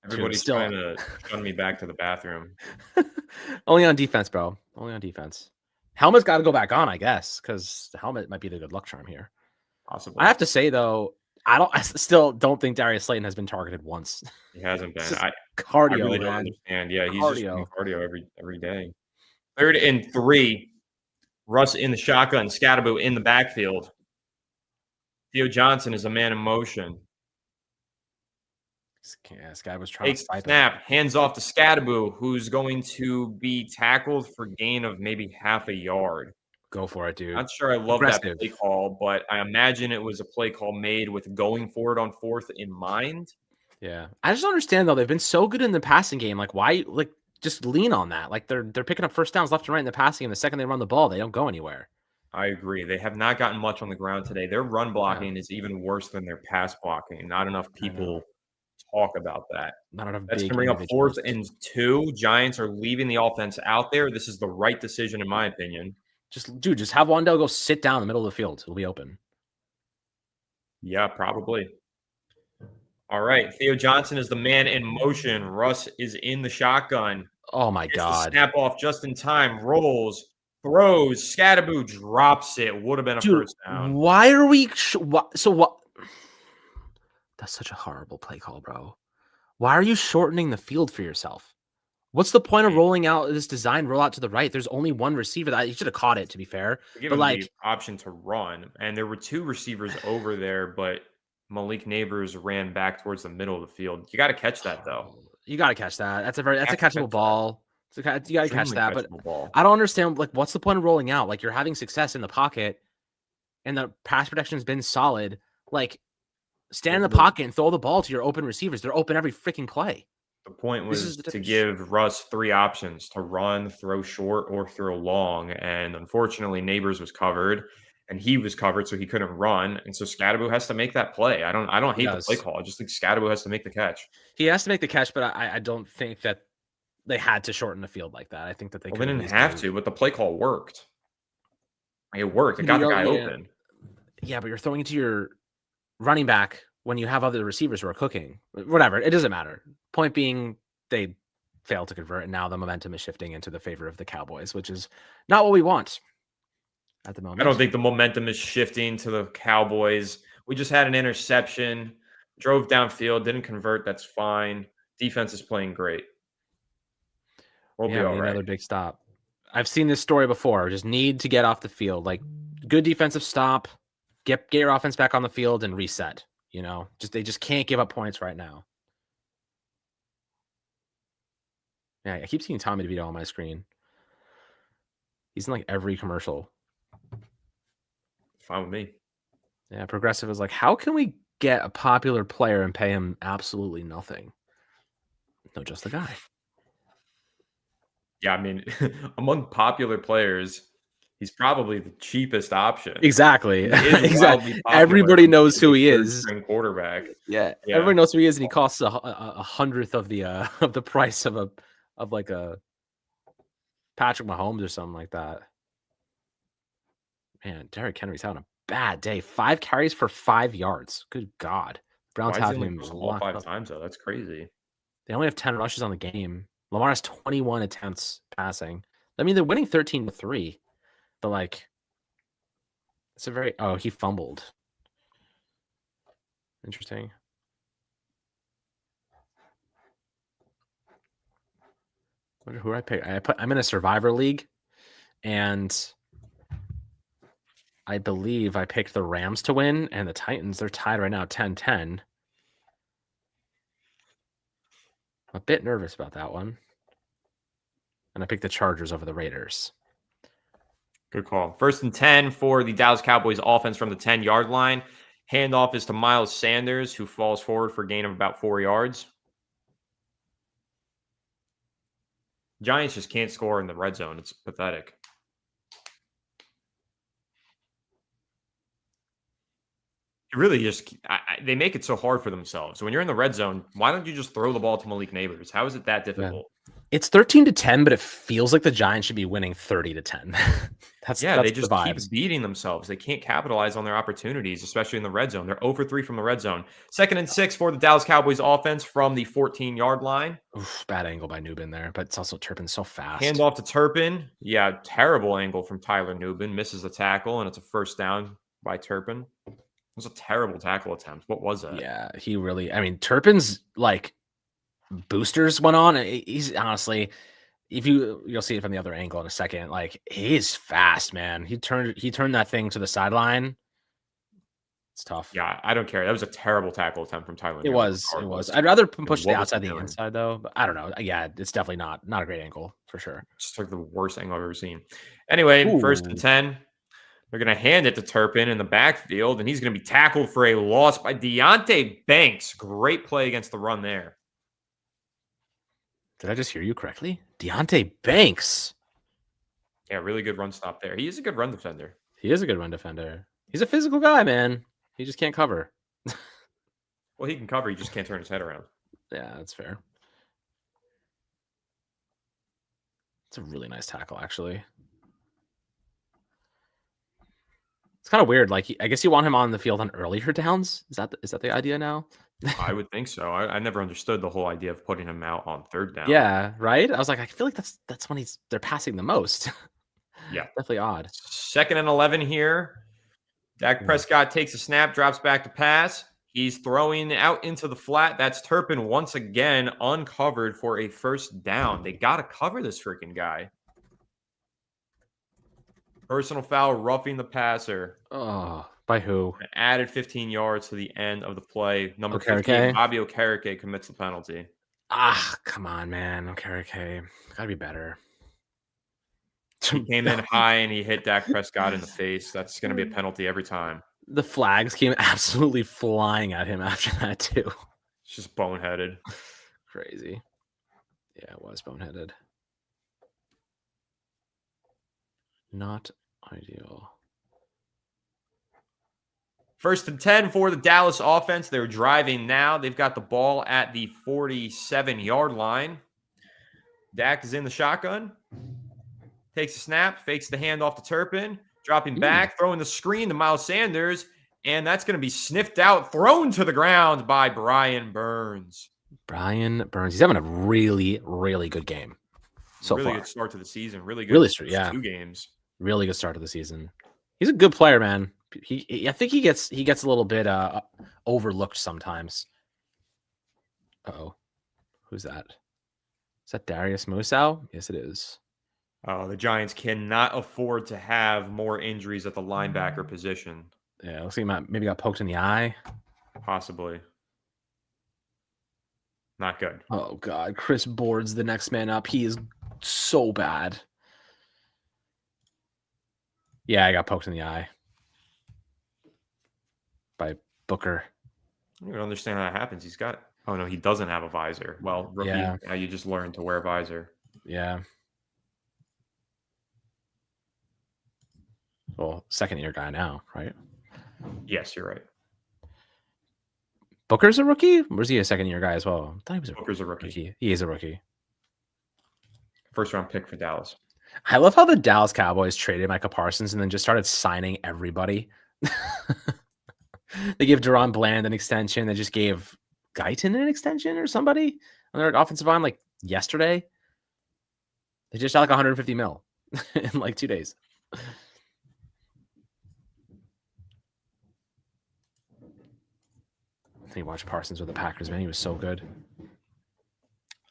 Everybody's still trying to shun me back to the bathroom. Only on defense, bro. Only on defense. Helmet's got to go back on, I guess, because the helmet might be the good luck charm here. Possibly. I have to say, though, I still don't think Darius Slayton has been targeted once. He hasn't been. Cardio, I really don't understand. Yeah, he's just doing cardio every day. 3rd and 3. Russ in the shotgun. Scatterbo in the backfield. Theo Johnson is a man in motion. This guy was trying to snap. Hands off to Scatterbo, who's going to be tackled for gain of maybe half a yard. Go for it, dude. Not sure I love that play call, but I imagine it was a play call made with going for it on 4th in mind. Yeah. I just don't understand, though. They've been so good in the passing game. Like, why? Like, just lean on that. Like, they're picking up first downs left and right in the passing, and the second they run the ball, they don't go anywhere. I agree. They have not gotten much on the ground today. Their run blocking is even worse than their pass blocking. Not enough people talk about that. Not enough. That's going to bring up 4th and 2. Giants are leaving the offense out there. This is the right decision, in my opinion. Just have Wandale go sit down in the middle of the field. It'll be open. Yeah, probably. All right. Theo Johnson is the man in motion. Russ is in the shotgun. Oh, my God. Snap off just in time. Rolls. Throws. Scatterbo drops it. Would have been a first down. Why are we... what? That's such a horrible play call, bro. Why are you shortening the field for yourself? What's the point of rolling out this design rollout to the right? There's only one receiver. That you should have caught it, to be fair. Give him the option to run, and there were 2 receivers over there, but Malik Neighbors ran back towards the middle of the field. You got to catch that, though. You got to catch that. That's a catchable ball. You got to catch that, but I don't understand. Like, what's the point of rolling out? Like, you're having success in the pocket, and the pass protection has been solid. Like, stand in the pocket and throw the ball to your open receivers. They're open every freaking play. The point was to give Russ 3 options: to run, throw short, or throw long. And unfortunately, Neighbors was covered, and he was covered, so he couldn't run. And so Scatterbo has to make that play. I don't hate the play call. I just think Scatterbo has to make the catch. He has to make the catch, but I don't think that they had to shorten the field like that. I think that they didn't have to, but the play call worked. It worked. It got the guy open. Yeah, but you're throwing it to your running back when you have other receivers who are cooking. Whatever. It doesn't matter. Point being, they failed to convert, and now the momentum is shifting into the favor of the Cowboys, which is not what we want at the moment. I don't think the momentum is shifting to the Cowboys. We just had an interception, drove downfield, didn't convert. That's fine. Defense is playing great. We'll be all right. Another big stop. I've seen this story before. Just need to get off the field. Like, good defensive stop, get your offense back on the field and reset. You know, they just can't give up points right now. Yeah, I keep seeing Tommy DeVito on my screen. He's in like every commercial. Fine with me. Yeah, Progressive is like, how can we get a popular player and pay him absolutely nothing? No, just the guy. Yeah, I mean, among popular players, he's probably the cheapest option. Exactly. Exactly. Everybody knows who he is. Quarterback. Yeah, everybody knows who he is, and he costs a hundredth of the price of like a Patrick Mahomes or something like that. Man, Derrick Henry's having a bad day. 5 carries for 5 yards. Good God. Browns have him all 5 times though. That's crazy. They only have 10 rushes on the game. Lamar has 21 attempts passing. I mean, they're winning 13-3, but like, it's a very he fumbled. Interesting. I wonder who I picked. I'm in a Survivor League, and I believe I picked the Rams to win, and the Titans, they're tied right now, 10-10. I'm a bit nervous about that one. And I picked the Chargers over the Raiders. Good call. 1st and 10 for the Dallas Cowboys offense from the 10-yard line. Handoff is to Miles Sanders, who falls forward for a gain of about 4 yards. Giants just can't score in the red zone. It's pathetic. It really just they make it so hard for themselves. When you're in the red zone, why don't you just throw the ball to Malik Neighbors? How is it that difficult? Yeah. It's 13-10, but it feels like the Giants should be winning 30-10. that's they just the keep vibes. beating themselves. They can't capitalize on their opportunities, especially in the red zone. They're 0 for 3 from the red zone. 2nd and 6 for the Dallas Cowboys offense from the 14-yard line. Oof, bad angle by Nubin there, but it's also Turpin so fast. Handoff to Turpin. Yeah, terrible angle from Tyler Nubin. Misses the tackle, and it's a first down by Turpin. It was a terrible tackle attempt. What was that? Yeah, he really. I mean, Turpin's like boosters went on. He's honestly, you'll see it from the other angle in a second. Like he's fast, man. He turned that thing to the sideline. It's tough. Yeah, I don't care. That was a terrible tackle attempt from Tyler. It was. I'd rather push the outside the inside though. But I don't know. Yeah, it's definitely not a great angle for sure. Just like the worst angle I've ever seen. Anyway, 1st and 10. They're going to hand it to Turpin in the backfield, and he's going to be tackled for a loss by Deonte Banks. Great play against the run there. Did I just hear you correctly? Deonte Banks. Yeah, really good run stop there. He is a good run defender. He is a good run defender. He's a physical guy, man. He just can't cover. Well, he can cover. He just can't turn his head around. Yeah, that's fair. It's a really nice tackle, actually. It's kind of weird. Like, I guess you want him on the field on earlier downs. Is that the idea now? I would think so. I never understood the whole idea of putting him out on 3rd down. Yeah, right. I was like, I feel like that's when they're passing the most. Yeah, definitely odd. 2nd and 11 here. Dak Prescott takes a snap, drops back to pass. He's throwing out into the flat. That's Turpin once again uncovered for a first down. They got to cover this freaking guy. Personal foul, roughing the passer. Oh, by who? Added 15 yards to the end of the play. Number 15, Bobby Okereke commits the penalty. Ah, come on, man. Okereke. Gotta be better. He came in high and he hit Dak Prescott in the face. That's going to be a penalty every time. The flags came absolutely flying at him after that, too. It's just boneheaded. Crazy. Yeah, it was boneheaded. Not ideal. 1st and 10 for the Dallas offense. They're driving now. They've got the ball at the 47-yard line. Dak is in the shotgun. Takes a snap, fakes the handoff to Turpin, dropping back, throwing the screen to Miles Sanders, and that's going to be sniffed out, thrown to the ground by Brian Burns. Brian Burns. He's having a really, really good game so really far. Good start to the season. Really good. Yeah. 2 games. Really good start to the season. He's a good player, man. I think he gets a little bit overlooked sometimes. Uh-oh. Who's that? Is that Darius Musow? Yes, it is. The Giants cannot afford to have more injuries at the linebacker position. Yeah, looks like he maybe got poked in the eye. Possibly. Not good. Oh, God. Chris Board's the next man up. He is so bad. Yeah, I got poked in the eye by Booker. I don't even understand how that happens. He's got... Oh, no, he doesn't have a visor. Well, rookie, yeah. Now you just learn to wear a visor. Yeah. Well, 2nd-year guy now, right? Yes, you're right. Booker's a rookie? Or is he a 2nd-year guy as well? I thought he was Booker's a rookie. He is a rookie. 1st-round pick for Dallas. I love how the Dallas Cowboys traded Micah Parsons and then just started signing everybody. They gave Deron Bland an extension. They just gave Guyton an extension or somebody on their offensive line like yesterday. They just shot like 150 mil in like 2 days. You watch Parsons with the Packers, man. He was so good.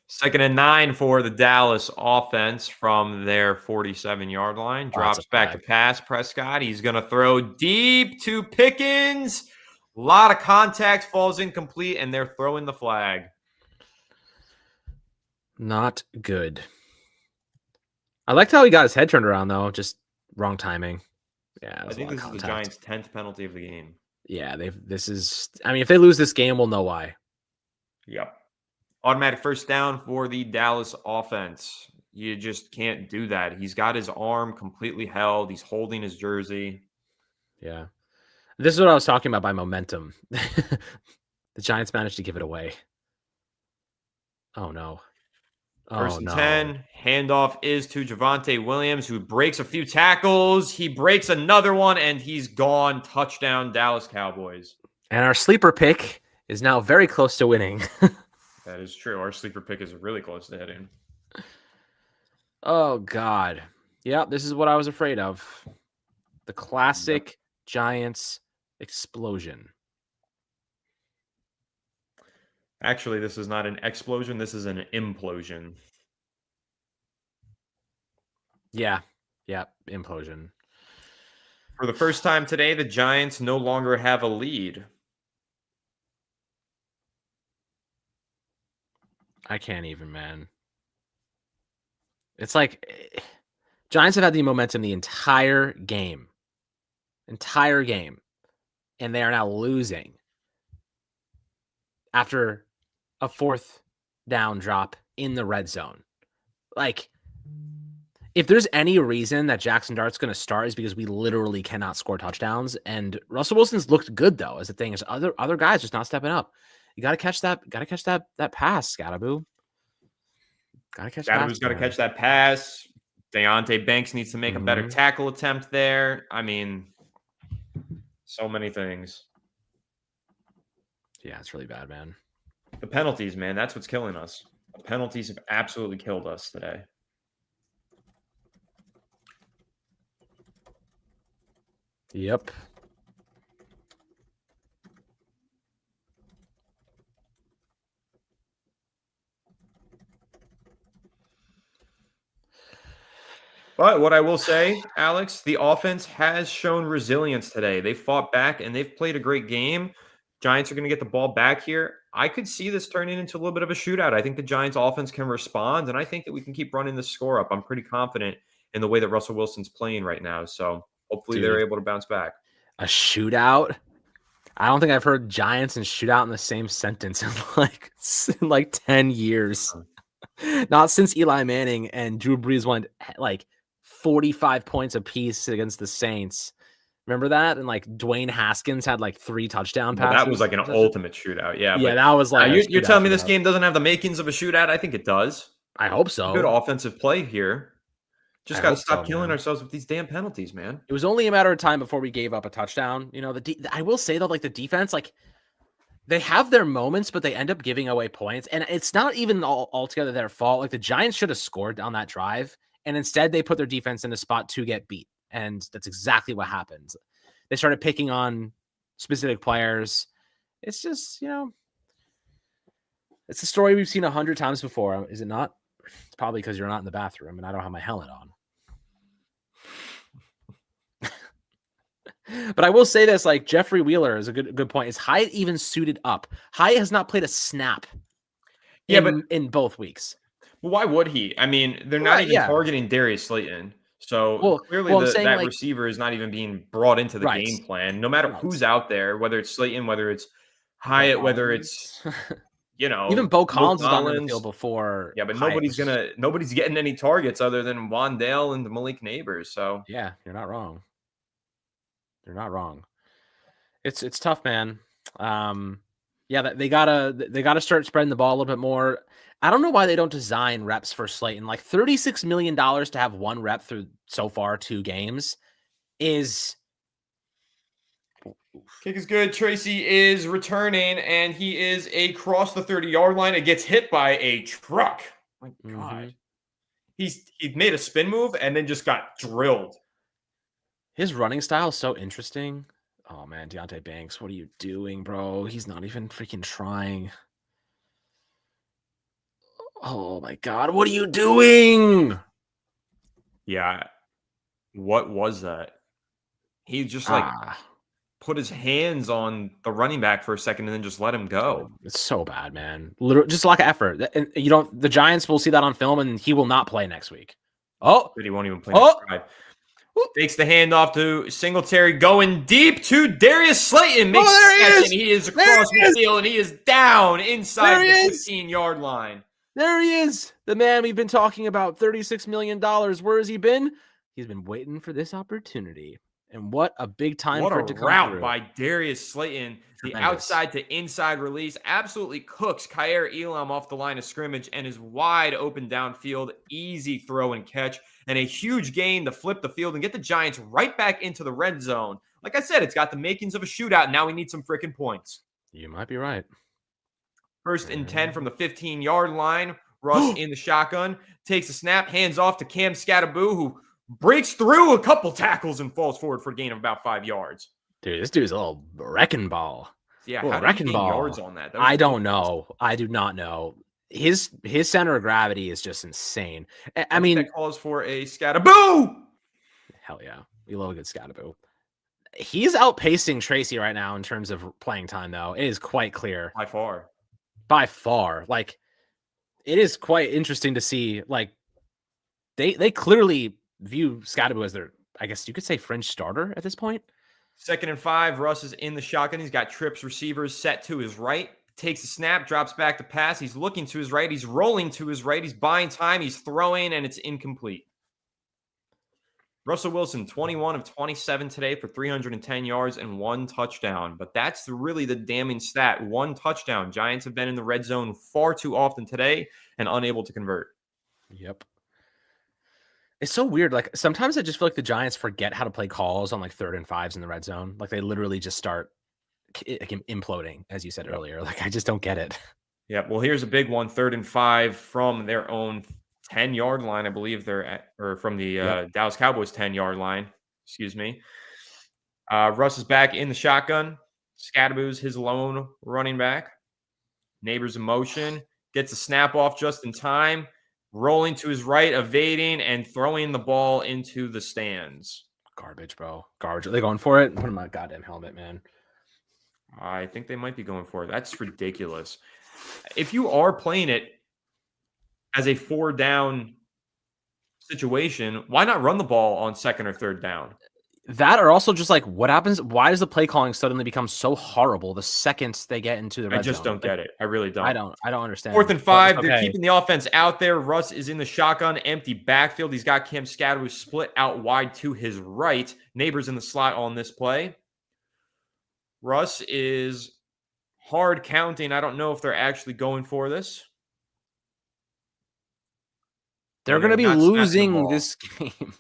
2nd and 9 for the Dallas offense from their 47-yard line. Drops back to pass. Prescott. He's going to throw deep to Pickens. A lot of contact, falls incomplete, and they're throwing the flag. Not good. I liked how he got his head turned around, though. Just wrong timing. Yeah, I think this is the Giants' 10th penalty of the game. Yeah, I mean, if they lose this game, we'll know why. Yep. Automatic first down for the Dallas offense. You just can't do that. He's got his arm completely held. He's holding his jersey. Yeah. This is what I was talking about by momentum. The Giants managed to give it away. Oh, no. First Oh, and no. 10. Handoff is to Javonte Williams, who breaks a few tackles. He breaks another one, and he's gone. Touchdown, Dallas Cowboys. And our sleeper pick is now very close to winning. That is true. Our sleeper pick is really close to hitting. Oh, God. Yeah, this is what I was afraid of. The classic Giants explosion. Actually, this is not an explosion. This is an implosion. Yeah, implosion. For the first time today, the Giants no longer have a lead. I can't even, man. It's like Giants have had the momentum the entire game. And they are now losing after a fourth down drop in the red zone. Like, if there's any reason that Jackson Dart's going to start is because we literally cannot score touchdowns. And Russell Wilson's looked good, though, as the thing is other guys just not stepping up. You got to catch that pass, Scattaboo. Scattabue's got to catch that pass. Deontay Banks needs to make a better tackle attempt there. I mean, so many things. Yeah, it's really bad, man. The penalties, man, that's what's killing us. The penalties have absolutely killed us today. Yep. But what I will say, Alex, the offense has shown resilience today. They fought back and they've played a great game. Giants are going to get the ball back here. I could see this turning into a little bit of a shootout. I think the Giants offense can respond, and I think that we can keep running the score up. I'm pretty confident in the way that Russell Wilson's playing right now. So hopefully they're able to bounce back. A shootout? I don't think I've heard Giants and shootout in the same sentence in like 10 years. Not since Eli Manning and Drew Brees went like 45 points apiece against the Saints. Remember that? And like Dwayne Haskins had like 3 touchdown passes. That was like an ultimate shootout. Yeah. Yeah, that was like. You're telling me this game doesn't have the makings of a shootout? I think it does. I hope so. Good offensive play here. Just got to stop killing ourselves with these damn penalties, man. It was only a matter of time before we gave up a touchdown. You know, I will say though, like the defense, like they have their moments, but they end up giving away points. And it's not even altogether their fault. Like the Giants should have scored on that drive. And instead they put their defense in a spot to get beat. And that's exactly what happened. They started picking on specific players. It's just, you know, it's a story we've seen 100 times before. Is it not? It's probably because you're not in the bathroom and I don't have my helmet on. But I will say this, like Jeffrey Wheeler is a good point. Is Hyatt even suited up? Hyatt has not played a snap in both weeks. Well, why would he? I mean, they're not even targeting Darius Slayton. So clearly that receiver is not even being brought into the game plan. No matter who's out there, whether it's Slayton, whether it's Hyatt, whether it's, you know. Even Bo Collins is on the field before. Yeah, but nobody's getting any targets other than Wandale and Malik Neighbors. So yeah, you're not wrong. You're not wrong. It's tough, man. Yeah, they gotta start spreading the ball a little bit more. I don't know why they don't design reps for Slayton. Like $36 million to have 1 rep through so far 2 games is. Kick is good. Tracy is returning, and he is across the 30-yard line. It gets hit by a truck. My God. He made a spin move and then just got drilled. His running style is so interesting. Oh, man, Deontay Banks, what are you doing, bro? He's not even freaking trying. Oh, my God, what are you doing? Yeah. What was that? He just, put his hands on the running back for a second and then just let him go. It's so bad, man. Literally, just lack of effort. And the Giants will see that on film, and he will not play next week. Oh, but he won't even play next drive. Takes the handoff to Singletary, going deep to Darius Slayton. Makes there he is! and he is across the field, and he is down inside the There he is! 15-yard line. There he is, the man we've been talking about, $36 million. Where has he been? He's been waiting for this opportunity. And what a big time for it to come What a route through. by Darius Slayton. Tremendous. The outside to inside release absolutely cooks Kyer Elam off the line of scrimmage and is wide open downfield. Easy throw and catch. And a huge gain to flip the field and get the Giants right back into the red zone. Like I said, it's got the makings of a shootout. Now we need some freaking points. You might be right. 1st and 10 from the 15-yard line. Russ in the shotgun. Takes a snap. Hands off to Cam Scattaboo, who breaks through a couple tackles and falls forward for a gain of about 5 yards. Dude, this dude's a little wrecking ball. Yeah, how did he gain yards on that? I don't know. I do not know. His center of gravity is just insane. I mean, that calls for a Scattaboo. Hell yeah, we love a good Scattaboo. He's outpacing Tracy right now in terms of playing time, though. It is quite clear. By far. Like, it is quite interesting to see. Like, they clearly view Scattaboo as their, I guess you could say, fringe starter at this point. 2nd and 5. Russ is in the shotgun. He's got trips receivers set to his right. Takes a snap, drops back to pass. He's looking to his right. He's rolling to his right. He's buying time. He's throwing, and it's incomplete. Russell Wilson, 21 of 27 today for 310 yards and 1 touchdown. But that's really the damning stat. 1 touchdown. Giants have been in the red zone far too often today and unable to convert. Yep. It's so weird. Like, sometimes I just feel like the Giants forget how to play calls on like 3rd and 5s in the red zone. Like, they literally just start imploding, as you said earlier. Like, I just don't get it. Yeah. Well, here's a big one. 3rd and 5 from their own 10-yard line. I believe they're at, or from the Dallas Cowboys 10-yard line. Excuse me. Russ is back in the shotgun. Scattaboo's his lone running back. Neighbors in motion. Gets a snap off just in time. Rolling to his right, evading, and throwing the ball into the stands. Garbage, bro. Garbage. Are they going for it? Put in my goddamn helmet, man. I think they might be going for it. That's ridiculous. If you are playing it as a 4-down situation, why not run the ball on 2nd or 3rd down? That, or also just like, what happens? Why does the play calling suddenly become so horrible the second they get into the red zone? I just don't get it. I really don't. I don't understand. 4th and 5. They're keeping the offense out there. Russ is in the shotgun, empty backfield. He's got Cam Scattaboo split out wide to his right. Neighbors in the slot on this play. Russ is hard counting. I don't know if they're actually going for this. They're going to be losing this game.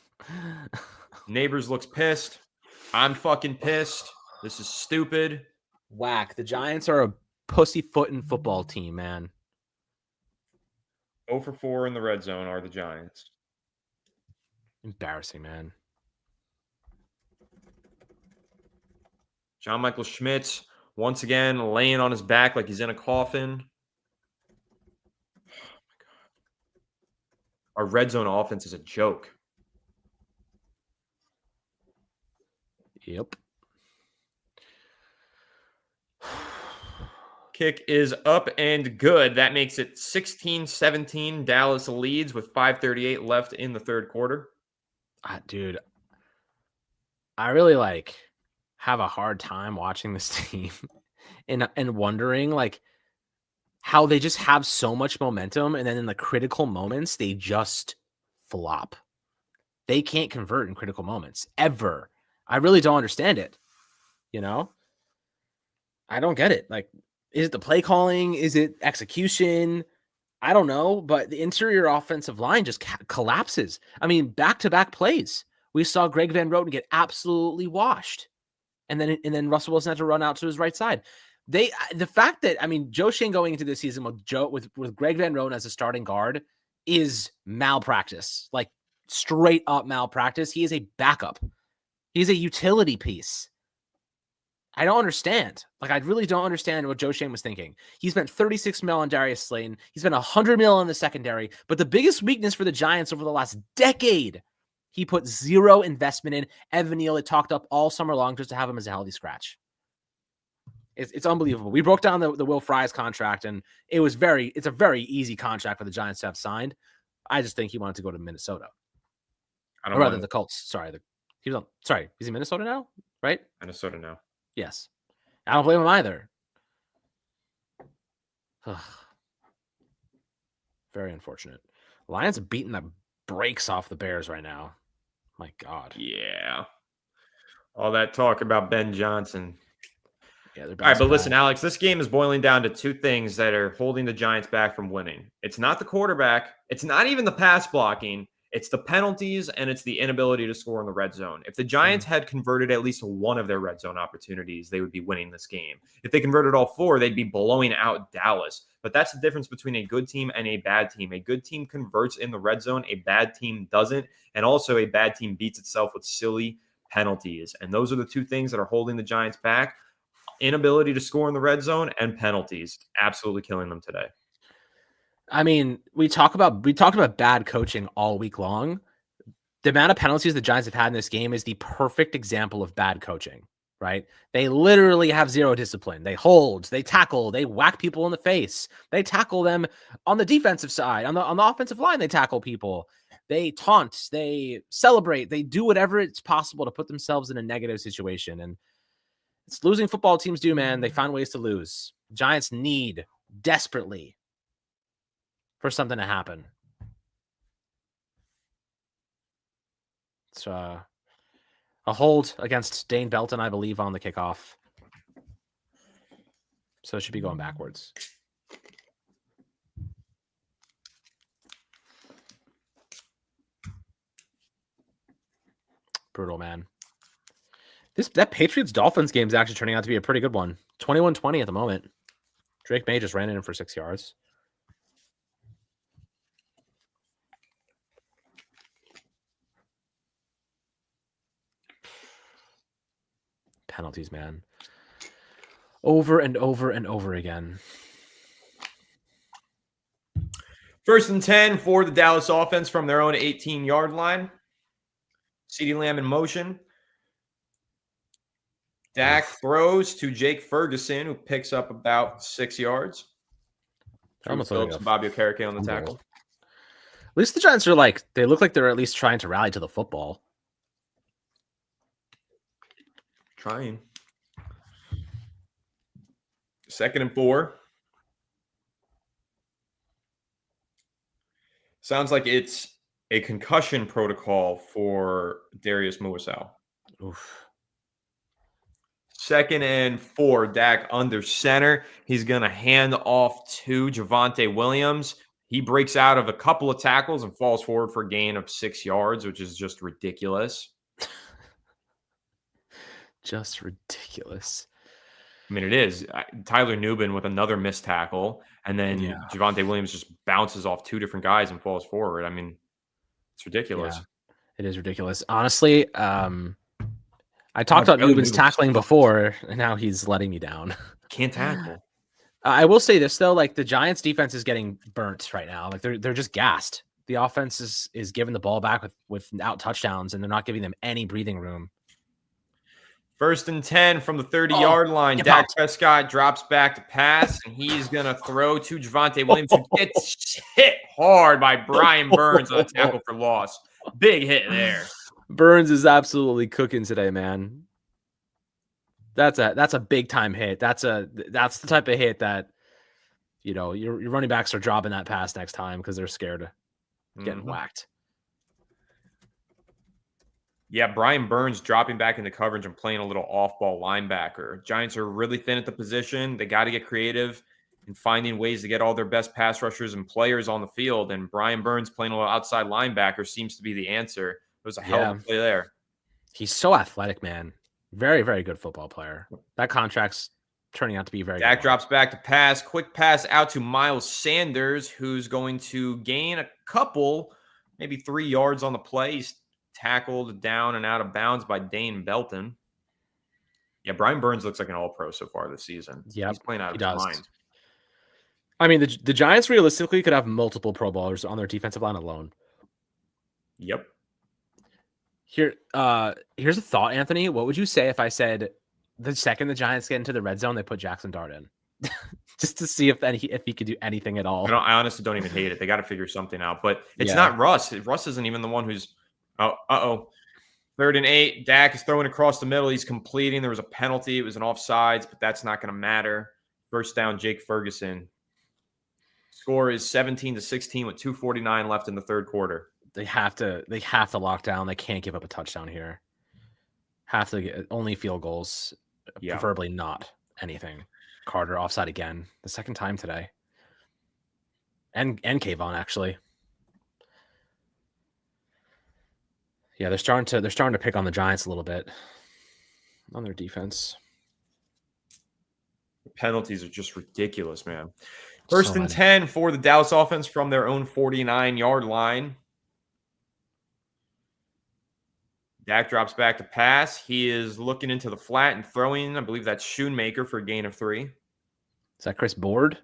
Neighbors looks pissed. I'm fucking pissed. This is stupid. Whack. The Giants are a pussyfooting football team, man. 0 for 4 in the red zone are the Giants. Embarrassing, man. John Michael Schmitz, once again, laying on his back like he's in a coffin. Oh, my God. Our red zone offense is a joke. Yep. Kick is up and good. That makes it 16-17. Dallas leads with 5:38 left in the 3rd quarter. Dude, I really have a hard time watching this team and wondering how they just have so much momentum, and then in the critical moments they just flop. They can't convert in critical moments ever. I really don't understand it. I don't get it. Is it the play calling? Is it execution? I don't know, but the interior offensive line just collapses. I mean, back-to-back plays. We saw Greg Van Roten get absolutely washed. And then Russell Wilson had to run out to his right side. The fact that, Joe Schoen going into this season with Greg Van Roten as a starting guard is malpractice. Straight up malpractice. He is a backup. He's a utility piece. I don't understand. I really don't understand what Joe Schoen was thinking. He spent $36 million on Darius Slayton. He spent $100 million in the secondary. But the biggest weakness for the Giants over the last decade, he put zero investment in. Evan Neal had talked up all summer long just to have him as a healthy scratch. It's unbelievable. We broke down the Will Fries contract, and it's a very easy contract for the Giants to have signed. I just think he wanted to go to Minnesota. The Colts. Sorry, the He was on. Sorry, he's in Minnesota now, right? Minnesota now. Yes. I don't blame him either. Very unfortunate. Lions are beating the brakes off the Bears right now. My God. Yeah. All that talk about Ben Johnson. Yeah, they're All right, but bouncing listen, back. Alex, this game is boiling down to two things that are holding the Giants back from winning. It's not the quarterback. It's not even the pass blocking. It's the penalties, and it's the inability to score in the red zone. If the Giants had converted at least one of their red zone opportunities, they would be winning this game. If they converted all four, they'd be blowing out Dallas. But that's the difference between a good team and a bad team. A good team converts in the red zone. A bad team doesn't. And also a bad team beats itself with silly penalties. And those are the two things that are holding the Giants back. Inability to score in the red zone and penalties. Absolutely killing them today. I mean, we talked about bad coaching all week long. The amount of penalties the Giants have had in this game is the perfect example of bad coaching, right? They literally have zero discipline. They hold, they tackle, they whack people in the face. They tackle them on the defensive side. On the offensive line, they tackle people. They taunt, they celebrate, they do whatever it's possible to put themselves in a negative situation. And it's losing football teams do, man. They find ways to lose. Giants need desperately for something to happen. It's a hold against Dane Belton, I believe, on the kickoff. So it should be going backwards. Brutal, man. That Patriots-Dolphins game is actually turning out to be a pretty good one. 21-20 at the moment. Drake May just ran in for 6 yards. Penalties, man. Over and over and over again. 1st and 10 for the Dallas offense from their own 18-yard line. CeeDee Lamb in motion. Dak throws to Jake Ferguson, who picks up about 6 yards. Almost Phillips and Bobby Okereke on the tackle. At least the Giants are they look like they're at least trying to rally to the football. Trying. 2nd and 4. Sounds like it's a concussion protocol for Darius Muasau. Oof. 2nd and 4. Dak under center. He's going to hand off to Javonte Williams. He breaks out of a couple of tackles and falls forward for a gain of 6 yards, which is just ridiculous. Just ridiculous. I mean, it is. Tyler Nubin with another missed tackle, and then Javonte Williams just bounces off 2 different guys and falls forward. I mean, it's ridiculous. Yeah, it is ridiculous. Honestly, I talked about Nubin's tackling before, and now he's letting me down. Can't tackle. I will say this, though. The Giants' defense is getting burnt right now. They're just gassed. The offense is giving the ball back without touchdowns, and they're not giving them any breathing room. 1st and 10 from the 30-yard line. Dak Prescott drops back to pass, and he's going to throw to Javonte Williams, who gets hit hard by Brian Burns on a tackle for loss. Big hit there. Burns is absolutely cooking today, man. That's a big time hit. That's the type of hit that your running backs are dropping that pass next time because they're scared of getting whacked. Yeah, Brian Burns dropping back into coverage and playing a little off-ball linebacker. Giants are really thin at the position. They got to get creative in finding ways to get all their best pass rushers and players on the field. And Brian Burns playing a little outside linebacker seems to be the answer. It was a hell of a play there. He's so athletic, man. Very, very good football player. That contract's turning out to be very good. Dak drops back to pass. Quick pass out to Miles Sanders, who's going to gain a couple, maybe 3 yards on the play. He's tackled down and out of bounds by Dane Belton. Yeah, Brian Burns looks like an all-pro so far this season. Yeah, he's playing out of his mind. I mean, the Giants realistically could have multiple Pro Bowlers on their defensive line alone. Yep. Here's a thought, Anthony. What would you say if I said the second the Giants get into the red zone, they put Jackson Dart in? Just to see if he could do anything at all. I honestly don't even hate it. They got to figure something out. But it's not Russ. Russ isn't even the one who's... Oh, 3rd and 8. Dak is throwing across the middle. He's completing. There was a penalty. It was an offsides, but that's not going to matter. First down, Jake Ferguson. Score is 17-16 with 2:49 left in the third quarter. They have to lock down. They can't give up a touchdown here. Have to get only field goals, preferably not anything. Carter offside again, the second time today. And Kayvon actually. Yeah, they're starting to pick on the Giants a little bit on their defense. The penalties are just ridiculous, man. First and 10 for the Dallas offense from their own 49-yard line. Dak drops back to pass. He is looking into the flat and throwing. I believe that's Schoonmaker for a gain of 3. Is that Chris Board?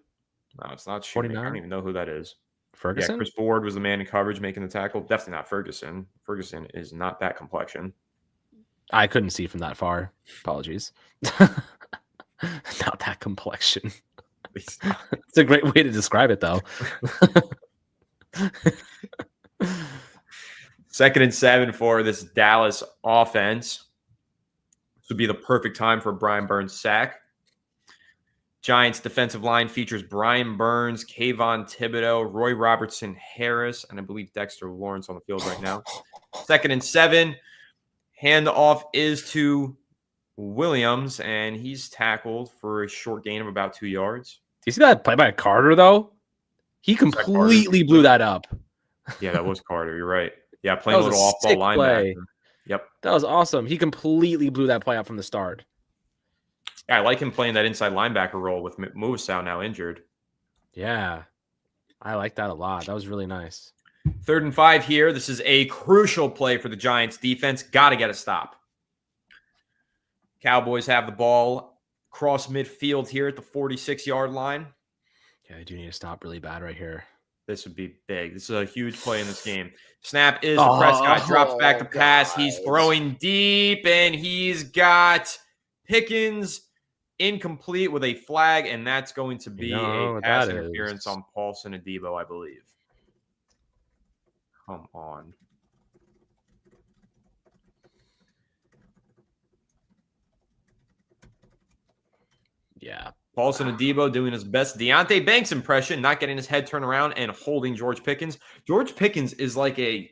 No, it's not Schoonmaker. 49? I don't even know who that is. Ferguson? Yeah, Chris Board was the man in coverage making the tackle. Definitely not Ferguson. Ferguson is not that complexion. I couldn't see from that far. Apologies. Not that complexion. It's a great way to describe it, though. 2nd and 7 for this Dallas offense. This would be the perfect time for a Brian Burns sack. Giants defensive line features Brian Burns, Kayvon Thibodeau, Roy Robertson Harris, and I believe Dexter Lawrence on the field right now. 2nd and 7. Handoff is to Williams, and he's tackled for a short gain of about 2 yards. Do you see that play by Carter, though? He completely blew that up. Yeah, that was Carter. You're right. Yeah, playing a little off-ball linebacker. Yep. That was awesome. He completely blew that play up from the start. Yeah, I like him playing that inside linebacker role with Muasau now injured. Yeah, I like that a lot. That was really nice. 3rd and 5 here. This is a crucial play for the Giants defense. Got to get a stop. Cowboys have the ball cross midfield here at the 46-yard line. Yeah, they do need to stop really bad right here. This would be big. This is a huge play in this game. Snap is to Prescott. Drops back to pass. He's throwing deep, and he's got Pickens incomplete with a flag, and that's going to be a pass interference on Paulson Adebo, I believe. Come on. Yeah. Paulson Adebo doing his best Deonte Banks impression, not getting his head turned around and holding George Pickens. George Pickens is like a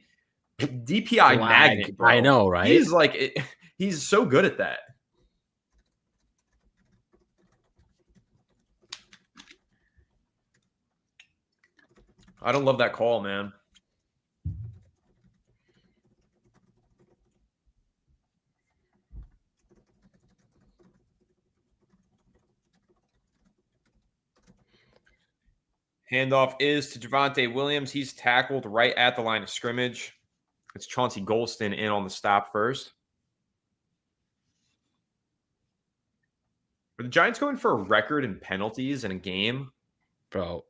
DPI magnet, bro. I know, right? He's so good at that. I don't love that call, man. Handoff is to Javonte Williams. He's tackled right at the line of scrimmage. It's Chauncey Golston in on the stop first. Are the Giants going for a record in penalties in a game? Bro,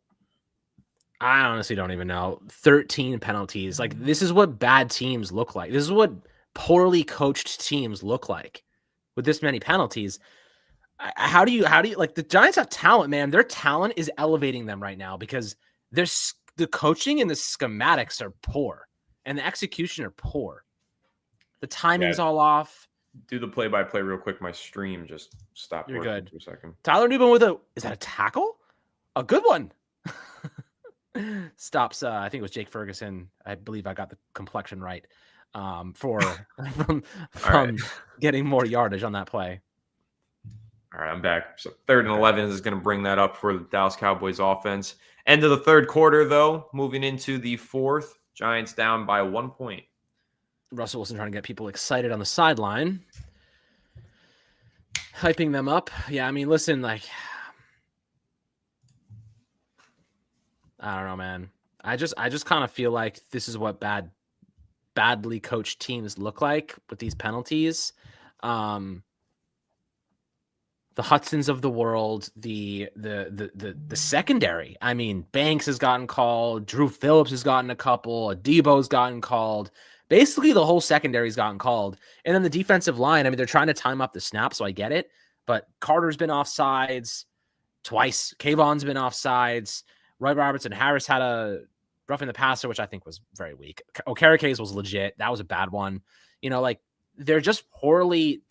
I honestly don't even know. 13 penalties. Like, this is what bad teams look like. This is what poorly coached teams look like with this many penalties. How do you like, the Giants have talent, man. Their talent is elevating them right now because the coaching and the schematics are poor and the execution are poor. The timing's all off. Do the play-by-play real quick. My stream just stopped working good. For a second. Tyler Newman is that a tackle? A good one. Stops, I think it was Jake Ferguson. I believe I got the complexion right from getting more yardage on that play. All right, I'm back. So 3rd and 11 is going to bring that up for the Dallas Cowboys offense. End of the third quarter, though. Moving into the fourth. Giants down by 1 point. Russell Wilson trying to get people excited on the sideline. Hyping them up. Yeah, I mean, listen, like, I don't know, man. I just kind of feel like this is what badly coached teams look like with these penalties. The Hudsons of the world, the secondary. I mean, Banks has gotten called. Drew Phillips has gotten a couple. Adebo's gotten called. Basically, the whole secondary's gotten called. And then the defensive line, I mean, they're trying to time up the snap, so I get it. But Carter's been offsides twice. Kayvon's been offsides. Roy Robertson Harris had a roughing the passer, which I think was very weak. Okerike's was legit. That was a bad one. You know, like, they're just poorly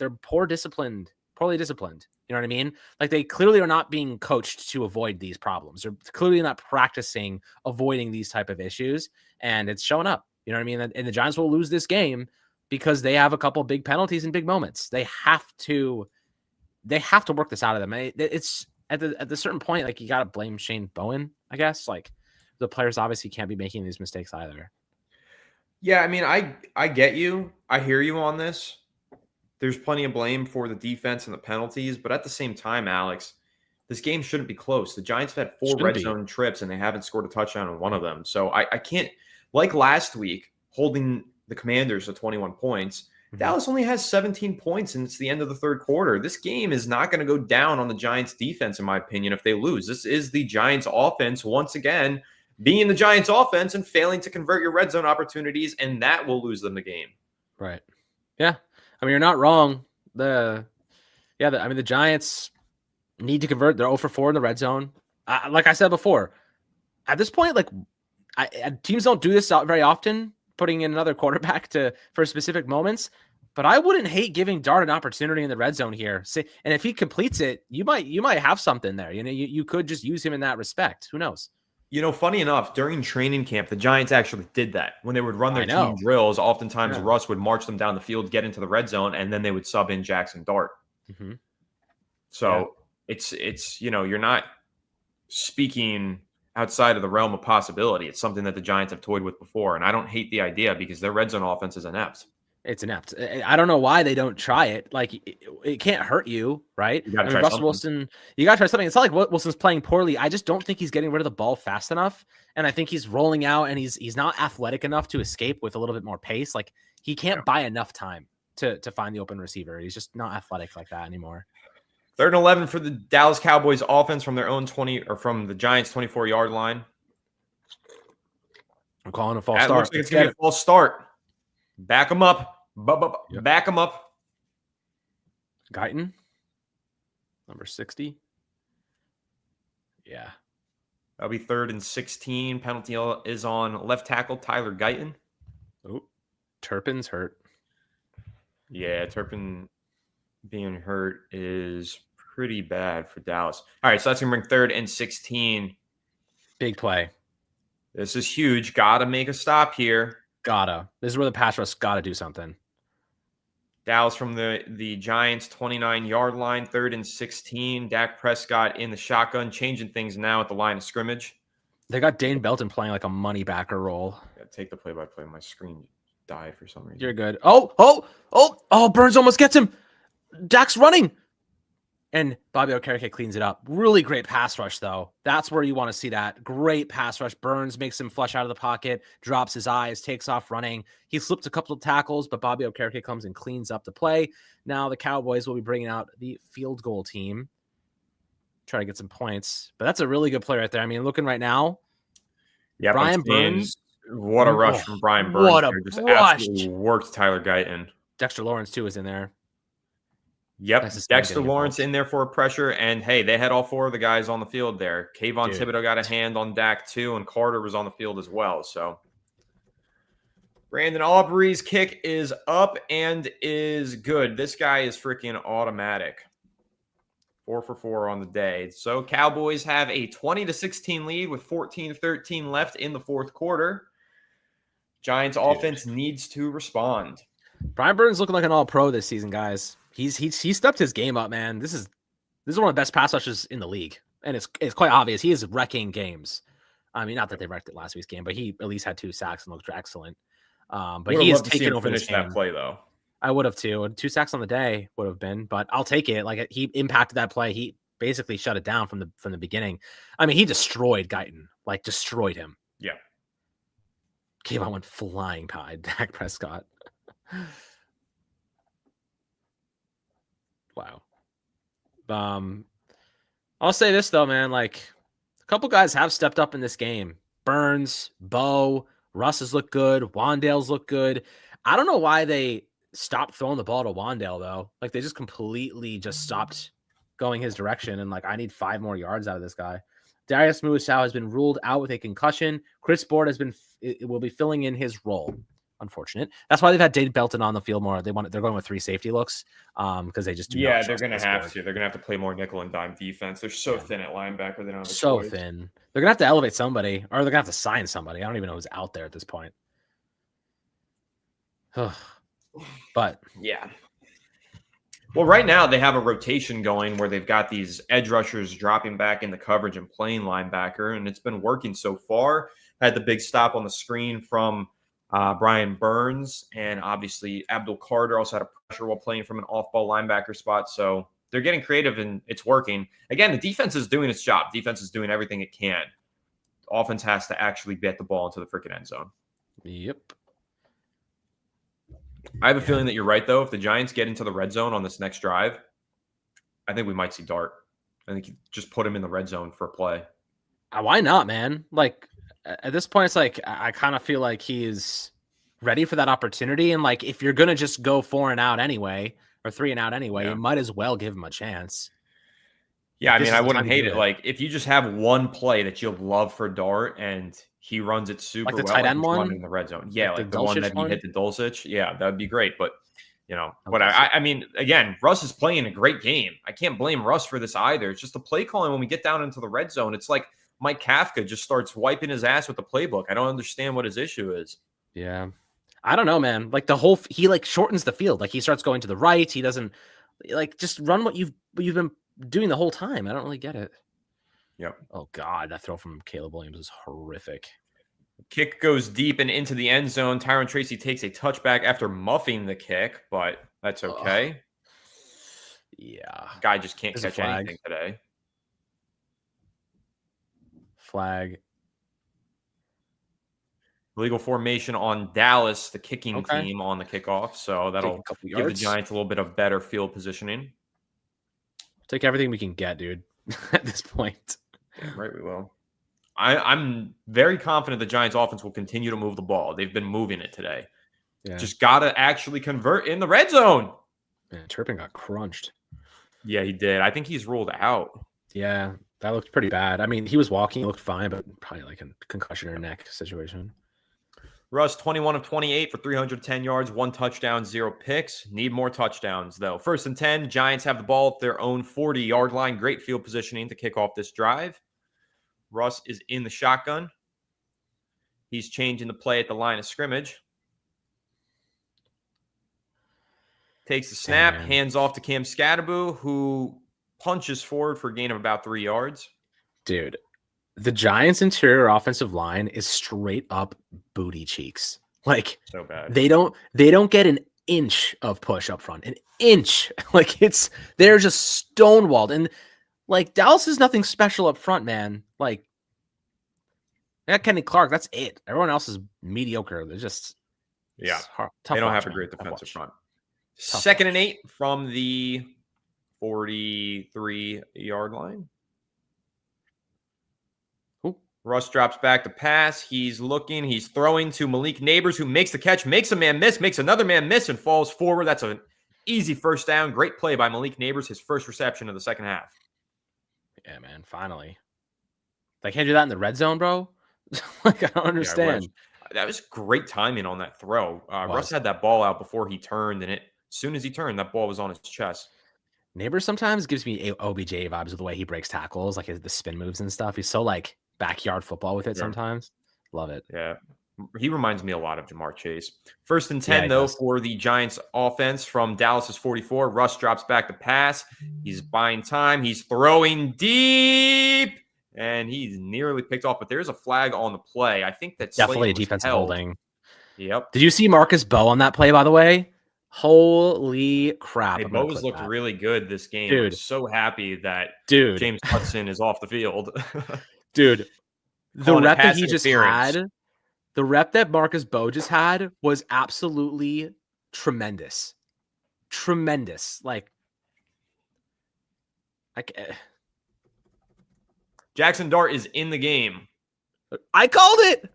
disciplined. You know what I mean? Like they clearly are not being coached to avoid these problems. They're clearly not practicing avoiding these type of issues, and it's showing up. You know what I mean? And the Giants will lose this game because they have a couple big penalties and big moments. They have to work this out of them. It's at the certain point, like you got to blame Shane Bowen, I guess. Like the players obviously can't be making these mistakes either. Yeah, I mean, I get you. I hear you on this. There's plenty of blame for the defense and the penalties, but at the same time, Alex, this game shouldn't be close. The Giants have had 4 red zone trips, and they haven't scored a touchdown on one of them. So I can't, like last week, holding the Commanders to 21 points. Dallas only has 17 points, and it's the end of the third quarter. This game is not going to go down on the Giants' defense, in my opinion, if they lose. This is the Giants' offense, once again, being the Giants' offense and failing to convert your red zone opportunities, and that will lose them the game. Right. Yeah. I mean, you're not wrong. The Giants need to convert. They're 0 for 4 in the red zone. Like I said before, at this point, like teams don't do this very often, putting in another quarterback for specific moments. But I wouldn't hate giving Dart an opportunity in the red zone here. And if he completes it, you might have something there. You know, you could just use him in that respect. Who knows? You know, funny enough, during training camp, the Giants actually did that. When they would run their team drills, oftentimes Russ would march them down the field, get into the red zone, and then they would sub in Jackson Dart. Mm-hmm. So it's you're not speaking outside of the realm of possibility. It's something that the Giants have toyed with before, and I don't hate the idea because their red zone offense is inept. It's inept. I don't know why they don't try it. Like it can't hurt you, right? You got to try Russell Wilson. You got to try something. It's not like Wilson's playing poorly. I just don't think he's getting rid of the ball fast enough, and I think he's rolling out, and he's not athletic enough to escape with a little bit more pace. Like he can't buy enough time to find the open receiver. He's just not athletic like that anymore. 3rd and 11 for the Dallas Cowboys offense from their own 20 or from the Giants 24-yard line. I'm calling a false start. Looks like it's going to be a false start. Back them up. Back them up. Guyton, number 60. Yeah. That'll be 3rd and 16. Penalty is on left tackle Tyler Guyton. Oh, Turpin's hurt. Yeah, Turpin being hurt is pretty bad for Dallas. All right, so that's going to bring 3rd and 16. Big play. This is huge. Got to make a stop here. This is where the pass rush got to do something. Dallas from the Giants 29-yard line, 3rd and 16. Dak Prescott in the shotgun, changing things now at the line of scrimmage. They got Dane Belton playing like a money backer role. Gotta take the play-by-play. My screen died for some reason. You're good. Oh, Burns almost gets him. Dak's running. And Bobby Okereke cleans it up. Really great pass rush, though. That's where you want to see that. Great pass rush. Burns makes him flush out of the pocket, drops his eyes, takes off running. He slipped a couple of tackles, but Bobby Okereke comes and cleans up the play. Now the Cowboys will be bringing out the field goal team. Try to get some points. But that's a really good play right there. I mean, looking right now, yeah, Brian Burns. What a rush from Brian Burns. What a just rush. Absolutely worked Tyler Guyton. Dexter Lawrence, too, is in there. Yep, Dexter Lawrence in there for a pressure, and hey, they had all 4 of the guys on the field there. Kayvon Thibodeau got a hand on Dak too, and Carter was on the field as well. So Brandon Aubrey's kick is up and is good. This guy is freaking automatic. 4 for 4 on the day. So Cowboys have a 20-16 lead with 14-13 left in the fourth quarter. Giants offense needs to respond. Brian Burns looking like an all-pro this season, guys. He stepped his game up, man. This is one of the best pass rushers in the league, and it's quite obvious he is wrecking games. I mean, not that they wrecked it last week's game, but he at least had 2 sacks and looked excellent. But he is taking over this game. That play though. I would have too. 2 sacks on the day would have been, but I'll take it. Like he impacted that play. He basically shut it down from the beginning. I mean, he destroyed Guyton, like destroyed him. Yeah. Kayvon went flying by Dak Prescott. Wow. I'll say this though, man. Like a couple guys have stepped up in this game. Burns, Bo, Russ has looked good. Wandale's looked good. I don't know why they stopped throwing the ball to Wandale though. Like they just completely stopped going his direction. And like I need 5 more yards out of this guy. Darius Muasau has been ruled out with a concussion. Chris Board will be filling in his role, unfortunate. That's why they've had Dade Belton on the field more. They're going with 3 safety looks because they just do. Yeah, they're gonna have to. They're gonna have to play more nickel and dime defense. They're so thin at linebacker. They don't have a choice. Thin. They're gonna have to elevate somebody, or they're gonna have to sign somebody. I don't even know who's out there at this point. But yeah. Well, right now they have a rotation going where they've got these edge rushers dropping back into coverage and playing linebacker, and it's been working so far. Had the big stop on the screen from Brian Burns, and obviously Abdul Carter also had a pressure while playing from an off-ball linebacker spot. So they're getting creative, and it's working. Again, the defense is doing its job. Defense is doing everything it can. The offense has to actually get the ball into the freaking end zone. Yep. I have a feeling that you're right, though. If the Giants get into the red zone on this next drive, I think we might see Dart. I think you just put him in the red zone for a play. Why not, man? Like, at this point, it's like I kind of feel like he's ready for that opportunity. And, like, if you're going to just go 4 and out anyway, or 3 and out anyway, you might as well give him a chance. Yeah, I mean, I wouldn't hate it. Like, if you just have one play that you'll love for Dart and he runs it super like the well, tight end one in the red zone. Yeah, like the Dulcich one that he one? hit the Dulcich. Yeah, that would be great. But, but I mean, again, Russ is playing a great game. I can't blame Russ for this either. It's just the play calling when we get down into the red zone. It's like Mike Kafka just starts wiping his ass with the playbook. I don't understand what his issue is. Yeah. I don't know, man. Like he like shortens the field. Like he starts going to the right. He doesn't like just run what you've been doing the whole time. I don't really get it. Yep. Oh God, that throw from Caleb Williams is horrific. Kick goes deep and into the end zone. Tyron Tracy takes a touchback after muffing the kick, but that's okay. Yeah. Guy just can't catch anything today. Flag. Legal formation on Dallas, the kicking team on the kickoff. So that'll give the Giants a little bit of better field positioning. Take everything we can get, dude, at this point. Yeah, right, we will. I'm very confident the Giants offense will continue to move the ball. They've been moving it today. Yeah. Just got to actually convert in the red zone. Man, Turpin got crunched. Yeah, he did. I think he's ruled out. Yeah, that looked pretty bad. I mean, he was walking, he looked fine, but probably like a concussion or neck situation. Russ, 21 of 28 for 310 yards, 1 touchdown, 0 picks. Need more touchdowns, though. 1st and 10, Giants have the ball at their own 40-yard line. Great field positioning to kick off this drive. Russ is in the shotgun. He's changing the play at the line of scrimmage. Takes the snap, hands off to Cam Scatterbo, who punches forward for a gain of about 3 yards. Dude, the Giants' interior offensive line is straight up booty cheeks. Like, so bad. They don't get an inch of push up front. An inch. Like, they're just stonewalled. And like, Dallas is nothing special up front, man. Like, they got Kenny Clark. That's it. Everyone else is mediocre. They're just they don't have a great defensive front. 2nd and 8 from the 43-yard line. Ooh. Russ drops back to pass. He's looking. He's throwing to Malik Neighbors, who makes the catch, makes a man miss, makes another man miss, and falls forward. That's an easy 1st down. Great play by Malik Neighbors, his 1st reception of the 2nd half. Yeah, man, finally. They can't do that in the red zone, bro. Like, I don't understand. That was great timing on that throw. Russ had that ball out before he turned, and as soon as he turned, that ball was on his chest. Neighbors sometimes gives me OBJ vibes with the way he breaks tackles, like the spin moves and stuff. He's so like backyard football with it sometimes. Love it. Yeah. He reminds me a lot of Jamar Chase. 1st and 10, though, for the Giants offense from Dallas's 44. Russ drops back to pass. He's buying time. He's throwing deep, and he's nearly picked off. But there's a flag on the play. I think that's definitely a defensive holding. Yep. Did you see Marcus Bowe on that play, by the way? Holy crap. Hey, Bowe has looked really good this game. Dude. I'm so happy that James Hudson is off the field. Dude, the rep that he just had, the rep that Marcus Bowe just had was absolutely tremendous. Tremendous. Like Jackson Dart is in the game. I called it.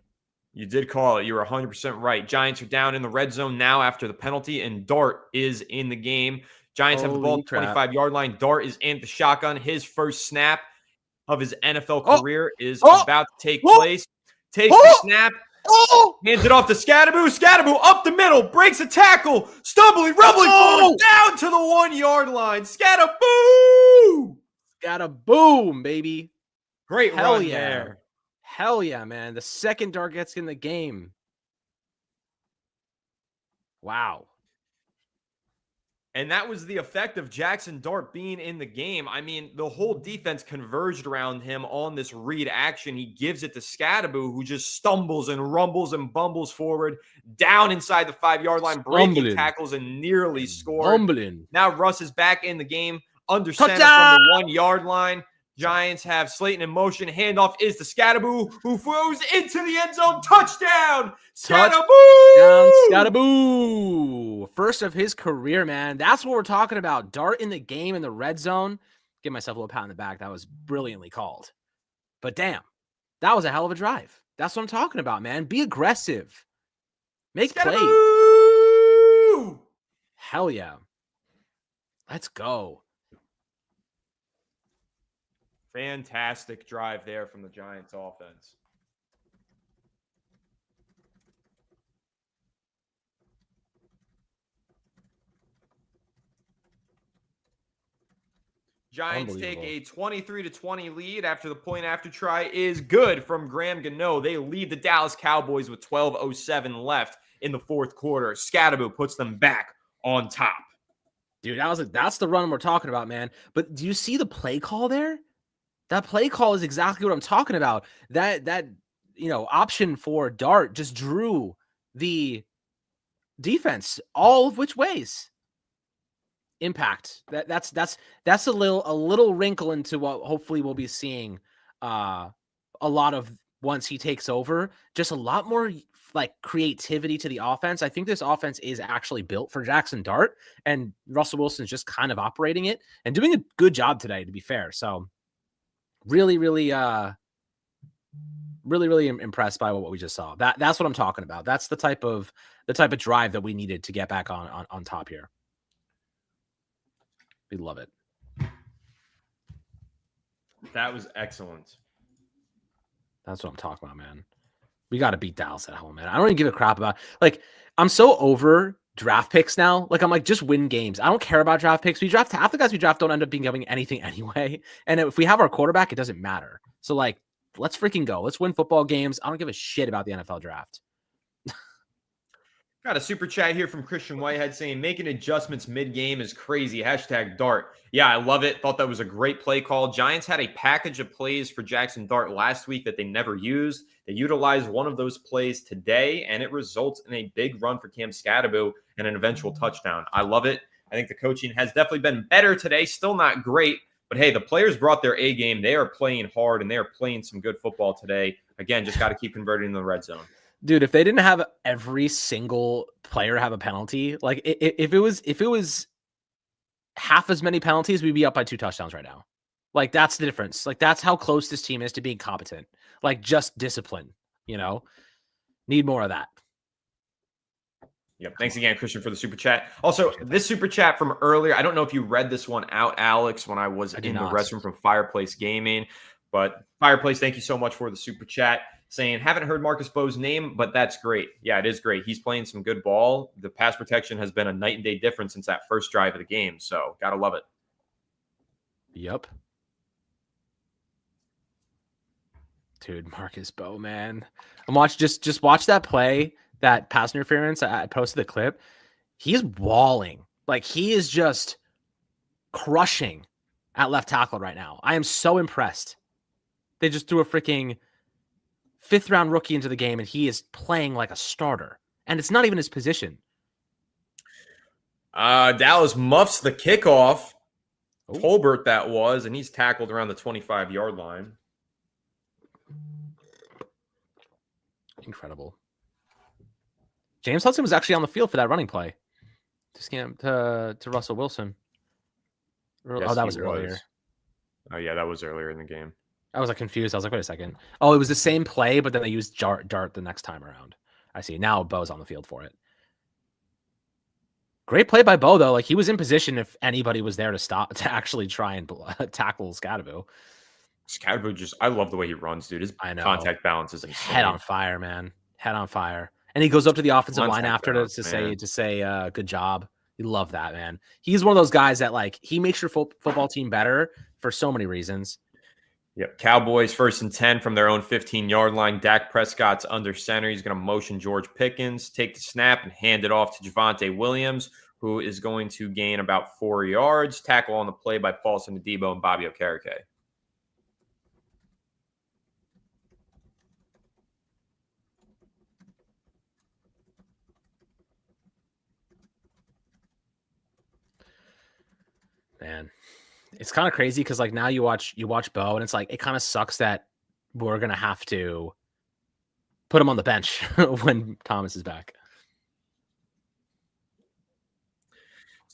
You did call it. You were 100% right. Giants are down in the red zone now after the penalty, and Dart is in the game. Giants have the ball at the 25-yard line. Dart is in the shotgun. His 1st snap of his NFL career is about to take place. Takes the snap, Oh! Hands it off to Scadaboo. Scadaboo up the middle. Breaks a tackle. Stumbling, rumbling forward. Down to the 1 yard line. Scadaboo! Got a boom, baby. Great Hell run yeah. there. Hell yeah, man. The second dart gets in the game. Wow. And that was the effect of Jackson Dart being in the game. I mean, the whole defense converged around him on this read action. He gives it to Scadaboo, who just stumbles and rumbles and bumbles forward down inside the 5 yard line, breaking tackles and nearly scored. Now Russ is back in the game under center from the 1 yard line. Giants have Slayton in motion. Handoff is to Scadaboo, who throws into the end zone. Touchdown! Scadaboo! Scadaboo! First of his career, man. That's what we're talking about. Dart in the game in the red zone. Give myself a little pat on the back. That was brilliantly called. But damn, that was a hell of a drive. That's what I'm talking about, man. Be aggressive. Make plays. Hell yeah. Let's go. Fantastic drive there from the Giants offense. Giants take a 23-20 lead after the point after try is good from Graham Gano. They lead the Dallas Cowboys with 12:07 left in the fourth quarter. Scadaboo puts them back on top. Dude, that's the run we're talking about, man. But do you see the play call there? That play call is exactly what I'm talking about. That option for Dart just drew the defense all of which ways. Impact. That's a little wrinkle into what hopefully we'll be seeing a lot of once he takes over. Just a lot more like creativity to the offense. I think this offense is actually built for Jackson Dart, and Russell Wilson's just kind of operating it and doing a good job today, to be fair. So really impressed by what we just saw. That's what I'm talking about. That's the type of drive that we needed to get back on top here. We love it. That was excellent. That's what I'm talking about, man. We got to beat Dallas at home, man. I don't even give a crap about, like, I'm so over draft picks now. Like, I'm like, just win games. I don't care about draft picks. Half the guys we draft don't end up becoming anything anyway. And if we have our quarterback, it doesn't matter. So, like, let's freaking go. Let's win football games. I don't give a shit about the NFL draft. Got a super chat here from Christian Whitehead saying, making adjustments mid-game is crazy. #Dart. Yeah, I love it. Thought that was a great play call. Giants had a package of plays for Jackson Dart last week that they never used. They utilized one of those plays today, and it results in a big run for Cam Scadaboo and an eventual touchdown. I love it. I think the coaching has definitely been better today. Still not great, but hey, the players brought their A game. They are playing hard, and they are playing some good football today. Again, just got to keep converting in the red zone. Dude, if they didn't have every single player have a penalty, like if it was half as many penalties, we'd be up by 2 touchdowns right now. Like, that's the difference. Like, that's how close this team is to being competent. Like, just discipline, need more of that. Yep. Thanks again, Christian, for the super chat. Also, this super chat from earlier, I don't know if you read this one out, Alex, when I was in the restroom from Fireplace Gaming, but Fireplace, thank you so much for the super chat. Saying, haven't heard Marcus Bowe's name, but that's great. Yeah, it is great. He's playing some good ball. The pass protection has been a night and day difference since that first drive of the game. So, got to love it. Yep. Dude, Marcus Bowe, man. Just watch that play, that pass interference. I posted the clip. He's walling. Like, he is just crushing at left tackle right now. I am so impressed. They just threw a freaking 5th round rookie into the game, and he is playing like a starter. And it's not even his position. Dallas muffs the kickoff. Tolbert that was, and he's tackled around the 25-yard line. Incredible. James Hudson was actually on the field for that running play. To Russell Wilson. Yes, that was earlier. Oh, yeah, that was earlier in the game. I was like confused. I was like, wait a second. Oh, it was the same play, but then they used Dart the next time around. I see. Now Bo's on the field for it. Great play by Bo, though. Like, he was in position if anybody was there to actually try and tackle Scadaboo. Scadaboo I love the way he runs, dude. His contact balance is insane. Head on fire, man. head on fire. And he goes up to the offensive line after down, to say good job. You love that, man. He's one of those guys that like he makes your football team better for so many reasons. Yep. Cowboys 1st and 10 from their own 15-yard line. Dak Prescott's under center. He's going to motion George Pickens, take the snap, and hand it off to Javonte Williams, who is going to gain about 4 yards. Tackle on the play by Paulson Adebo and Bobby Okereke. Man, it's kind of crazy because like now you watch Bo and it's like it kind of sucks that we're gonna have to put him on the bench when Thomas is back.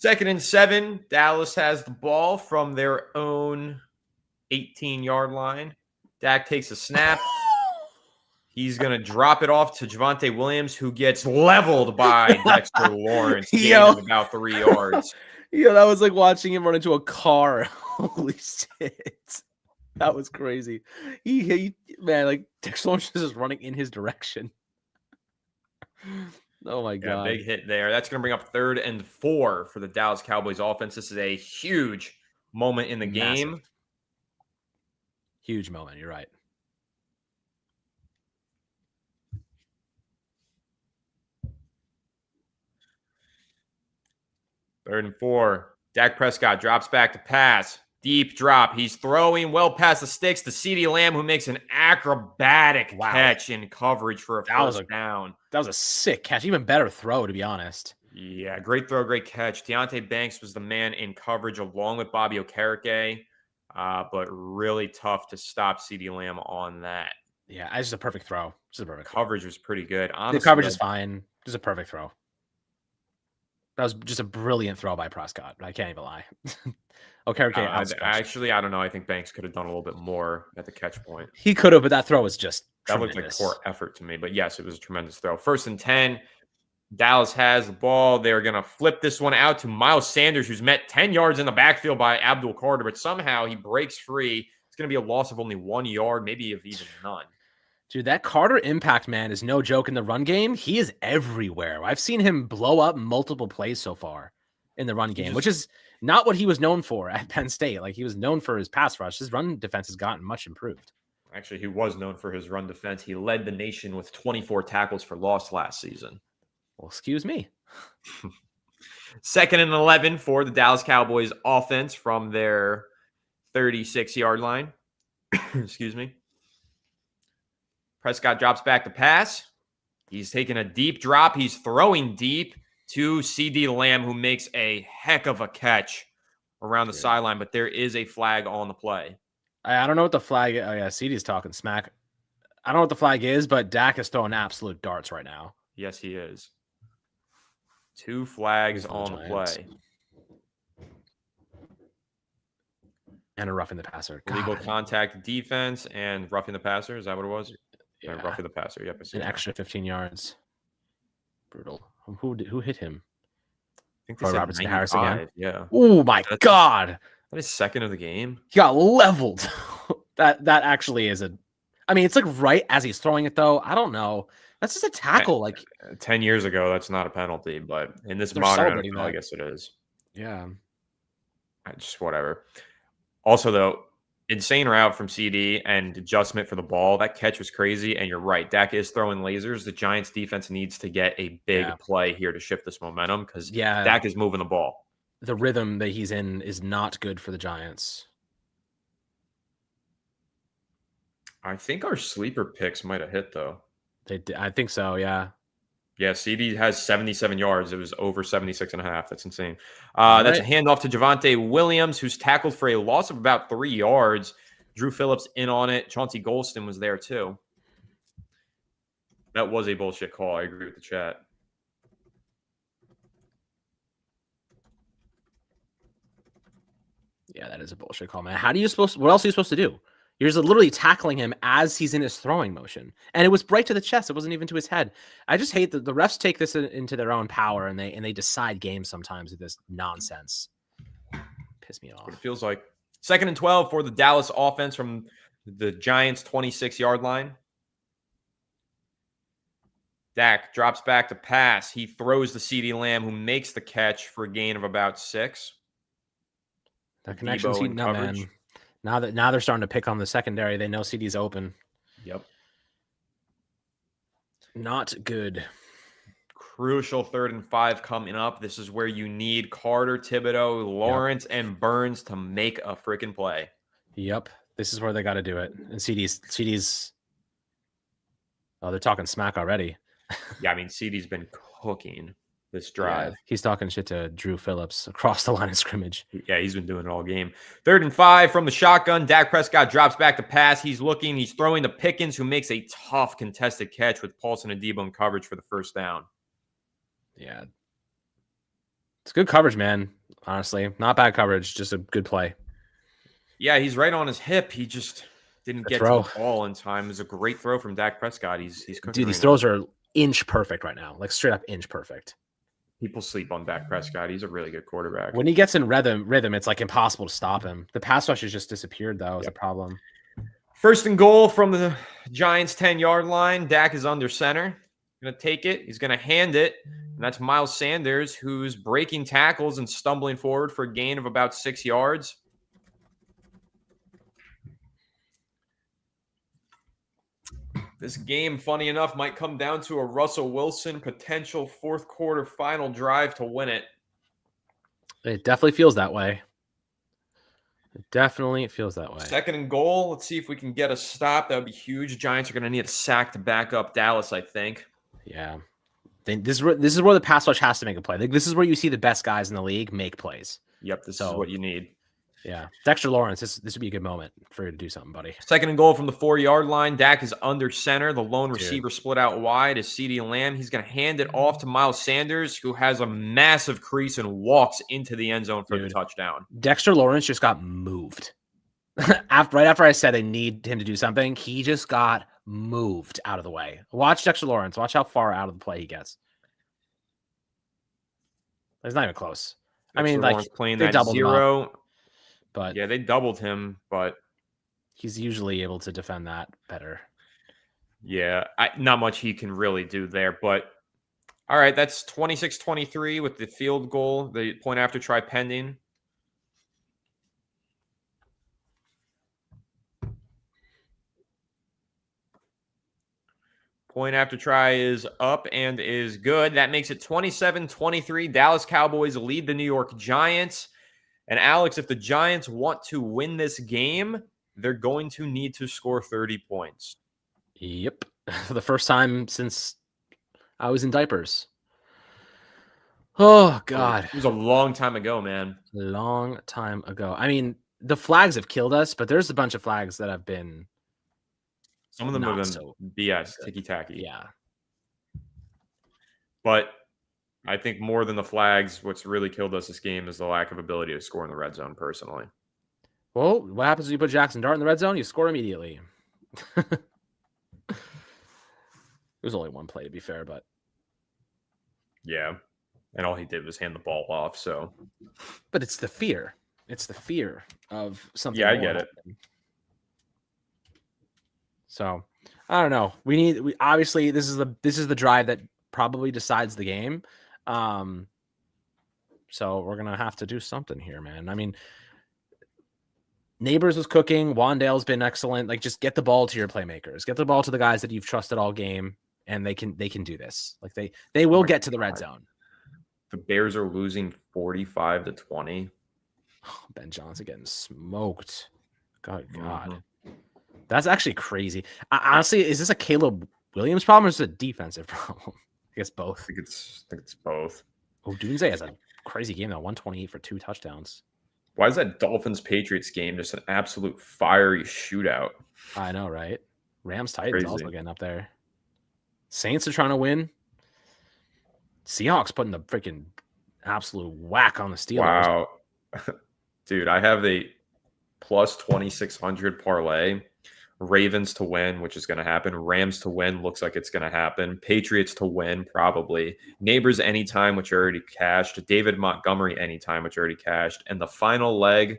2nd and 7. Dallas has the ball from their own 18-yard line. Dak takes a snap. He's going to drop it off to Javonte Williams, who gets leveled by Dexter Lawrence, gaining about 3 yards. Yeah, that was like watching him run into a car. Holy shit. That was crazy. He man, like Dexter Lawrence is just running in his direction. Oh my God. Big hit there. That's going to bring up 3rd and 4 for the Dallas Cowboys offense. This is a huge moment in the game. Huge moment. You're right. Third and 4. Dak Prescott drops back to pass. Deep drop. He's throwing well past the sticks to CeeDee Lamb, who makes an acrobatic catch in coverage for a first down. That was a sick catch. Even better throw, to be honest. Yeah, great throw, great catch. Deonte Banks was the man in coverage along with Bobby Okereke, but really tough to stop CeeDee Lamb on that. Yeah, it's just a perfect throw. Just a perfect coverage was pretty good. Honestly, the coverage is fine. Just a perfect throw. That was just a brilliant throw by Prescott. I can't even lie. Okereke, I don't know. I think Banks could have done a little bit more at the catch point. He could have, but that throw was just tremendous. That looked like poor effort to me. But yes, it was a tremendous throw. 1st and 10. Dallas has the ball. They're going to flip this one out to Miles Sanders, who's met 10 yards in the backfield by Abdul Carter, but somehow he breaks free. It's going to be a loss of only 1 yard, maybe of even none. Dude, that Carter impact, man, is no joke in the run game. He is everywhere. I've seen him blow up multiple plays so far in the run game, which is not what he was known for at Penn State. Like, he was known for his pass rush. His run defense has gotten much improved. Actually, he was known for his run defense. He led the nation with 24 tackles for loss last season. Well, excuse me. 2nd and 11 for the Dallas Cowboys offense from their 36-yard line. Excuse me. Prescott drops back to pass. He's taking a deep drop. He's throwing deep to CeeDee Lamb, who makes a heck of a catch around the sideline, but there is a flag on the play. I don't know what the flag is. Oh, yeah, CeeDee's talking smack. I don't know what the flag is, but Dak is throwing absolute darts right now. Yes, he is. 2 flags on the play. And a roughing the passer. Illegal contact defense and roughing the passer. Is that what it was? Yeah, roughing the passer. Yep. An extra 15 yards. Brutal. Who hit him? I think they said Robertson Harris again. Yeah. Oh my God. That is 2nd of the game. He got leveled. that actually is I mean, it's like right as he's throwing it though. I don't know. That's just a tackle. Like 10 years ago, that's not a penalty, but in this modern NFL, I guess it is. Yeah. Just whatever. Also, though, insane route from CD and adjustment for the ball. That catch was crazy, and you're right. Dak is throwing lasers. The Giants defense needs to get a big play here to shift this momentum because Dak is moving the ball. The rhythm that he's in is not good for the Giants. I think our sleeper picks might have hit, though. I think so, yeah. Yeah, CD has 77 yards. It was over 76.5. That's insane. That's a handoff to Javonte Williams, who's tackled for a loss of about 3 yards. Drew Phillips in on it. Chauncey Golston was there, too. That was a bullshit call. I agree with the chat. Yeah, that is a bullshit call, man. What else are you supposed to do? You're just literally tackling him as he's in his throwing motion. And it was right to the chest. It wasn't even to his head. I just hate that the refs take this into their own power and they decide games sometimes with this nonsense. Piss me off. It feels like 2nd and 12 for the Dallas offense from the Giants' 26-yard line. Dak drops back to pass. He throws to CeeDee Lamb, who makes the catch for a gain of about 6. That connection's Debo in heating up, coverage. man. Now they're starting to pick on the secondary. They know CD's open. Yep. Not good. Crucial 3rd and 5 coming up. This is where you need Carter, Thibodeau, Lawrence, and Burns to make a freaking play. Yep. This is where they got to do it. And CD's. Oh, they're talking smack already. Yeah, I mean, CD's been cooking this drive. Yeah, he's talking shit to Drew Phillips across the line of scrimmage. Yeah, he's been doing it all game. 3rd and 5 from the shotgun. Dak Prescott drops back to pass. He's looking. He's throwing to Pickens, who makes a tough contested catch with Paulson and Debo in coverage for the 1st down. Yeah. It's good coverage, man. Honestly, not bad coverage. Just a good play. Yeah, he's right on his hip. He just didn't get to the ball in time. It was a great throw from Dak Prescott. He's cooking. Dude, these throws are inch perfect right now. Like straight up inch perfect. People sleep on Dak Prescott. He's a really good quarterback. When he gets in rhythm, it's like impossible to stop him. The pass rush has just disappeared, though. Is a problem. 1st and goal from the Giants' 10-yard line. Dak is under center. Going to take it. He's going to hand it. And that's Miles Sanders, who's breaking tackles and stumbling forward for a gain of about 6 yards. This game, funny enough, might come down to a Russell Wilson potential 4th quarter final drive to win it. It definitely feels that way. It definitely feels that way. 2nd and goal. Let's see if we can get a stop. That would be huge. Giants are going to need a sack to back up Dallas, I think. Yeah. This is where the pass rush has to make a play. This is where you see the best guys in the league make plays. Yep, this is what you need. Yeah. Dexter Lawrence, this would be a good moment for you to do something, buddy. 2nd and goal from the 4-yard line. Dak is under center. The lone receiver split out wide is CeeDee Lamb. He's going to hand it off to Miles Sanders, who has a massive crease and walks into the end zone for the touchdown. Dexter Lawrence just got moved. Right after I said they need him to do something, he just got moved out of the way. Watch Dexter Lawrence. Watch how far out of the play he gets. It's not even close. Dexter I mean, Lawrence like playing they that doubled 0, him up, but yeah, they doubled him, but he's usually able to defend that better. Yeah, not much he can really do there, but all right, that's 26-23 with the field goal, the point after try pending. Point after try is up and is good. That makes it 27-23. Dallas Cowboys lead the New York Giants. And Alex, if the Giants want to win this game, they're going to need to score 30 points. Yep. For the first time since I was in diapers. Oh, God. It was a long time ago, man. Long time ago. I mean, the flags have killed us, but there's a bunch of flags that have been some of them have been BS, ticky-tacky. Yeah. But I think more than the flags, what's really killed us this game is the lack of ability to score in the red zone, personally. Well, what happens when you put Jackson Dart in the red zone? You score immediately. It was only one play, to be fair, but... Yeah. And all he did was hand the ball off, so... But it's the fear. It's the fear of something. Yeah, I get it. So I don't know. We obviously this is the drive that probably decides the game. So we're gonna have to do something here, man. I mean, Neighbors was cooking. Wandale's been excellent. Like, just get the ball to your playmakers. Get the ball to the guys that you've trusted all game, and they can do this. Like they will get to the red zone. The Bears are losing 45-20. Oh, Ben Johnson getting smoked. God. That's actually crazy. Honestly, is this a Caleb Williams problem or is it a defensive problem? I guess both. I think it's both. Oh, Dunze has a crazy game though. 128 for 2 touchdowns. Why is that Dolphins-Patriots game just an absolute fiery shootout? I know, right? Rams-Titans also getting up there. Saints are trying to win. Seahawks putting the freaking absolute whack on the Steelers. Wow. Dude, I have a plus 2,600 parlay. Ravens to win, which is going to happen. Rams to win, looks like it's going to happen. Patriots to win, probably. Neighbors anytime, which already cashed. David Montgomery anytime, which already cashed. And the final leg,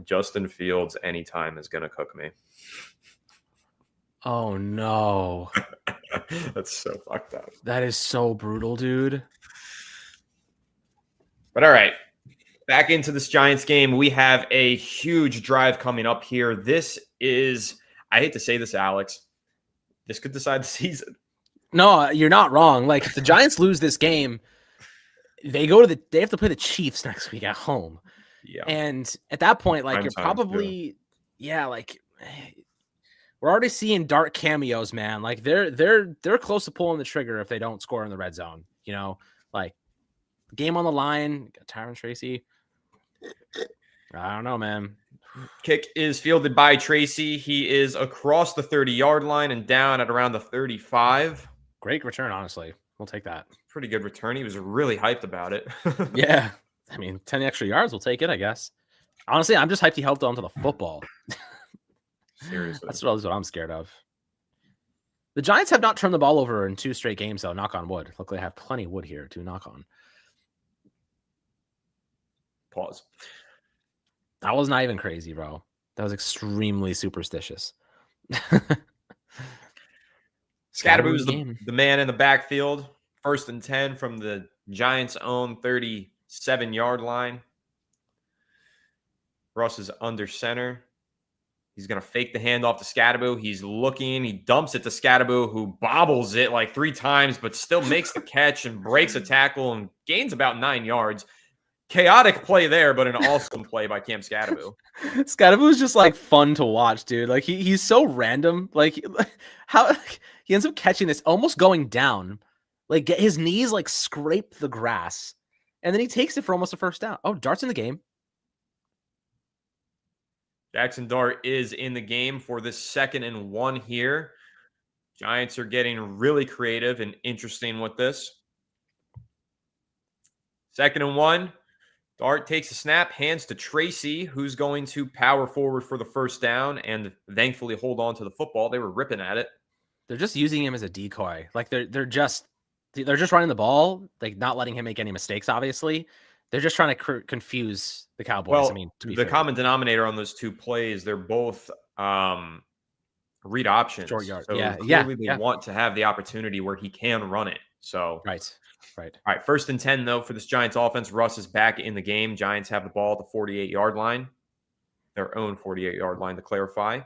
Justin Fields anytime is going to cook me. Oh no. That's so fucked up. That is so brutal, dude. But all right, back into this Giants game. We have a huge drive coming up here. This is, I hate to say this, Alex, this could decide the season. No, you're not wrong. Like if the Giants lose this game, they have to play the Chiefs next week at home. Yeah. And at that point, like Prime you're time, probably, like we're already seeing dark cameos, man. Like they're close to pulling the trigger if they don't score in the red zone. Like game on the line. Got Tyron Tracy. I don't know, man. Kick is fielded by Tracy. He is across the 30-yard line and down at around the 35. Great return, honestly. We'll take that. Pretty good return. He was really hyped about it. Yeah. I mean, 10 extra yards, we'll take it, I guess. Honestly, I'm just hyped he held on to the football. Seriously. That's what I'm scared of. The Giants have not turned the ball over in 2 straight games, though. Knock on wood. Luckily, I have plenty of wood here to knock on. Pause. That was not even crazy, bro. That was extremely superstitious. Scadaboo's the man in the backfield. 1st and 10 from the Giants' own 37-yard line. Russ is under center. He's going to fake the handoff to Scadaboo. He's looking. He dumps it to Scadaboo, who bobbles it like 3 times, but still makes the catch and breaks a tackle and gains about 9 yards. Chaotic play there, but an awesome play by Cam Scadaboo. Scadaboo is just like fun to watch, dude. Like he's so random. Like how he ends up catching this, almost going down. Like his knees like scrape the grass, and then he takes it for almost a first down. Oh, Dart's in the game. Jackson Dart is in the game for this 2nd and 1 here. Giants are getting really creative and interesting with this. 2nd and 1. Dart takes a snap, hands to Tracy, who's going to power forward for the first down and thankfully hold on to the football. They were ripping at it. They're just using him as a decoy. Like they're just running the ball, like not letting him make any mistakes. Obviously, they're just trying to confuse the Cowboys. Well, I mean, to be the fair. common denominator on those 2 plays, they're both read options. Short yard. So Yeah, clearly they want to have the opportunity where he can run it. So right. All right, 1st and 10, though, for this Giants offense. Russ is back in the game. Giants have the ball at the 48-yard line. Their own 48-yard line, to clarify.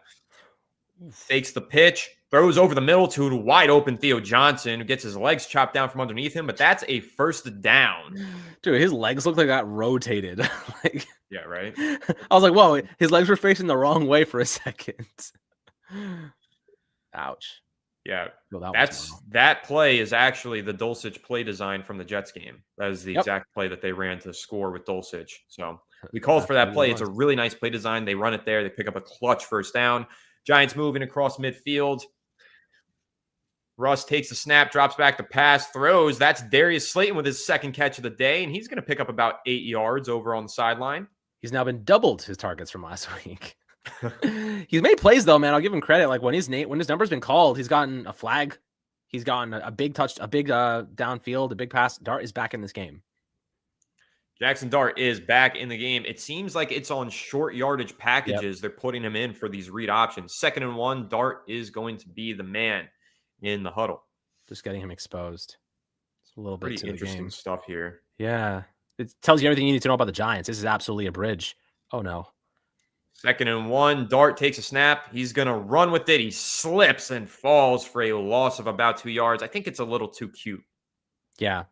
Fakes the pitch, throws over the middle to a wide-open Theo Johnson, who gets his legs chopped down from underneath him, but that's a 1st down. Dude, his legs look like got rotated. Like, yeah, right? I was like, whoa, his legs were facing the wrong way for a second. Ouch. Yeah, well, that play is actually the Dulcich play design from the Jets game. That is the exact play that they ran to score with Dulcich. So we called for that play. It's a really nice play design. They run it there. They pick up a clutch 1st down. Giants moving across midfield. Russ takes the snap, drops back to pass, throws. That's Darius Slayton with his 2nd catch of the day, and he's going to pick up about 8 yards over on the sideline. He's now been doubled his targets from last week. He's made plays though, man. I'll give him credit. Like when his number's been called, he's gotten a flag. He's gotten a big touch, a big downfield, a big pass. Dart is back in this game. Jackson Dart is back in the game. It seems like it's on short yardage packages. They're putting him in for these read options. 2nd and 1, Dart is going to be the man in the huddle. Just getting him exposed. It's a little bit pretty interesting stuff here. Yeah. It tells you everything you need to know about the Giants. This is absolutely a bridge. Oh no. 2nd and 1, Dart takes a snap. He's going to run with it. He slips and falls for a loss of about 2 yards. I think it's a little too cute. Yeah.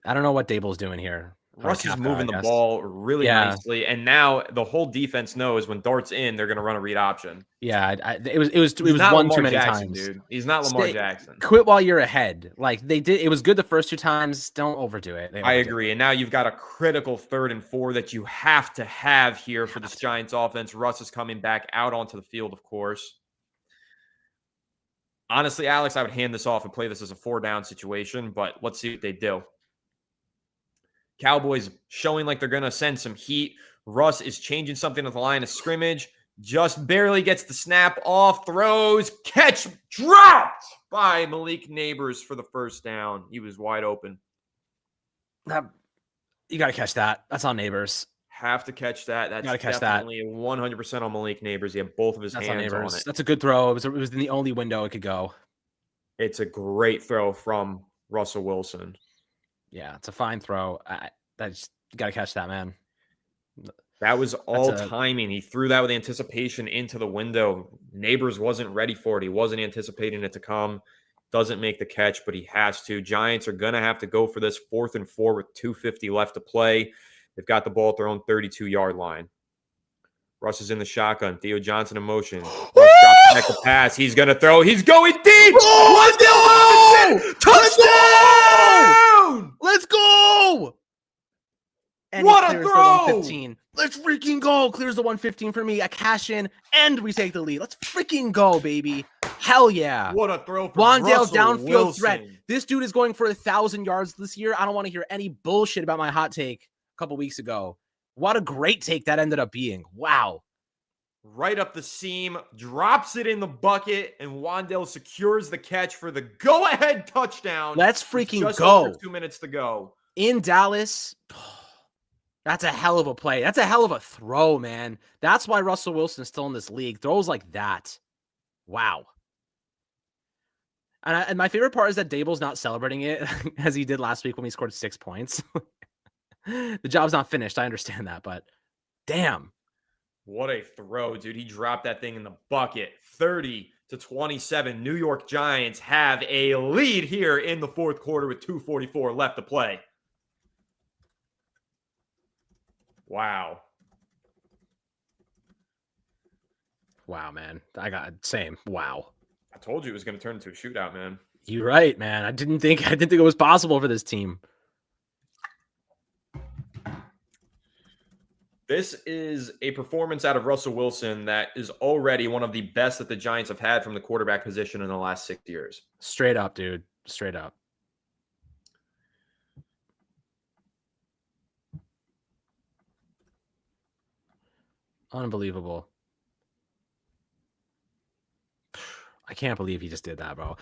I don't know what Dable's doing here. Russ is moving the ball really nicely, and now the whole defense knows when Dart's in, they're going to run a read option. Yeah, it was one too many times, dude. He's not Lamar Jackson. Quit while you're ahead. Like they did, it was good the first 2 times. Don't overdo it. I agree. And now you've got a critical 3rd and 4 that you have to have here for this Giants offense. Russ is coming back out onto the field, of course. Honestly, Alex, I would hand this off and play this as a 4-down situation, but let's see what they do. Cowboys showing like they're going to send some heat. Russ is changing something at the line of scrimmage. Just barely gets the snap off. Throws. Catch. Dropped by Malik Neighbors for the 1st down. He was wide open. You got to catch that. That's on Neighbors. Have to catch that. That's Gotta catch definitely 100% on Malik Neighbors. He had both of his That's on hands on Neighbors. it. That's a good throw. It was in the only window it could go. It's a great throw from Russell Wilson. Yeah, it's a fine throw. You gotta catch that, man. That was all timing. He threw that with anticipation into the window. Neighbors wasn't ready for it. He wasn't anticipating it to come. Doesn't make the catch, but he has to. Giants are going to have to go for this 4th and 4 with 2:50 left to play. They've got the ball at their own 32-yard line. Russ is in the shotgun. Theo Johnson in motion. Russ drops back the pass. He's going to throw. He's going deep. Oh, Touchdown! Let's go! And what a throw! 115. Let's freaking go. Clears the 115 for me. I cash in, and we take the lead. Let's freaking go, baby. Hell yeah. What a throw from Wandale Russell downfield Wilson. threat. This dude is going for 1,000 yards this year. I don't want to hear any bullshit about my hot take a couple weeks ago. What a great take that ended up being. Wow. Right up the seam, drops it in the bucket, and Wandale secures the catch for the go-ahead touchdown. Let's freaking just go. Under 2 minutes to go. In Dallas, that's a hell of a play. That's a hell of a throw, man. That's why Russell Wilson is still in this league. Throws like that. Wow. And my favorite part is that Dable's not celebrating it as he did last week when he scored 6 points. The job's not finished. I understand that, but damn. What a throw, dude. He dropped that thing in the bucket. 30-27. New York Giants have a lead here in the 4th quarter with 2:44 left to play. Wow. Wow, man. Same. Wow. I told you it was going to turn into a shootout, man. You're right, man. I didn't think it was possible for this team. This is a performance out of Russell Wilson that is already one of the best that the Giants have had from the quarterback position in the last 6 years. Straight up, dude. Straight up. Unbelievable. I can't believe he just did that, bro.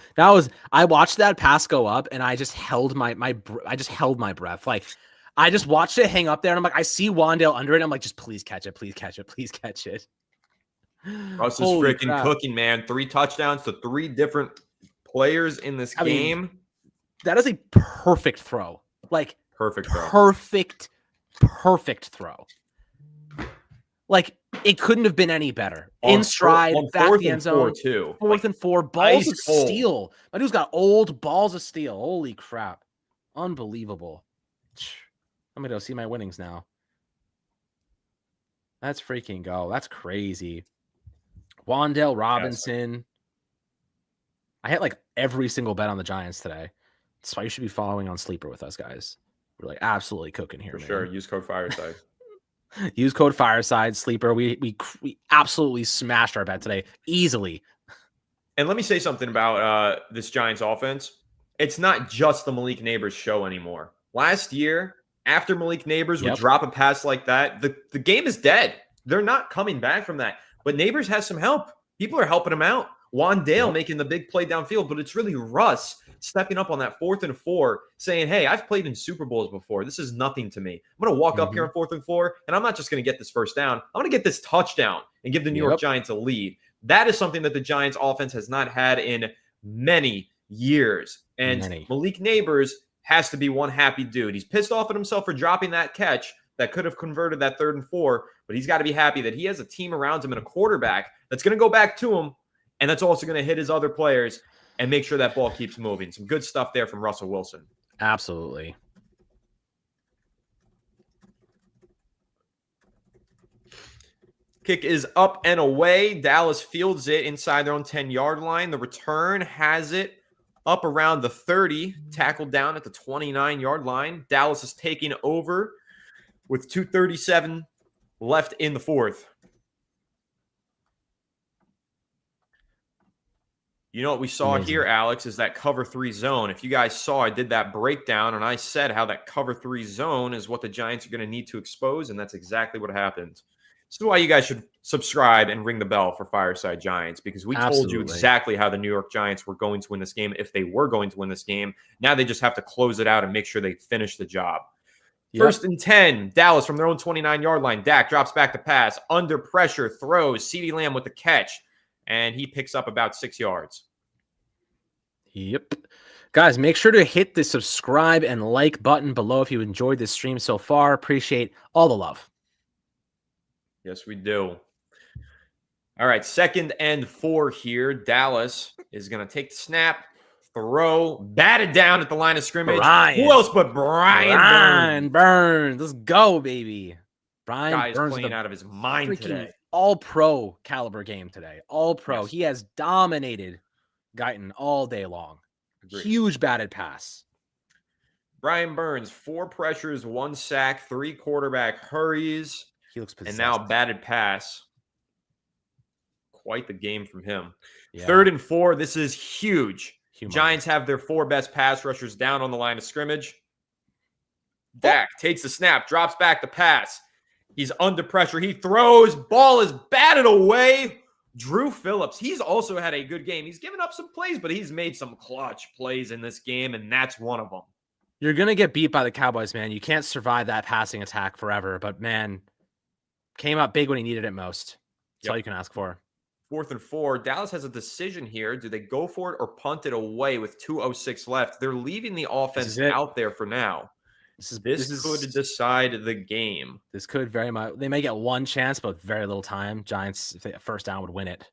I watched that pass go up and I just held my breath. Like, I just watched it hang up there, and I'm like, I see Wandale under it. And I'm like, just please catch it, please catch it, please catch it. Russ is freaking cooking, man. 3 touchdowns to 3 different players in this game. Mean, that is a perfect throw. Like, perfect throw. Perfect throw. Like, it couldn't have been any better. In stride, back the end zone. 4th and 4. Balls of steel. My dude's got old balls of steel. Holy crap. Unbelievable. I'm going to go see my winnings now. Let's freaking go. That's crazy. Wandale Robinson. Yes. I had like every single bet on the Giants today. That's why you should be following on Sleeper with us, guys. We're like absolutely cooking here. For sure. Use code Fireside. Use code Fireside Sleeper. We absolutely smashed our bet today easily. And let me say something about this Giants offense. It's not just the Malik Neighbors show anymore. Last year, after Malik Neighbors would drop a pass like that, the game is dead. They're not coming back from that. But Neighbors has some help. People are helping him out. Wandale making the big play downfield, but it's really Russ stepping up on that 4th and 4, saying, hey, I've played in Super Bowls before. This is nothing to me. I'm going to walk up here on 4th and 4, and I'm not just going to get this first down. I'm going to get this touchdown and give the New York Giants a lead. That is something that the Giants offense has not had in many years. And Malik Neighbors has to be one happy dude. He's pissed off at himself for dropping that catch that could have converted that 3rd and 4, but he's got to be happy that he has a team around him and a quarterback that's going to go back to him, and that's also going to hit his other players and make sure that ball keeps moving. Some good stuff there from Russell Wilson. Absolutely. Kick is up and away. Dallas fields it inside their own 10-yard line. The return has it up around the 30, tackled down at the 29-yard line. Dallas is taking over with 2:37 left in the 4th. You know what we saw here, Alex, is that cover 3 zone. If you guys saw, I did that breakdown, and I said how that cover 3 zone is what the Giants are going to need to expose, and that's exactly what happened. This is why you guys should subscribe and ring the bell for Fireside Giants, because we told you exactly how the New York Giants were going to win this game if they were going to win this game. Now they just have to close it out and make sure they finish the job. Yep. 1st and 10, Dallas from their own 29-yard line. Dak drops back to pass. Under pressure, throws. CeeDee Lamb with the catch. And he picks up about 6 yards. Yep. Guys, make sure to hit the subscribe and like button below if you enjoyed this stream so far. Appreciate all the love. Yes, we do. All right, 2nd and 4 here. Dallas is going to take the snap, throw, batted down at the line of scrimmage. Who else but Brian Burns. Let's go, baby. Brian Guy is Burns playing out of his mind today. All-pro caliber game today. All-pro. Yes. He has dominated Guyton all day long. Agreed. Huge batted pass. Brian Burns, 4 pressures, 1 sack, 3 quarterback hurries. He looks possessed. And now batted pass. Quite the game from him. Yeah. 3rd and 4. This is huge. Humongous. Giants have their 4 best pass rushers down on the line of scrimmage. Dak takes the snap, drops back the pass. He's under pressure. He throws. Ball is batted away. Drew Phillips, he's also had a good game. He's given up some plays, but he's made some clutch plays in this game, and that's one of them. You're going to get beat by the Cowboys, man. You can't survive that passing attack forever, but, man, came up big when he needed it most. That's all you can ask for. 4th and 4. Dallas has a decision here. Do they go for it or punt it away with 2:06 left? They're leaving the offense out there for now. This could decide the game. This could very much. They may get one chance, but very little time. Giants, if they first down, would win it.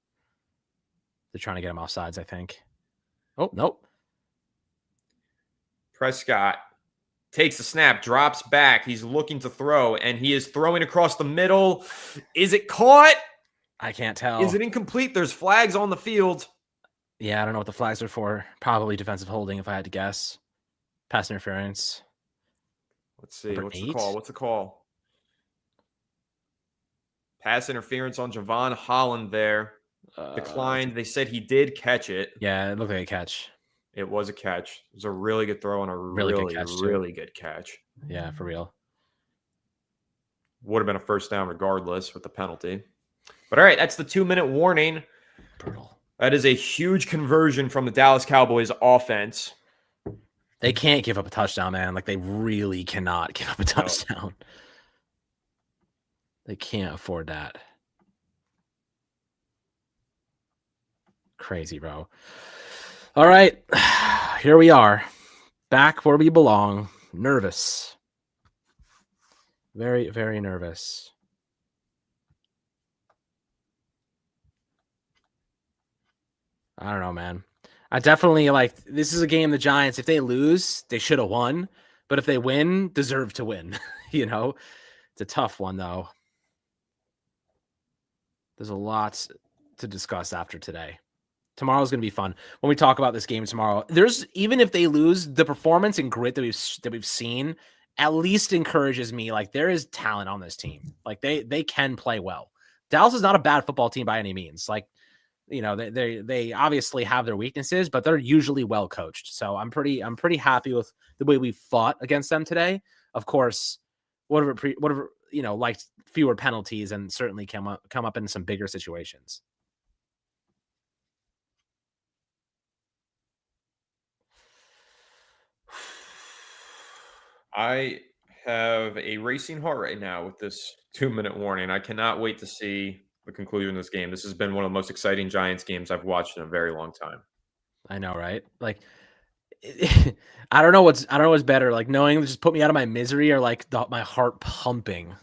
They're trying to get him off sides, I think. Oh, nope. Prescott takes the snap, drops back. He's looking to throw, and he is throwing across the middle. Is it caught? I can't tell. Is it incomplete? There's flags on the field. Yeah, I don't know what the flags are for. Probably defensive holding, if I had to guess. Pass interference. Let's see. What's the call? What's the call? Pass interference on Javon Holland there. Declined. They said he did catch it. Yeah, it looked like a catch. It was a catch. It was a really good throw and a really good catch. Yeah, for real. Would have been a first down regardless with the penalty. But all right, that's the 2-minute warning. Brutal. That is a huge conversion from the Dallas Cowboys offense. They can't give up a touchdown, man. Like, they really cannot give up a touchdown. No. They can't afford that. Crazy, bro. All right. Here we are. Back where we belong. Nervous. Very, very nervous. I don't know, man. I definitely this is a game the Giants, if they lose, they should have won. But if they win, deserve to win. You know, it's a tough one, though. There's a lot to discuss after today. Tomorrow's going to be fun. When we talk about this game tomorrow, even if they lose, the performance and grit that we've seen at least encourages me. Like, there is talent on this team. Like, they can play well. Dallas is not a bad football team by any means. Like, you know, they obviously have their weaknesses, but they're usually well coached. So I'm pretty happy with the way we fought against them today. Of course, whatever you know, like fewer penalties and certainly come up in some bigger situations. I have a racing heart right now with this 2-minute warning. I cannot wait to see the conclusion of this game. This has been one of the most exciting Giants games I've watched in a very long time. I know, right? Like, I don't know what's better, like knowing just put me out of my misery or like my heart pumping.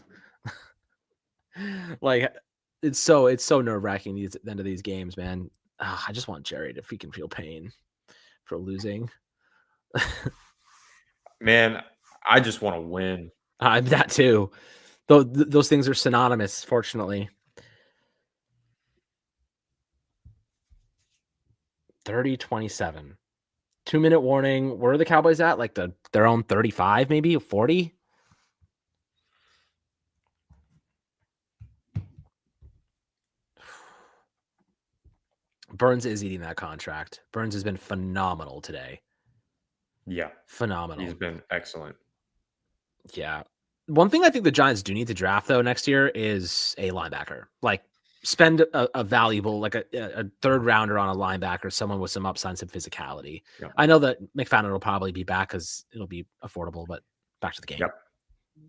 Like, it's so nerve-wracking at the end of these games, man. I just want Jerry to freaking feel pain for losing. Man, I just want to win. That too. Those things are synonymous, fortunately. 30-27. 2-minute warning. Where are the Cowboys at? Like their own 35, maybe 40? Burns is eating that contract. Burns has been phenomenal today. Yeah. Phenomenal. He's been excellent. Yeah. One thing I think the Giants do need to draft, though, next year is a linebacker. Like, spend a valuable, like a third rounder on a linebacker, someone with some upside, some physicality. Yeah. I know that McFadden will probably be back because it'll be affordable, but back to the game. Yep.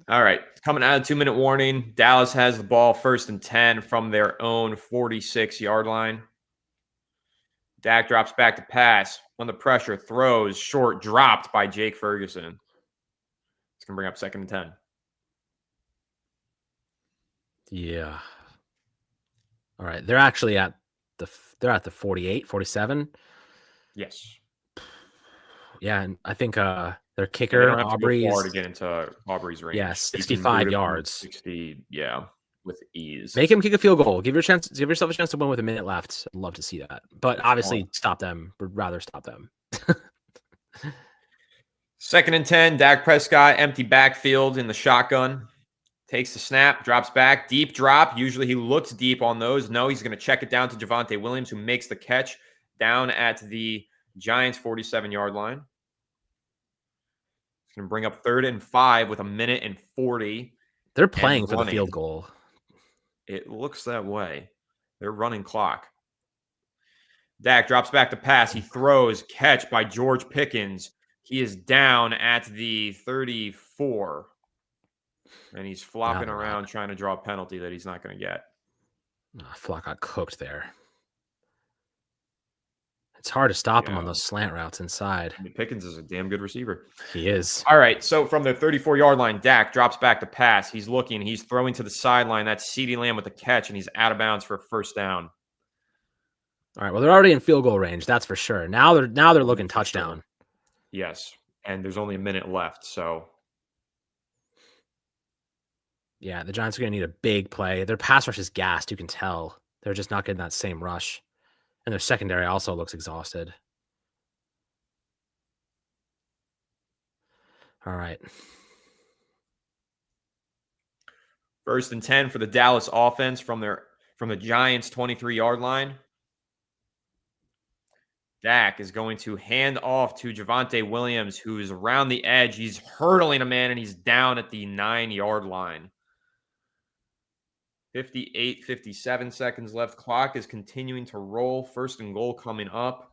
All right. Coming out of 2-minute warning. Dallas has the ball 1st and 10 from their own 46-yard line. Dak drops back to pass. Under pressure, throws, short, dropped by Jake Ferguson. It's going to bring up 2nd and 10. Yeah. All right. They're actually at the 48, 47. Yes. Yeah, and I think their And kicker, they don't have to go Aubrey's, far to get into Aubrey's range. yeah, He can 65 boot it from yards. 60, yeah, with ease. Make him kick a field goal. Give yourself a chance to win with a minute left. I'd love to see that. But obviously, stop them. Would rather stop them. 2nd and 10. Dak Prescott, empty backfield in the shotgun. Takes the snap, drops back, deep drop. Usually he looks deep on those. No, he's going to check it down to Javonte Williams, who makes the catch down at the Giants' 47-yard line. It's going to bring up 3rd and 5 with 1:40. They're playing for the field goal. It looks that way. They're running clock. Dak drops back to pass. He throws, catch by George Pickens. He is down at the 34. And he's flopping around trying to draw a penalty that he's not going to get. Flock got cooked there. It's hard to stop him on those slant routes inside. I mean, Pickens is a damn good receiver. He is. All right, so from their 34-yard line, Dak drops back to pass. He's looking. He's throwing to the sideline. That's CeeDee Lamb with the catch, and he's out of bounds for a 1st down. All right, well, they're already in field goal range. That's for sure. Now they're looking touchdown. Yes, and there's only a minute left, so... Yeah, the Giants are going to need a big play. Their pass rush is gassed. You can tell. They're just not getting that same rush. And their secondary also looks exhausted. All right. 1st and 10 for the Dallas offense from the Giants' 23-yard line. Dak is going to hand off to Javonte Williams, who's around the edge. He's hurdling a man, and he's down at the 9-yard line. 57 seconds left. Clock is continuing to roll. 1st and goal coming up.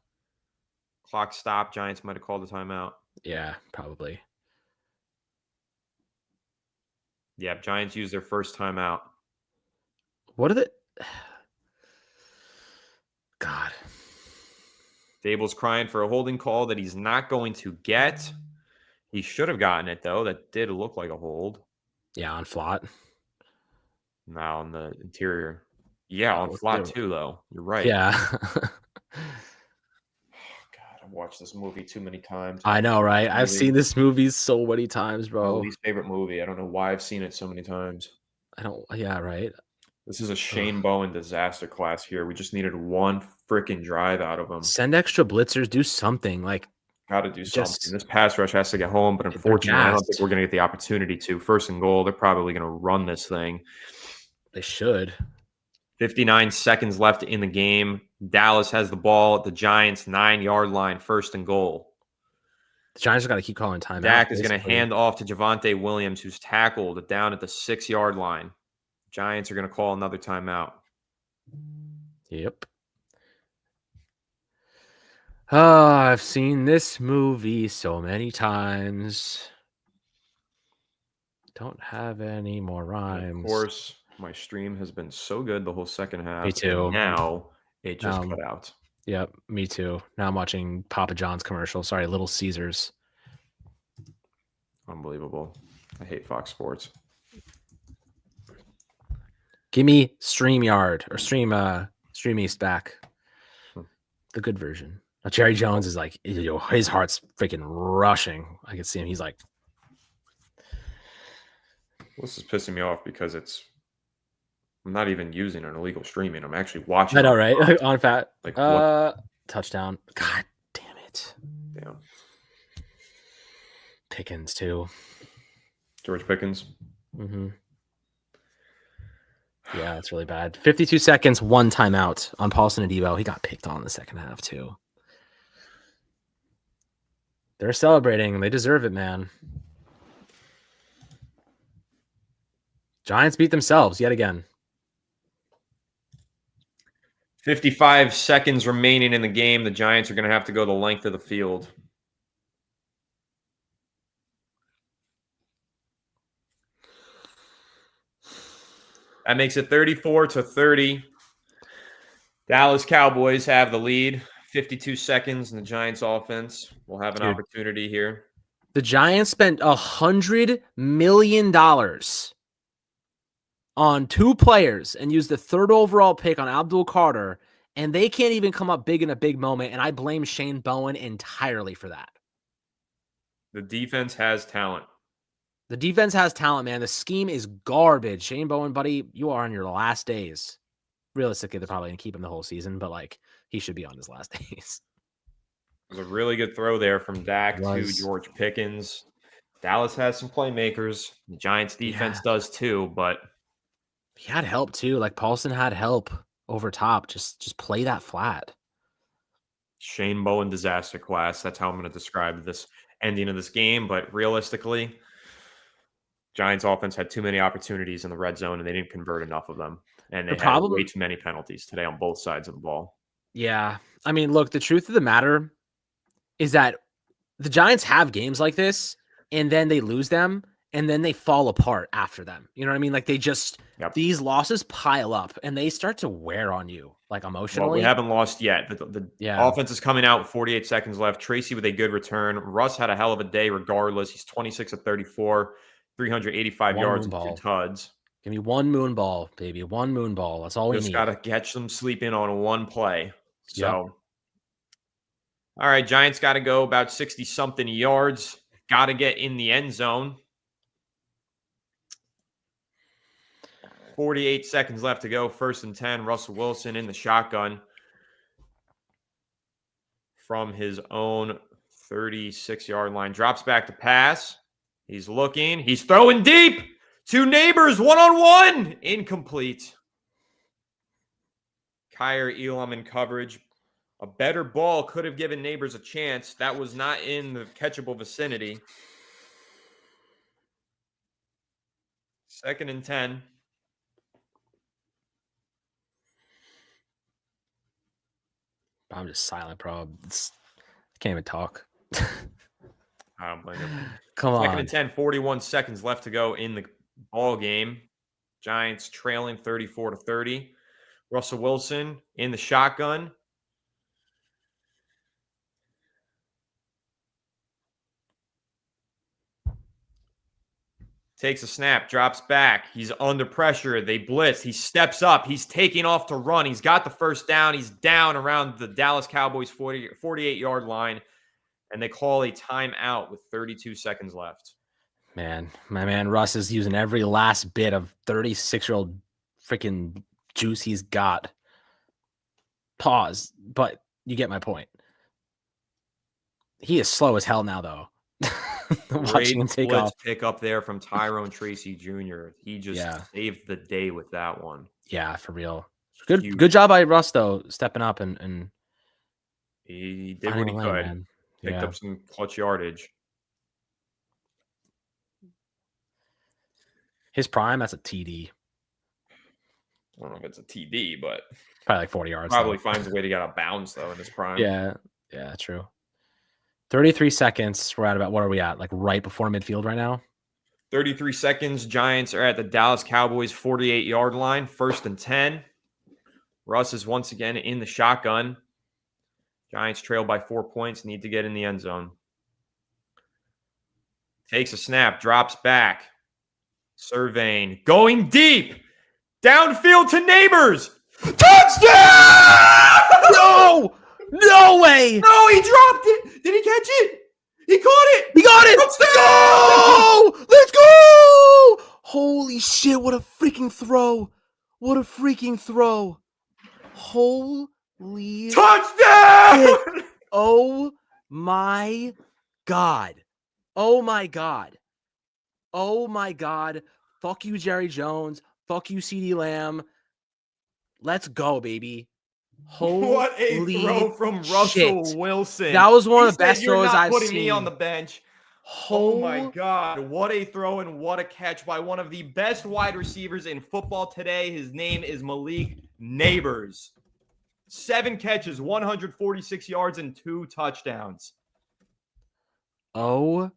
Clock stopped. Giants might have called the timeout. Yeah, probably. Yeah, Giants use their first timeout. What are the... God. Dable's crying for a holding call that he's not going to get. He should have gotten it, though. That did look like a hold. Yeah, on Flott. Now on the interior. Yeah, on Flott too, though. You're right. Yeah. God, I've watched this movie too many times. I know, right? I've seen this movie so many times, bro. My least favorite movie. I don't know why I've seen it so many times. Yeah, right? This is a Shane Bowen disaster class here. We just needed one freaking drive out of him. Send extra blitzers. Do something. Got to do something. This pass rush has to get home, but unfortunately, I don't think we're going to get the opportunity to. 1st and goal, they're probably going to run this thing. They should. 59 seconds left in the game. Dallas has the ball at the Giants' 9-yard line, 1st and goal. The Giants got to keep calling timeout. Dak is going to hand off to Javonte Williams, who's tackled down at the 6-yard line. Giants are going to call another timeout. Yep. Oh, I've seen this movie so many times. Don't have any more rhymes. And of course, my stream has been so good the whole second half. Me too. Now it just cut out. Yep, me too. Now I'm watching Papa John's commercial. Sorry, Little Caesars. Unbelievable. I hate Fox Sports. Give me StreamYard or Stream East back. The good version. Now, Jerry Jones is like, his heart's freaking rushing. I can see him. He's like, this is pissing me off because I'm not even using an illegal streaming. I'm actually watching. I know, right? On fat. What? Touchdown. God damn it. Damn. Pickens too. George Pickens. Mm-hmm. Yeah, it's really bad. 52 seconds, 1 timeout on Paulson and Debo. He got picked on in the second half too. They're celebrating. They deserve it, man. Giants beat themselves yet again. 55 seconds remaining in the game. The Giants are going to have to go the length of the field. That makes it 34-30. Dallas Cowboys have the lead. 52 seconds, and the Giants offense will have an opportunity here. The Giants spent $100 million on 2 players and used the 3rd overall pick on Abdul Carter, and they can't even come up big in a big moment, and I blame Shane Bowen entirely for that. The defense has talent. The defense has talent, man. The scheme is garbage. Shane Bowen, buddy, you are on your last days. Realistically, they're probably going to keep him the whole season, but, like, he should be on his last days. It was a really good throw there from Dak to George Pickens. Dallas has some playmakers. The Giants defense does too, but he had help too. Like Paulson had help over top. Just play that flat. Shane Bowen disaster class. That's how I'm going to describe this ending of this game. But realistically, Giants offense had too many opportunities in the red zone, and they didn't convert enough of them. And they had way too many penalties today on both sides of the ball. Yeah. I mean, look, the truth of the matter is that the Giants have games like this, and then they lose them, and then they fall apart after them. You know what I mean? Like they just these losses pile up, and they start to wear on you, like emotionally. Well, we haven't lost yet. The offense is coming out with 48 seconds left. Tracy with a good return. Russ had a hell of a day regardless. He's 26 of 34, 385 yards and 2 tuds. Give me one moon ball, baby. One moon ball. That's all we need. Just got to catch them sleeping on one play. So, all right, Giants got to go about 60-something yards. Got to get in the end zone. 48 seconds left to go. 1st and 10. Russell Wilson in the shotgun from his own 36-yard line. Drops back to pass. He's looking. He's throwing deep. 2 Neighbors, 1-on-1. Incomplete. Kyer Elam in coverage. A better ball could have given Neighbors a chance. That was not in the catchable vicinity. 2nd and 10. I'm just silent, bro. I can't even talk. I don't blame him. Come on. 2nd and 10, 41 seconds left to go in the ball game. Giants trailing 34-30. Russell Wilson in the shotgun. Takes a snap, drops back. He's under pressure. They blitz. He steps up. He's taking off to run. He's got the 1st down. He's down around the Dallas Cowboys 48-yard line. And they call a timeout with 32 seconds left. Man, my man Russ is using every last bit of 36-year-old freaking juice he's got. Pause, but you get my point. He is slow as hell now, though. Watching him take off. Pick up there from Tyrone Tracy Jr. He just saved the day with that one. Yeah, for real. Good job by Russ, though, stepping up and he did what he could. Man. Picked up some clutch yardage. His prime, that's a TD. I don't know if it's a TD, but probably like 40 yards. Probably finds a way to get out of bounds, though, in his prime. Yeah, true. 33 seconds. We're at about, what are we at? Like right before midfield right now? 33 seconds. Giants are at the Dallas Cowboys 48-yard line. 1st and 10. Russ is once again in the shotgun. Giants trail by 4 points. Need to get in the end zone. Takes a snap. Drops back. Surveying. Going deep. Downfield to Neighbors. Touchdown! No! No way! No, he dropped it. Did he catch it? He caught it. He got it. Touchdown! Go! Let's go! Holy shit, what a freaking throw. What a freaking throw. Holy touchdown! Shit. Oh my God. Oh my God. Oh my God. Fuck you, Jerry Jones. Fuck you, CeeDee Lamb. Let's go, baby. Holy what a throw from Russell Wilson. That was one of the best throws I've seen. You're not putting me on the bench. Oh my God. What a throw and what a catch by one of the best wide receivers in football today. His name is Malik Neighbors. 7 catches, 146 yards, and 2 touchdowns. Oh.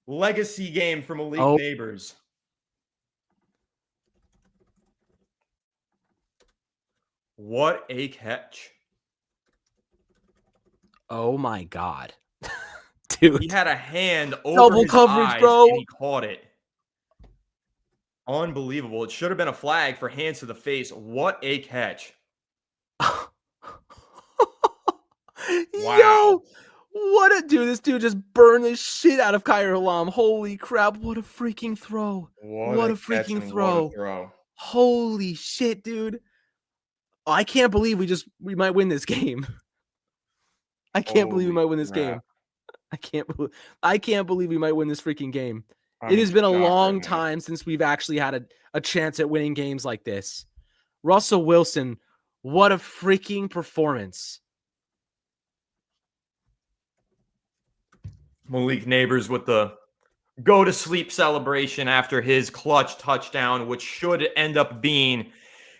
Legacy game for Malik Neighbors. What a catch. Oh my God. Dude. He had a hand over Double his coverage, eyes bro. and he caught it. Unbelievable. It should have been a flag for hands to the face. What a catch. Wow. Yo, what a dude. This dude just burned the shit out of Khair Alam. Holy crap. What a freaking throw. What a catch freaking and throw. what a throw. Holy shit, dude. I can't believe we might win this game. I can't believe we might win this game. I can't believe we might win this freaking game. It has been a long time since we've actually had a chance at winning games like this. Russell Wilson, what a freaking performance. Malik Neighbors with the go to sleep celebration after his clutch touchdown, which should end up being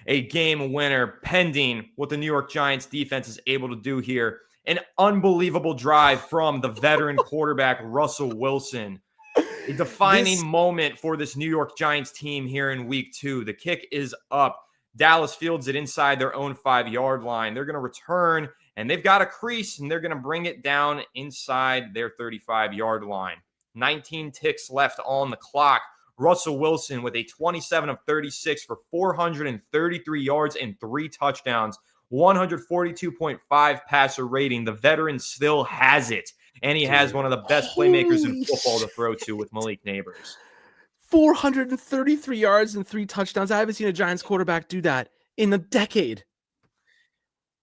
a game winner, pending what the New York Giants defense is able to do here. An unbelievable drive from the veteran quarterback, Russell Wilson. A defining moment for this New York Giants team here in week 2. The kick is up. Dallas fields it inside their own 5-yard line. They're going to return, and they've got a crease, and they're going to bring it down inside their 35-yard line. 19 ticks left on the clock. Russell Wilson with a 27 of 36 for 433 yards and 3 touchdowns, 142.5 passer rating. The veteran still has it, and he has one of the best playmakers in football to throw to with Malik Neighbors. 433 yards and 3 touchdowns. I haven't seen a Giants quarterback do that in a decade.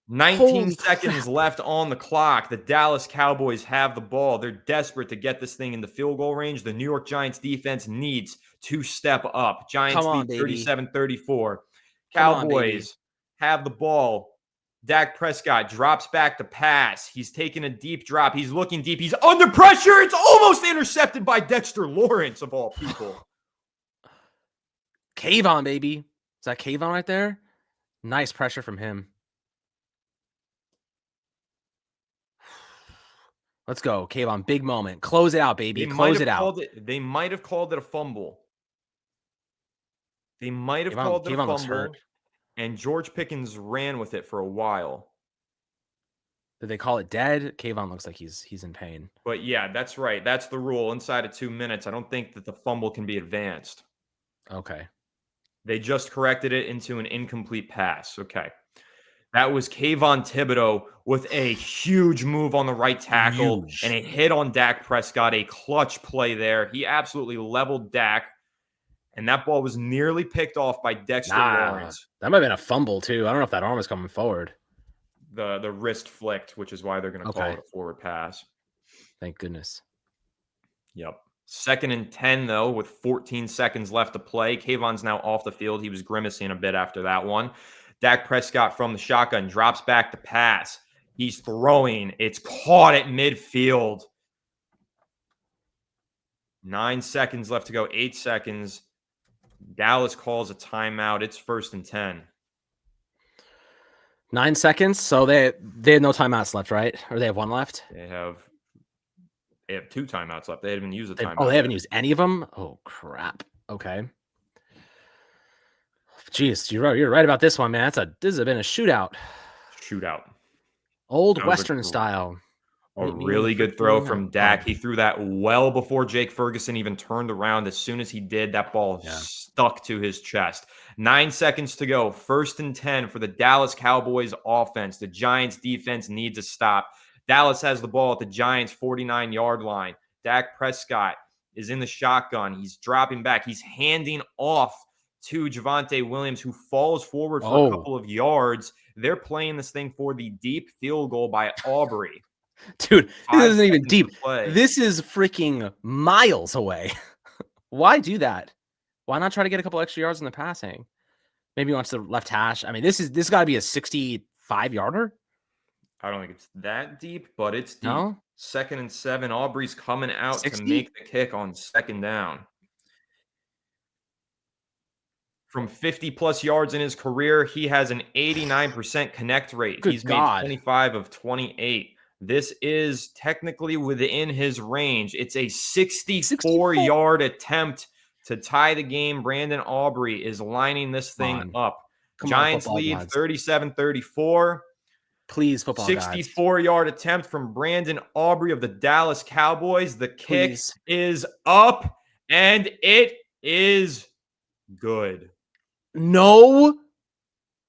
19 seconds left on the clock. The Dallas Cowboys have the ball. They're desperate to get this thing in the field goal range. The New York Giants defense needs to step up. Giants lead 37-34. Cowboys have the ball. Dak Prescott drops back to pass. He's taking a deep drop. He's looking deep. He's under pressure. It's almost intercepted by Dexter Lawrence, of all people. Kayvon, baby. Is that Kayvon right there? Nice pressure from him. Let's go, Kayvon. Big moment. Close it out, baby. Close it out. They might have called it a fumble. They might have called it a fumble. And George Pickens ran with it for a while. Did they call it dead? Kayvon looks like he's in pain. But yeah, that's right. That's the rule. Inside of 2 minutes, I don't think that the fumble can be advanced. Okay. They just corrected it into an incomplete pass. Okay. That was Kayvon Thibodeau with a huge move on the right tackle and a hit on Dak Prescott, a clutch play there. He absolutely leveled Dak, and that ball was nearly picked off by Dexter Lawrence. That might have been a fumble, too. I don't know if that arm was coming forward. The wrist flicked, which is why they're going to call it a forward pass. Thank goodness. Yep. 2nd and 10, though, with 14 seconds left to play. Kayvon's now off the field. He was grimacing a bit after that one. Dak Prescott from the shotgun drops back to pass. He's throwing. It's caught at midfield. 9 seconds left to go. 8 seconds. Dallas calls a timeout. It's 1st and 10. 9 seconds. So they had no timeouts left, right? Or they have one left? They have 2 timeouts left. They haven't used a timeout. Oh, they haven't used any of them? Oh, crap. Okay. Jeez, you're right about this one, man. This has been a shootout. Old Western style. A really good throw from Dak. He threw that well before Jake Ferguson even turned around. As soon as he did, that ball stuck to his chest. 9 seconds to go. 1st and 10 for the Dallas Cowboys offense. The Giants defense needs a stop. Dallas has the ball at the Giants 49-yard line. Dak Prescott is in the shotgun. He's dropping back. He's handing off to Javonte Williams, who falls forward for a couple of yards. They're playing this thing for the deep field goal by Aubrey. Dude, this isn't even deep. This is freaking miles away. Why do that? Why not try to get a couple extra yards in the passing? Maybe he wants the left hash. I mean, this got to be a 65-yarder. I don't think it's that deep, but it's deep. No? 2nd and 7. Aubrey's coming out 60? To make the kick on 2nd down. From 50-plus yards in his career, he has an 89% connect rate. He's made 25 of 28. This is technically within his range. It's a 64-yard attempt to tie the game. Brandon Aubrey is lining this thing up. Come on, Giants football lead gods. 37-34. Please, football gods. 64-yard attempt from Brandon Aubrey of the Dallas Cowboys. The kick Please. is up, and it is good. No.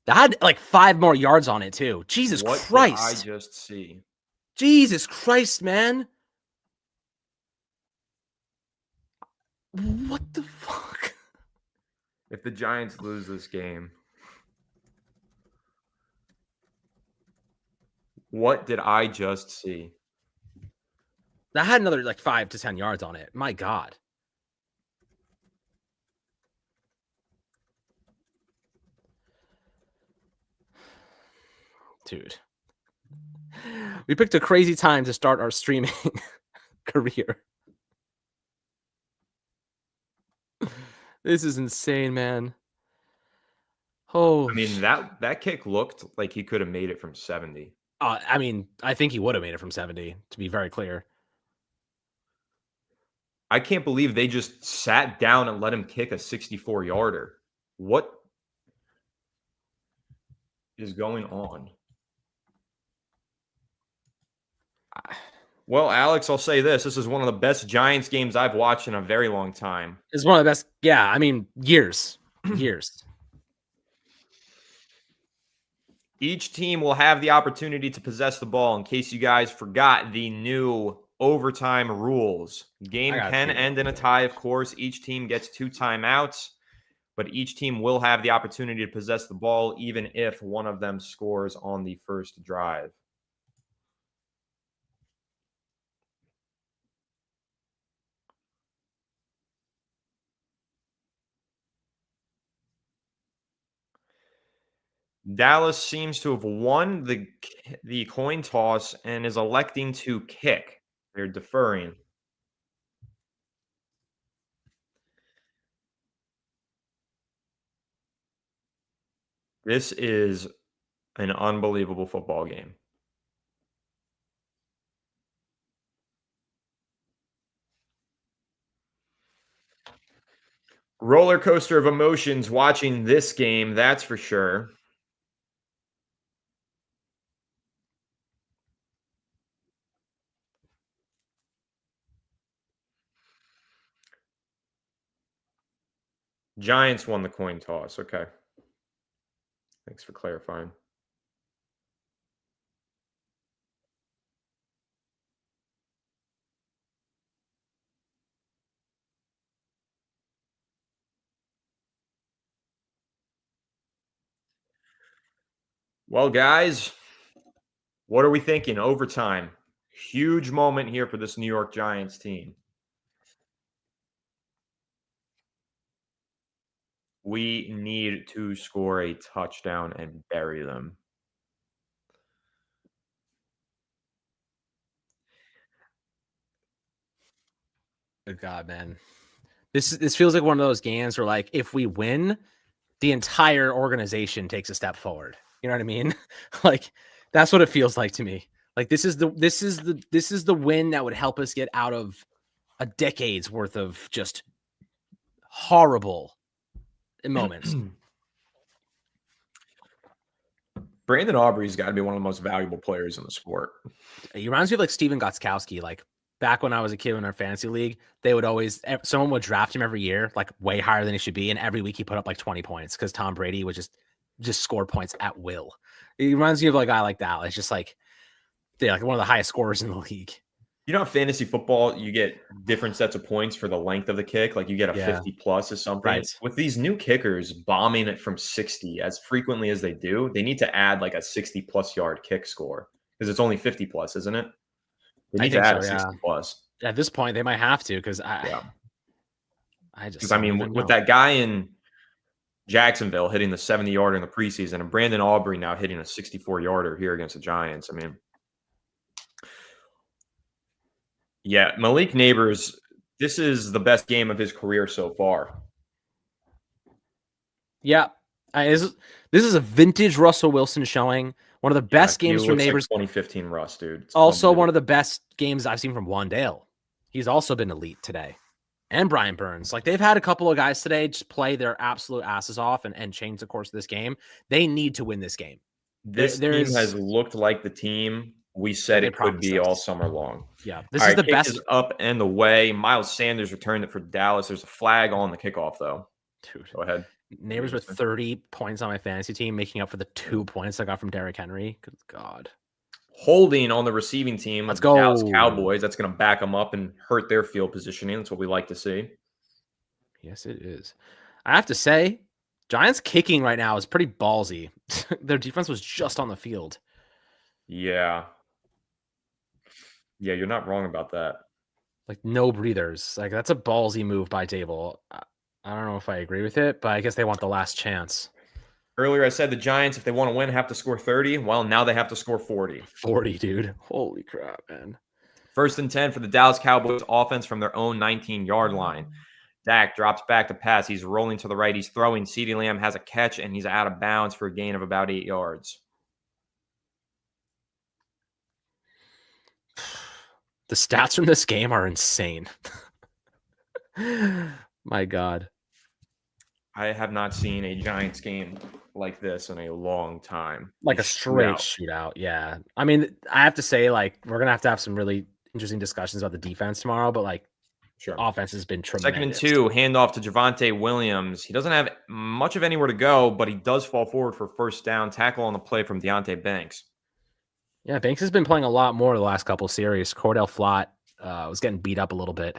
That had like 5 more yards on it, too. Jesus What Christ. did I just see? Jesus Christ, man. What the fuck? If the Giants lose this game, what did I just see? That had another like 5 to 10 yards on it. My God. Dude. We picked a crazy time to start our streaming career. This is insane, man. Oh, I mean, that kick looked like he could have made it from 70. I mean, I think he would have made it from 70, to be very clear. I can't believe they just sat down and let him kick a 64-yarder. What is going on? Well, Alex, I'll say this. This is one of the best Giants games I've watched in a very long time. It's one of the best. Yeah, I mean, years. Years. Each team will have the opportunity to possess the ball. In case you guys forgot the new overtime rules. Game can end in a tie, of course. Each team gets 2 timeouts, but each team will have the opportunity to possess the ball even if one of them scores on the first drive. Dallas seems to have won the coin toss and is electing to kick. They're deferring. This is an unbelievable football game. Roller coaster of emotions watching this game, that's for sure. Giants won the coin toss. Okay. Thanks for clarifying. Well, guys, what are we thinking? Overtime. Huge moment here for this New York Giants team. We need to score a touchdown and bury them. Good God, man. This feels like one of those games where, like, if we win, the entire organization takes a step forward. You know what I mean? Like, that's what it feels like to me. Like, this is the win that would help us get out of a decade's worth of just horrible moments. Brandon Aubrey's got to be one of the most valuable players in the sport. He reminds me of like Steven Gostkowski. Like, back when I was a kid in our fantasy league, they would always, someone would draft him every year, like way higher than he should be. And every week he put up like 20 points because Tom Brady would just score points at will. He reminds me of a guy like that. It's just like, yeah, like one of the highest scorers in the league. You know, fantasy football, you get different sets of points for the length of the kick. Like you get a 50 plus or something. Right. With these new kickers bombing it from 60 as frequently as they do, they need to add like a 60 plus yard kick score because it's only 50 plus, isn't it? They need to add a 60 plus. At this point, they might have to because with that guy in Jacksonville hitting the 70 yarder in the preseason and Brandon Aubrey now hitting a 64 yarder here against the Giants. I mean, yeah, Malik Neighbors, this is the best game of his career so far. Yeah. This is a vintage Russell Wilson showing. One of the best games from Neighbors. Like 2015 Russ, dude. It's also one of the best games I've seen from Wandale. He's also been elite today. and Brian Burns. Like, they've had a couple of guys today just play their absolute asses off and change the course of this game. They need to win this game. This team has looked like the team we said it could be all summer long. Yeah, this is the best. Is up and away. Miles Sanders returned it for Dallas. There's a flag on the kickoff, though. Dude, go ahead. Neighbors with 30 points on my fantasy team, making up for the 2 points I got from Derrick Henry. Good God. Holding on the receiving team. Let's go. Dallas Cowboys. That's going to back them up and hurt their field positioning. That's what we like to see. Yes, it is. I have to say, Giants kicking right now is pretty ballsy. Their defense was just on the field. Yeah. Yeah, you're not wrong about that. Like, no breathers. Like, that's a ballsy move by Dable. I don't know if I agree with it, but I guess they want the last chance. Earlier, I said the Giants, if they want to win, have to score 30. Well, now they have to score 40. 40, dude. Holy crap, man. 1st and 10 for the Dallas Cowboys offense from their own 19-yard line. Dak drops back to pass. He's rolling to the right. He's throwing. CeeDee Lamb has a catch, and he's out of bounds for a gain of about 8 yards. The stats from this game are insane. My God. I have not seen a Giants game like this in a long time. Like a straight shootout. Yeah. I mean, I have to say, like, we're going to have some really interesting discussions about the defense tomorrow, but, like, sure, offense has been tremendous. 2nd and 2, handoff to Javonte Williams. He doesn't have much of anywhere to go, but he does fall forward for 1st down. Tackle on the play from Deonte Banks. Yeah, Banks has been playing a lot more the last couple of series. Cordell Flott was getting beat up a little bit.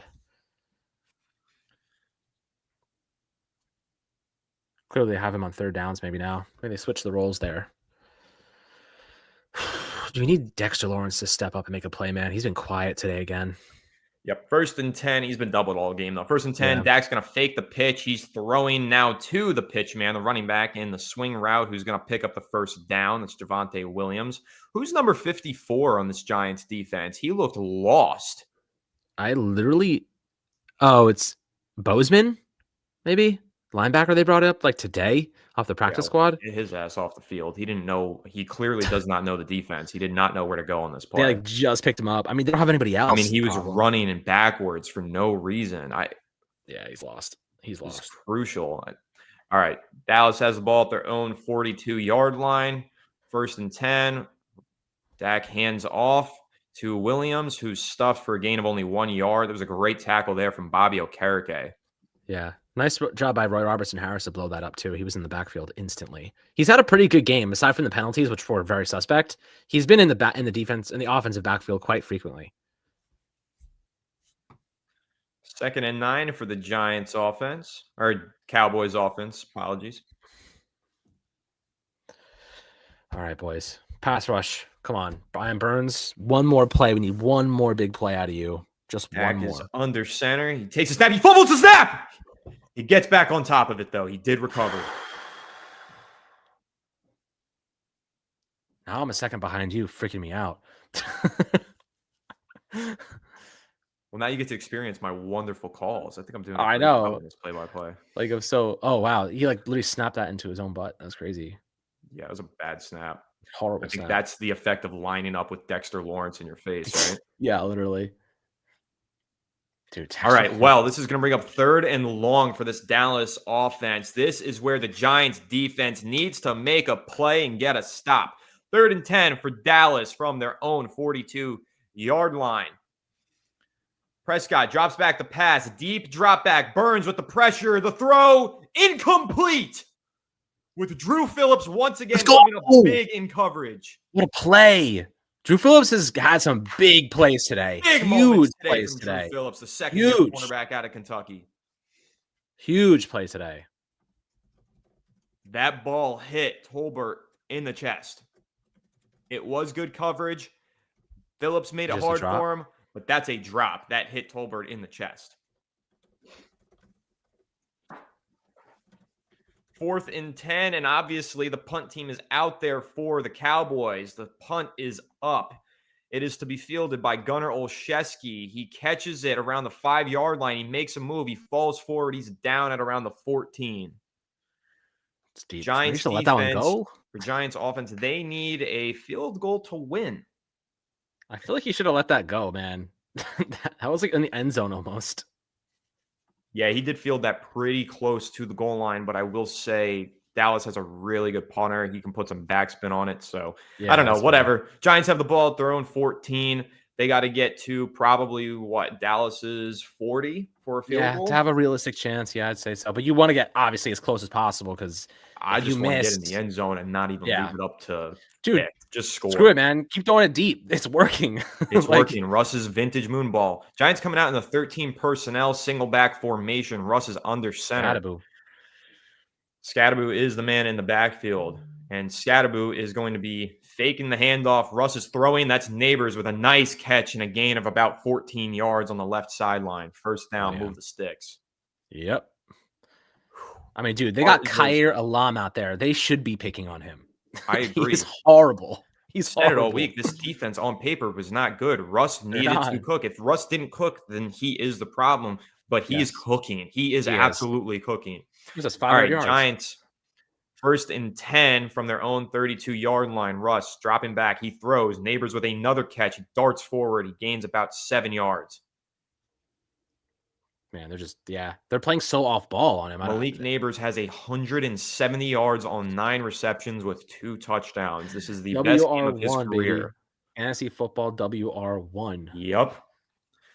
Clearly they have him on 3rd downs maybe now. Maybe they switch the roles there. Do we need Dexter Lawrence to step up and make a play, man? He's been quiet today again. Yep, 1st and 10. He's been doubled all game, though. 1st and 10, yeah. Dak's going to fake the pitch. He's throwing now to the pitch man, the running back in the swing route, who's going to pick up the 1st down. That's Javonte Williams. Who's number 54 on this Giants defense? He looked lost. It's Bozeman, maybe? Linebacker they brought up like today off the practice squad. His ass off the field. He didn't know. He clearly does not know the defense. He did not know where to go on this play. They just picked him up. I mean, they don't have anybody else. I mean, he was running and backwards for no reason. Yeah, he's lost. He's lost. It's crucial. All right, Dallas has the ball at their own 42-yard line. 1st and 10. Dak hands off to Williams, who's stuffed for a gain of only 1 yard. There was a great tackle there from Bobby Okereke. Yeah. Nice job by Roy Robertson Harris to blow that up, too. He was in the backfield instantly. He's had a pretty good game, aside from the penalties, which were very suspect. He's been in the defense, in the offensive backfield quite frequently. 2nd and 9 for the Giants offense, or Cowboys offense. Apologies. All right, boys. Pass rush. Come on. Brian Burns, one more play. We need one more big play out of you. Just Dak one more. Is under center. He takes a snap. He fumbles the snap. He gets back on top of it, though. He did recover. Now I'm a second behind you, freaking me out. Well, now you get to experience my wonderful calls. I think I'm doing. I know this play-by-play. Like, I'm so. Oh wow, he like literally snapped that into his own butt. That's crazy. Yeah, it was a bad snap. Horrible. I think that's the effect of lining up with Dexter Lawrence in your face, right? Yeah, literally. Dude, all right, well, this is going to bring up 3rd and long for this Dallas offense. This is where the Giants defense needs to make a play and get a stop. 3rd and 10 for Dallas from their own 42-yard line. Prescott drops back the pass. Deep drop back. Burns with the pressure. The throw incomplete. With Drew Phillips once again coming up big in coverage. What a play. Drew Phillips has had some big plays today. Huge plays today. Drew Phillips, the second cornerback out of Kentucky. Huge play today. That ball hit Tolbert in the chest. It was good coverage. Phillips made it hard for him, but that's a drop. That hit Tolbert in the chest. 4th and 10, and obviously the punt team is out there for the Cowboys. The punt is up. It is to be fielded by Gunnar Olszewski. He catches it around the 5-yard line. He makes a move. He falls forward. He's down at around the 14. It's deep. Giants defense, let that one go. For Giants offense, they need a field goal to win. I feel like you should have let that go, man. That was like in the end zone almost. Yeah, he did field that pretty close to the goal line, but I will say Dallas has a really good punter. He can put some backspin on it. So I Yeah, don't know, that's fair. whatever. Giants have the ball at their own 14. They got to get to probably Dallas's 40 for a field Yeah, to goal. have a realistic chance, yeah, I'd say so. But you want to get obviously as close as possible because I if you just want to get in the miss, end zone and not even leave yeah, it up to dude, pick. Just screw score. it, man. Keep throwing it deep. It's working. It's Like working. Russ's vintage moon ball. Giants coming out in the 13 personnel single back formation. Russ is under center. Scatterboo. Scatterboo is the man in the backfield, and Scatterboo is going to be faking the handoff. Russ is throwing. That's Neighbors with a nice catch and a gain of about 14 yards on the left sideline. First Oh down, yeah. move the sticks. Yep. I mean, dude, they got Heart racing. Khair Alam out there. They should be picking on him. I He's agree. horrible. He's Said it all horrible. week. This defense on paper was not good. Russ They're needed not. to cook. If Russ didn't cook, then he is the problem. But he is Yes, cooking. He is he is. absolutely cooking. He was just All 500 right, yards. Giants. 1st and 10 from their own 32-yard line. Russ dropping back. He throws. Neighbors with another catch. He darts forward. He gains about 7 yards. Man, they're playing so off ball on him. Malik Neighbors has 170 yards on 9 receptions with 2 touchdowns. This is the best game of his WR1, baby. career. Fantasy football WR1. Yep.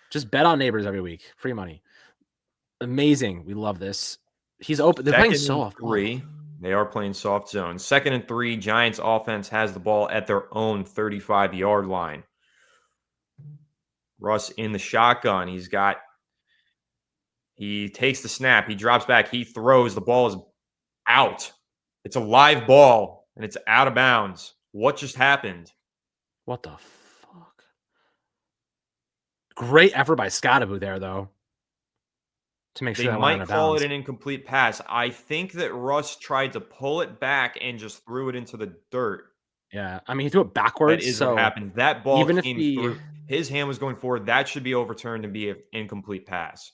Just bet on Neighbors every week. Free money. Amazing. We love this. He's open. They're playing so off ball. 3. They are playing soft zone. 2nd and 3. Giants offense has the ball at their own 35-yard line. Russ in the shotgun. He takes the snap. He drops back. He throws. The ball is out. It's a live ball, and it's out of bounds. What just happened? What the fuck? Great effort by Scottaboo there, though, to make sure They that went out might of call bounds. it an incomplete pass. I think that Russ tried to pull it back and just threw it into the dirt. Yeah, I mean, he threw it backwards. That is so what happened. That ball even if came he, through. His hand was going forward. That should be overturned and be an incomplete pass.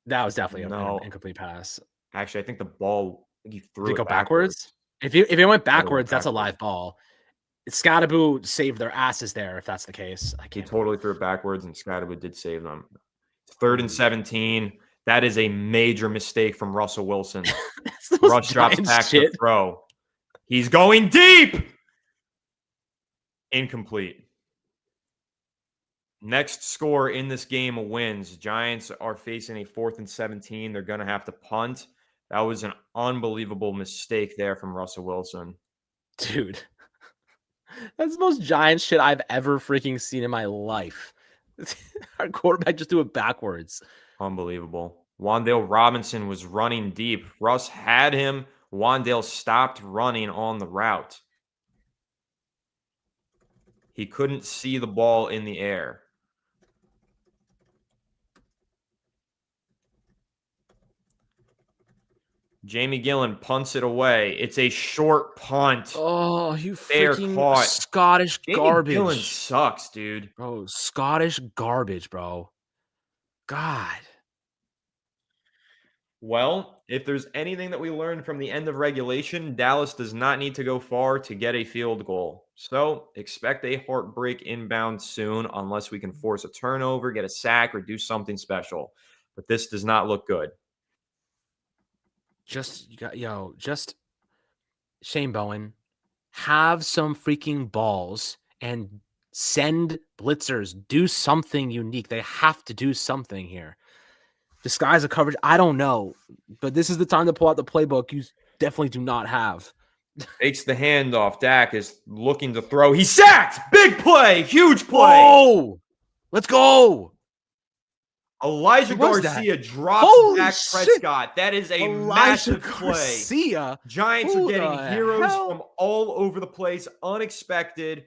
that was definitely No. an incomplete pass. Actually, I think the ball, he threw Did it it go backwards. If it went Might have went backwards, that's a backwards. live ball. Scottaboo saved their asses there, if that's the case. I He can't. totally threw it backwards, and Scottaboo did save them. 3rd and 17. That is a major mistake from Russell Wilson. Russ drops back to throw. He's going deep. Incomplete. Next score in this game wins. Giants are facing a 4th and 17. They're going to have to punt. That was an unbelievable mistake there from Russell Wilson. Dude, that's the most Giants shit I've ever freaking seen in my life. Our quarterback just threw it backwards. Unbelievable. Wan'Dale Robinson was running deep. Russ had him. Wan'Dale stopped running on the route. He couldn't see the ball in the air. Jamie Gillen punts it away. It's a short punt. Oh, you They are freaking caught. Scottish Jamie garbage. Gillen sucks, dude. Bro, Scottish garbage, bro. God. Well, if there's anything that we learned from the end of regulation, Dallas does not need to go far to get a field goal. So expect a heartbreak inbound soon unless we can force a turnover, get a sack, or do something special. But this does not look good. Just Shane Bowen, have some freaking balls and send blitzers. Do something unique. They have to do something here. Disguise the coverage. I don't know, but this is the time to pull out the playbook you definitely do not have. Fakes the handoff. Dak is looking to throw. He's sacked. Big play. Huge play. Oh, let's go. Elijah Who was Garcia drops Holy Dak shit. Prescott. That is a Elijah massive play. Garcia. Giants Who are getting the heroes hell? from all over the place. Unexpected.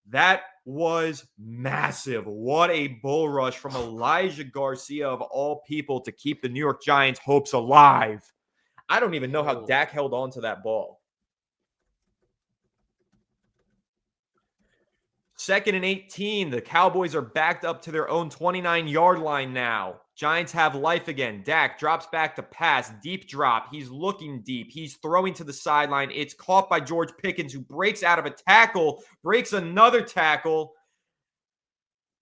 That was massive. What a bull rush from Elijah Garcia of all people to keep the New York Giants' hopes alive. I don't even know how Dak held on to that ball. 2nd and 18. The Cowboys are backed up to their own 29-yard line now. Giants have life again. Dak drops back to pass. Deep drop. He's looking deep. He's throwing to the sideline. It's caught by George Pickens, who breaks out of a tackle, breaks another tackle.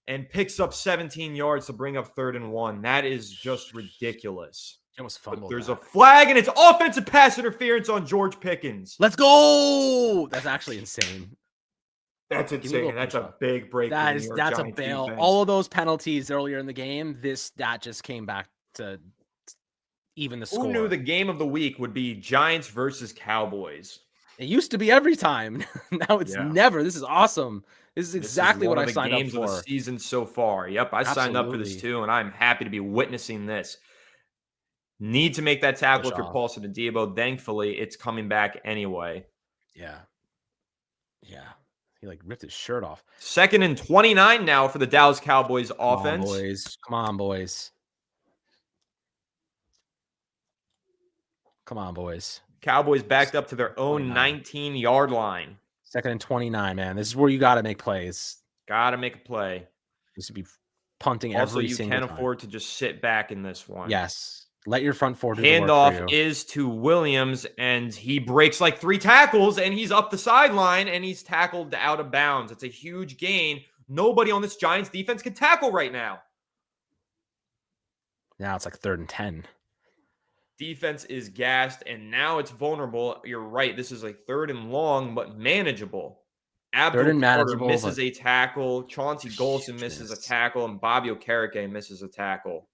and picks up 17 yards to bring up 3rd and 1. That is just ridiculous. He almost But fumbled. there's a flag, and it's offensive pass interference on George Pickens. Let's go. That's actually insane. That's insane. That's a big break for the New York That's a Giants bail. defense. All of those penalties earlier in the game, that just came back to even the score. Who knew the game of the week would be Giants versus Cowboys? It used to be every time. Now it's never. This is awesome. This is exactly what I signed up for. Games of the season so far. Yep, I signed up for this too, and I'm happy to be witnessing this. Need to make that tackle if you're Paulson and Debo. Thankfully, it's coming back anyway. Yeah. Yeah. He like ripped his shirt off. 2nd and 29 now for the Dallas Cowboys offense. Come on, boys. Come on, boys. Cowboys backed up to their own 19-yard line. 2nd and 29, man. This is where you got to make plays. Got to make a play. You should be punting also, every single time. You can afford to just sit back in this one. Yes. Let your front four do the work for you. Handoff is to Williams, and he breaks like 3 tackles, and he's up the sideline, and he's tackled out of bounds. It's a huge gain. Nobody on this Giants defense can tackle right now. Now it's like 3rd and 10. Defense is gassed, and now it's vulnerable. You're right. This is like 3rd and long, but manageable. Abdul Carter misses a tackle. Chauncey Golson misses a tackle, and Bobby Okereke misses a tackle.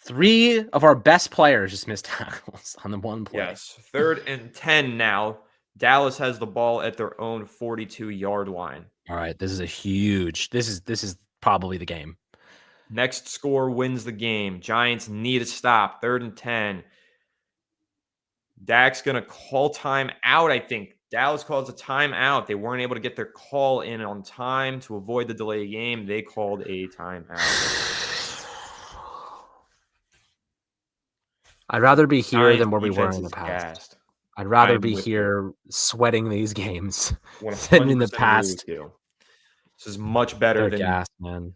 3 of our best players just missed tackles on the one play. Yes. 3rd and 10 now. Dallas has the ball at their own 42-yard line. All right. This is a huge. This is probably the game. Next score wins the game. Giants need a stop. 3rd and 10. Dak's going to call time out, I think. Dallas calls a timeout. They weren't able to get their call in on time to avoid the delay game. They called a timeout. I'd rather be here than where we were in the past. Gassed. I'd rather be here sweating these games than in the past. This is much better than gassed, man.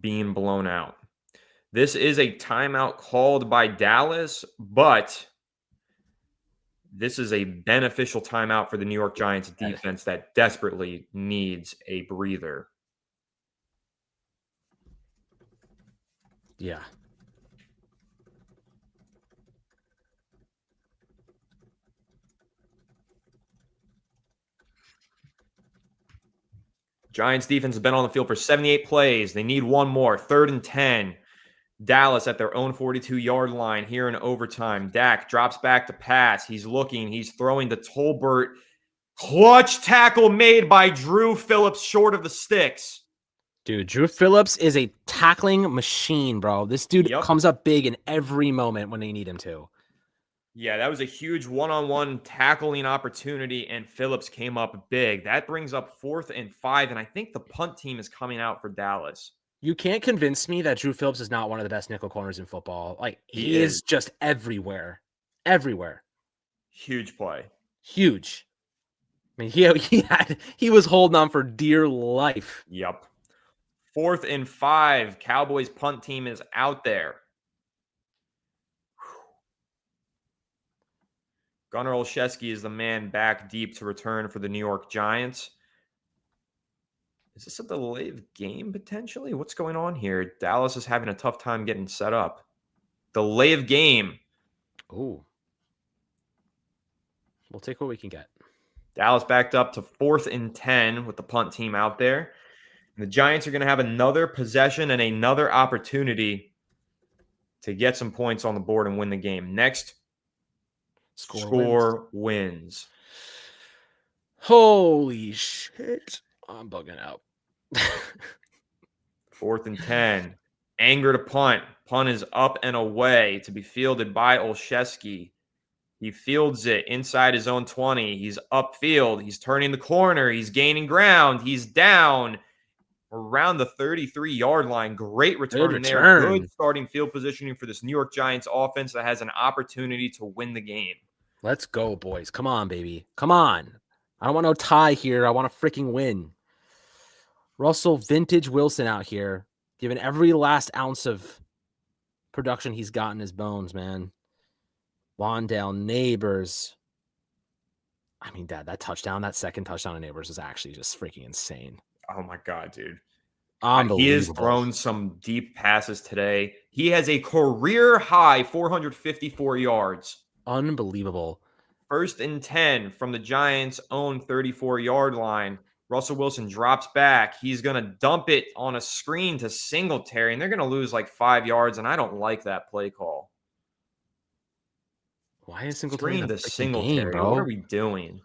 Being blown out. This is a timeout called by Dallas, but this is a beneficial timeout for the New York Giants defense that desperately needs a breather. Yeah. Giants defense has been on the field for 78 plays. They need one more. 3rd and 10. Dallas at their own 42-yard line here in overtime. Dak drops back to pass. He's looking. He's throwing to Tolbert. Clutch tackle made by Drew Phillips short of the sticks. Dude, Drew Phillips is a tackling machine, bro. This dude comes up big in every moment when they need him to. Yeah, that was a huge one-on-one tackling opportunity, and Phillips came up big. That brings up 4th and 5, and I think the punt team is coming out for Dallas. You can't convince me that Drew Phillips is not one of the best nickel corners in football. Like, he is just everywhere. Everywhere. Huge play. Huge. I mean, he was holding on for dear life. Yep. 4th and 5. Cowboys punt team is out there. Gunnar Olszewski is the man back deep to return for the New York Giants. Is this a delayed game potentially? What's going on here? Dallas is having a tough time getting set up. Delay of game. Ooh. We'll take what we can get. Dallas backed up to 4th and 10 with the punt team out there. And the Giants are going to have another possession and another opportunity to get some points on the board and win the game. Next score wins. Holy shit. I'm bugging out. 4th and 10. Anger to punt. Punt is up and away to be fielded by Olszewski. He fields it inside his own 20. He's upfield. He's turning the corner. He's gaining ground. He's down around the 33-yard line. Great return there. Good starting field positioning for this New York Giants offense that has an opportunity to win the game. Let's go, boys. Come on, baby. Come on. I don't want no tie here. I want to freaking win. Russell Vintage Wilson out here, giving every last ounce of production he's got in his bones, man. Wandale Neighbors. I mean, Dad, that touchdown, that second touchdown to Neighbors is actually just freaking insane. Oh, my God, dude. He has Unbelievable. thrown some deep passes today. He has a career high 454 yards. Unbelievable. 1st and 10 from the Giants' own 34-yard line. Russell Wilson drops back. He's going to dump it on a screen to Singletary, and they're going to lose like 5 yards, and I don't like that play call. Why is Singletary Screen in the to freaking game, Singletary. What are bro? we doing?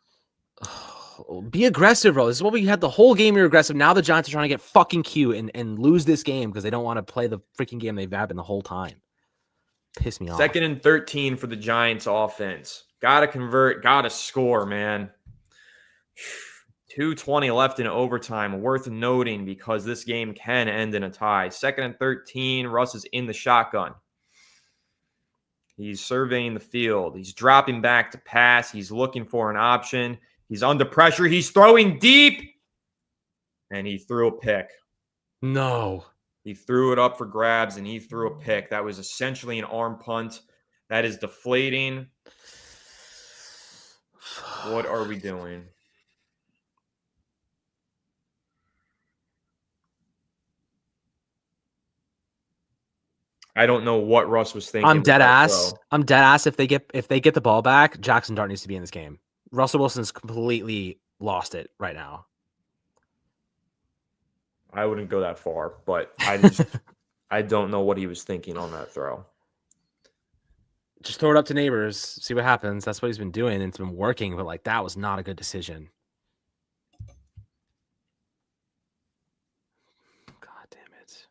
Be aggressive, bro. This is what we had the whole game. You're aggressive. Now the Giants are trying to get fucking cute and lose this game because they don't want to play the freaking game they've had been the whole time. Piss me off. 2nd and 13 for the Giants offense. Got to convert. Got to score, man. 2:20 left in overtime. Worth noting because this game can end in a tie. 2nd and 13. Russ is in the shotgun. He's surveying the field. He's dropping back to pass. He's looking for an option. He's under pressure. He's throwing deep. And he threw a pick. No. He threw it up for grabs, and he threw a pick. That was essentially an arm punt. That is deflating. What are we doing? I don't know what Russ was thinking. I'm dead ass. I'm dead ass. If they get the ball back, Jackson Dart needs to be in this game. Russell Wilson's completely lost it right now. I wouldn't go that far, but I don't know what he was thinking on that throw. Just throw it up to neighbors, see what happens. That's what he's been doing, and it's been working, but like that was not a good decision. God damn it.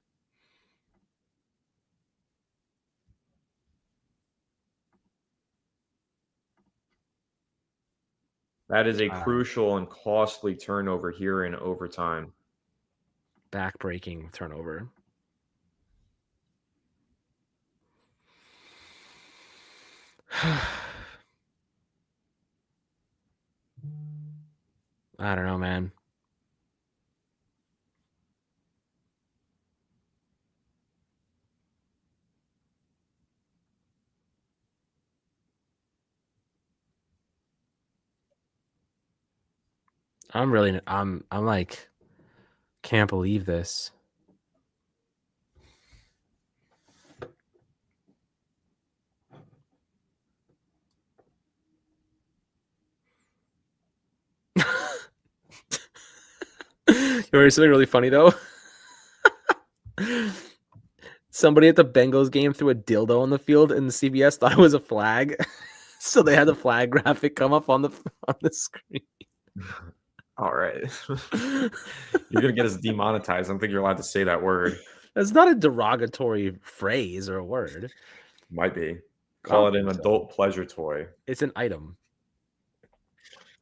That is a crucial and costly turnover here in overtime. Back-breaking turnover. I don't know, man. I'm like, can't believe this. You know something really funny though? Somebody at the Bengals game threw a dildo on the field, and the CBS thought it was a flag, so they had the flag graphic come up on the screen. All right, you're gonna get us demonetized. I don't think you're allowed to say that word. That's not a derogatory phrase or a word. Might be. Call it an adult pleasure toy. It's an item.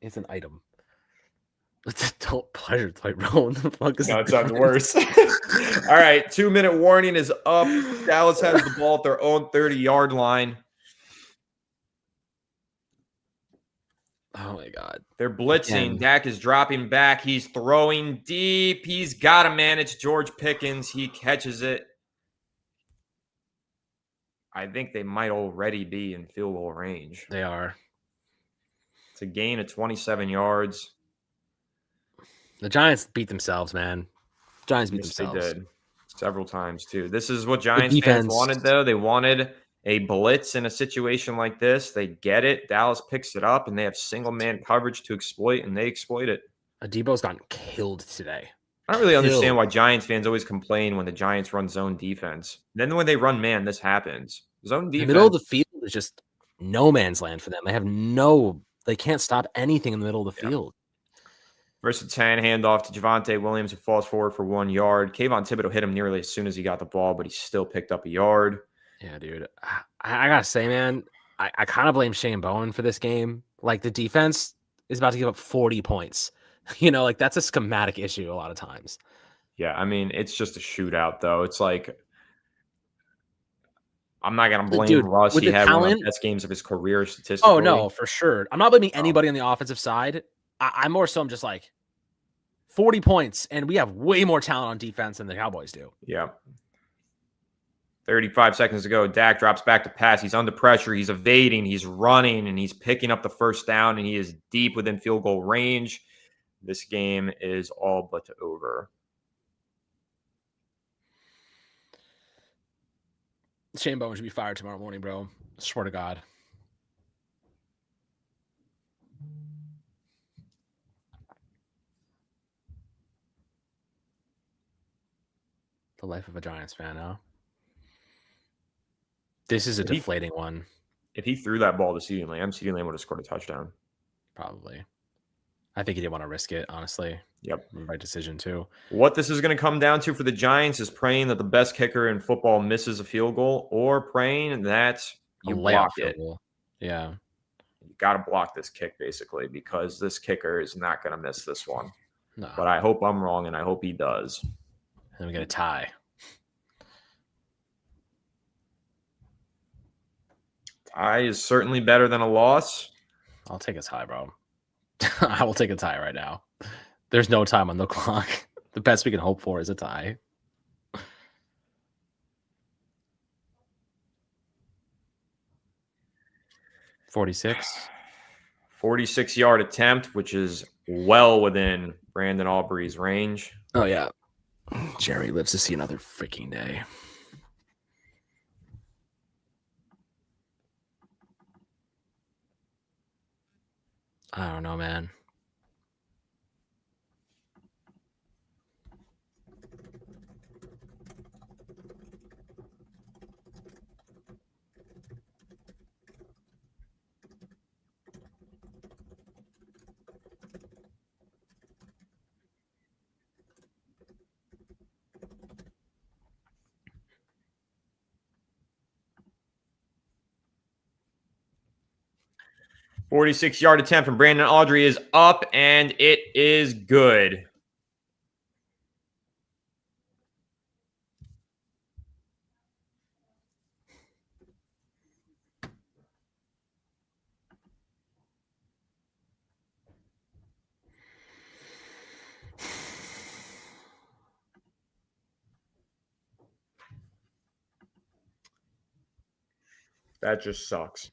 It's an item. It's adult pleasure toy, bro. What the fuck is No, it sounds worse. All right, 2-minute warning is up. Dallas has the ball at their own 30-yard line. Oh my God. They're blitzing. Dak is dropping back. He's throwing deep. He's got to manage George Pickens. He catches it. I think they might already be in field goal range. They are. It's a gain of 27 yards. The Giants beat themselves, man. Giants beat themselves. They did. Several times, too. This is what Giants fans wanted, though. They wanted a blitz in a situation like this. They get it. Dallas picks it up, and they have single-man coverage to exploit, and they exploit it. Debo's gotten killed today. I don't really understand why Giants fans always complain when the Giants run zone defense. Then when they run man, this happens. Zone defense. The middle of the field is just no man's land for them. They can't stop anything in the middle of the field. First and 10, handoff to Javonte Williams, who falls forward for 1 yard. Kayvon Thibodeau hit him nearly as soon as he got the ball, but he still picked up a yard. Yeah, dude. I got to say, man, I kind of blame Shane Bowen for this game. Like, the defense is about to give up 40 points. You know, like, that's a schematic issue a lot of times. Yeah, I mean, it's just a shootout, though. It's like, I'm not going to blame Russ. He had one of the best games of his career statistically. Oh, no, for sure. I'm not blaming anybody on the offensive side. I'm just like 40 points, and we have way more talent on defense than the Cowboys do. Yeah. 35 seconds to go. Dak drops back to pass. He's under pressure. He's evading. He's running, and he's picking up the first down, and he is deep within field goal range. This game is all but over. Shane Bowen should be fired tomorrow morning, bro. Swear to God. The life of a Giants fan, huh? This is a deflating one. If he threw that ball to CeeDee Lamb would have scored a touchdown. Probably. I think he didn't want to risk it, honestly. Yep. Right decision, too. What this is going to come down to for the Giants is praying that the best kicker in football misses a field goal or praying that you block it. Yeah. You got to block this kick, basically, because this kicker is not going to miss this one. No. But I hope I'm wrong, and I hope he does. And we get a tie. Tie is certainly better than a loss. I'll take a tie, bro. I will take a tie right now. There's no time on the clock. The best we can hope for is a tie. 46-yard attempt, which is well within Brandon Aubrey's range. Oh, yeah. Jerry lives to see another freaking day. I don't know, man. .46-yard attempt from Brandon Audrey is up, and it is good. That just sucks.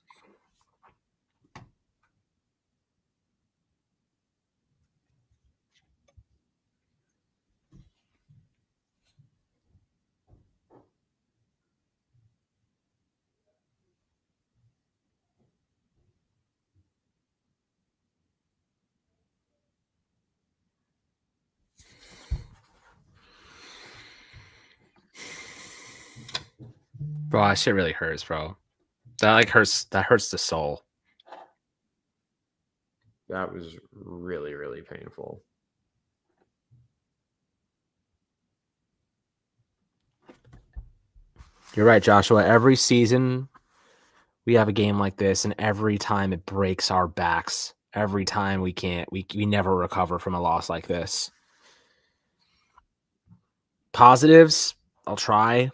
Bro, that shit really hurts, bro. That hurts the soul. That was really, really painful. You're right, Joshua. Every season we have a game like this, and every time it breaks our backs. Every time we never recover from a loss like this. Positives, I'll try.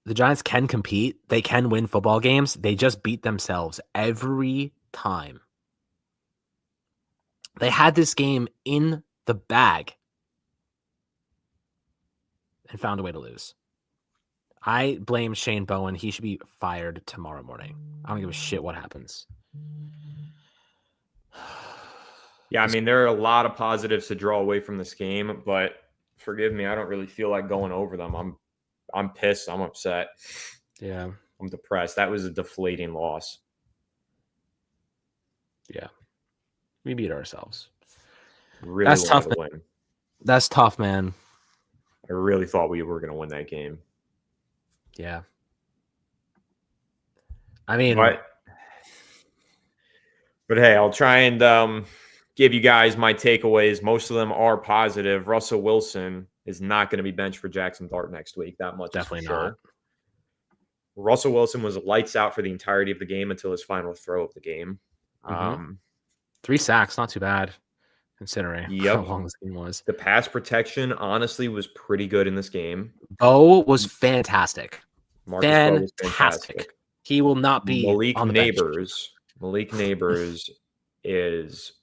The Giants can compete. They can win football games. They just beat themselves every time. They had this game in the bag and found a way to lose. I blame Shane Bowen. He should be fired tomorrow morning. I don't give a shit what happens. Yeah, I mean, there are a lot of positives to draw away from this game, but forgive me, I don't really feel like going over them. I'm pissed. I'm upset. Yeah. I'm depressed. That was a deflating loss. Yeah. We beat ourselves. Really That's tough. To win. That's tough, man. I really thought we were going to win that game. Yeah. I mean, but hey, I'll try and give you guys my takeaways. Most of them are positive. Russell Wilson is not going to be benched for Jackson Dart next week. That much definitely is for sure. Not. Russell Wilson was lights out for the entirety of the game until his final throw of the game. 3 sacks, not too bad, considering how long this game was. The pass protection, honestly, was pretty good in this game. Bo was fantastic. Marcus Bo was fantastic. He will not be Malik on the Neighbors. Malik Neighbors is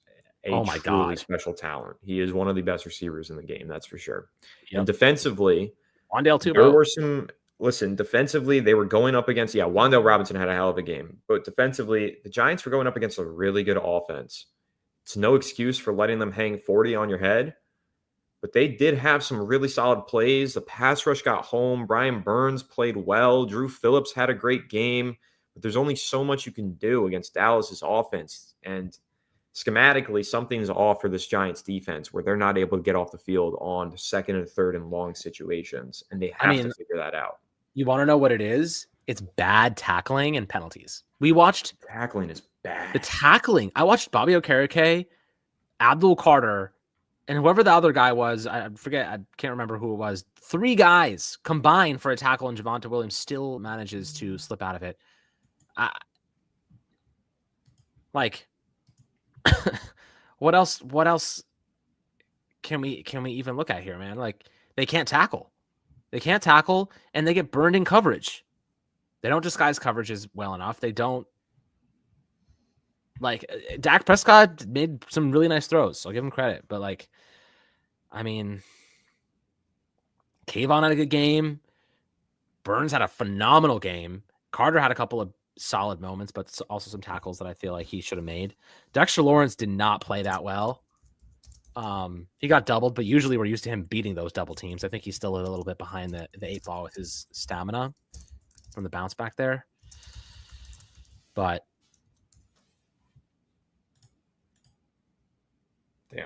a truly special talent. He is one of the best receivers in the game, that's for sure. Yep. And defensively, Wandale too. There were some. Listen, defensively, they were going up against. Yeah, Wandale Robinson had a hell of a game, but defensively, the Giants were going up against a really good offense. It's no excuse for letting them hang 40 on your head, but they did have some really solid plays. The pass rush got home. Brian Burns played well. Drew Phillips had a great game, but there's only so much you can do against Dallas's offense. And schematically, something's off for this Giants defense where they're not able to get off the field on second and third and long situations, and they have to figure that out. You want to know what it is? It's bad tackling and penalties. We watched tackling is bad. The tackling. I watched Bobby Okereke, Abdul Carter, and whoever the other guy was. I forget. I can't remember who it was. 3 guys combined for a tackle, and Javonte Williams still manages to slip out of it. What else can we even look at here, man? Like, they can't tackle. They can't tackle, and they get burned in coverage. They don't disguise coverages well enough. They don't. Like, Dak Prescott made some really nice throws, so I'll give him credit. But, like, I mean, Kayvon had a good game. Burns had a phenomenal game. Carter had a couple of solid moments, but also some tackles that I feel like he should have made. Dexter Lawrence did not play that well. He got doubled, but usually we're used to him beating those double teams. I think he's still a little bit behind the 8 ball with his stamina from the bounce back there. But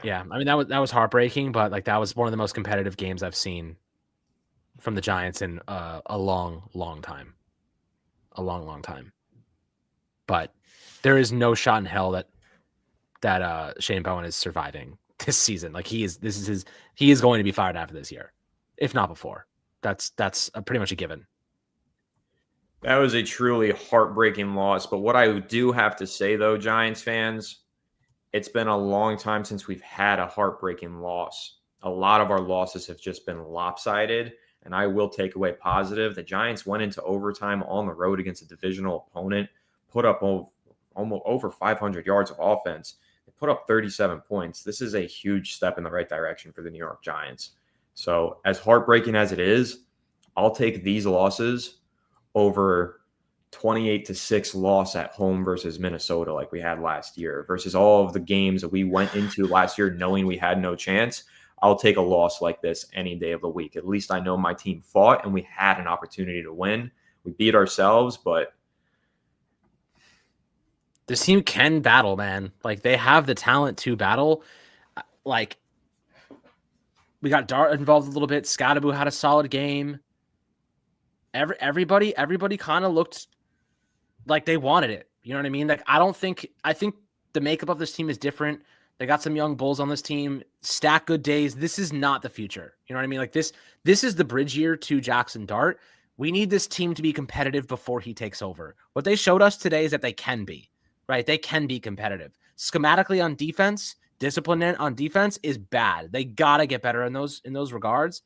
yeah, I mean, that was heartbreaking, but like, that was one of the most competitive games I've seen from the Giants in a long time. A long time. But there is no shot in hell that Shane Bowen is surviving this season. Like, he is going to be fired after this year, if not before. That's pretty much a given. That was a truly heartbreaking loss. But what I do have to say, though, Giants fans, it's been a long time since we've had a heartbreaking loss. A lot of our losses have just been lopsided. And I will take away positive. The Giants went into overtime on the road against a divisional opponent, put up almost over 500 yards of offense. They put up 37 points. This is a huge step in the right direction for the New York Giants. So as heartbreaking as it is, I'll take these losses over 28-6 loss at home versus Minnesota like we had last year, versus all of the games that we went into last year knowing we had no chance. I'll take a loss like this any day of the week. At least I know my team fought and we had an opportunity to win. We beat ourselves, but this team can battle, man. Like, they have the talent to battle. Like, we got Dart involved a little bit. Scadaboo had a solid game. Everybody kind of looked like they wanted it. You know what I mean? Like, I think the makeup of this team is different. They got some young bulls on this team, stack good days. This is not the future. You know what I mean? Like, this is the bridge year to Jackson Dart. We need this team to be competitive before he takes over. What they showed us today is that they can be, right? They can be competitive. Schematically on defense, discipline on defense is bad. They got to get better in those regards.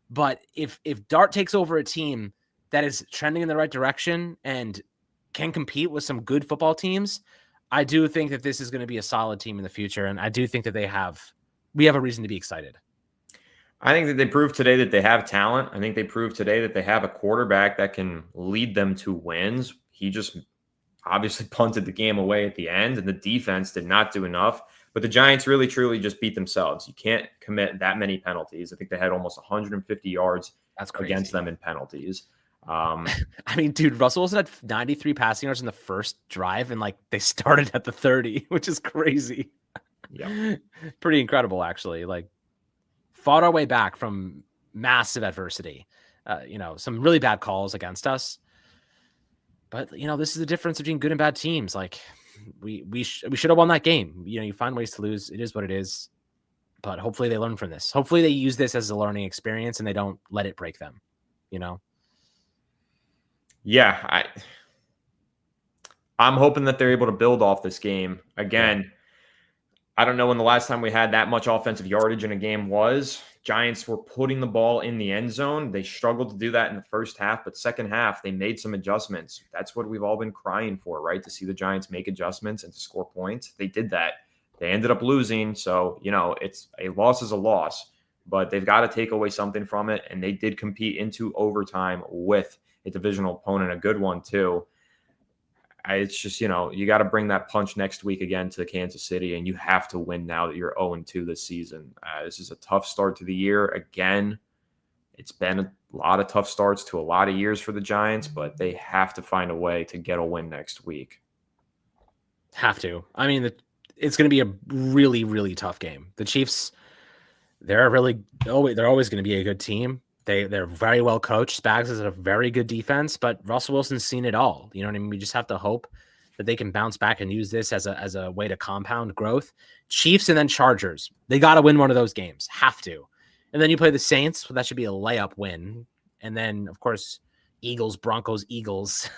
But if Dart takes over a team that is trending in the right direction and can compete with some good football teams, I do think that this is going to be a solid team in the future. And I do think that we have a reason to be excited. I think that they proved today that they have talent. I think they proved today that they have a quarterback that can lead them to wins. He just obviously punted the game away at the end, and the defense did not do enough. But the Giants really, truly just beat themselves. You can't commit that many penalties. I think they had almost 150 yards against them in penalties. I mean, dude, Russell Wilson had 93 passing yards in the first drive, and like, they started at the 30, which is crazy. Yeah, pretty incredible, actually. Like, fought our way back from massive adversity. Some really bad calls against us, but this is the difference between good and bad teams. Like, we should have won that game. You find ways to lose. It is what it is. But hopefully they learn from this. Hopefully they use this as a learning experience and they don't let it break them. Yeah, I'm hoping that they're able to build off this game. Again, I don't know when the last time we had that much offensive yardage in a game was. Giants were putting the ball in the end zone. They struggled to do that in the first half, but second half, they made some adjustments. That's what we've all been crying for, right? To see the Giants make adjustments and to score points. They did that. They ended up losing. So, it's a loss is a loss, but they've got to take away something from it. And they did compete into overtime with a divisional opponent, a good one too. it's just, you got to bring that punch next week again to Kansas City, and you have to win now that you're 0-2 this season. This is a tough start to the year. Again, it's been a lot of tough starts to a lot of years for the Giants, but they have to find a way to get a win next week. Have to. I mean, it's going to be a really, really tough game. The Chiefs, they're always going to be a good team. They're very well coached. Spags is a very good defense, but Russell Wilson's seen it all. You know what I mean? We just have to hope that they can bounce back and use this as a way to compound growth. Chiefs and then Chargers. They got to win one of those games. Have to. And then you play the Saints. Well, that should be a layup win. And then, of course, Eagles, Broncos, Eagles.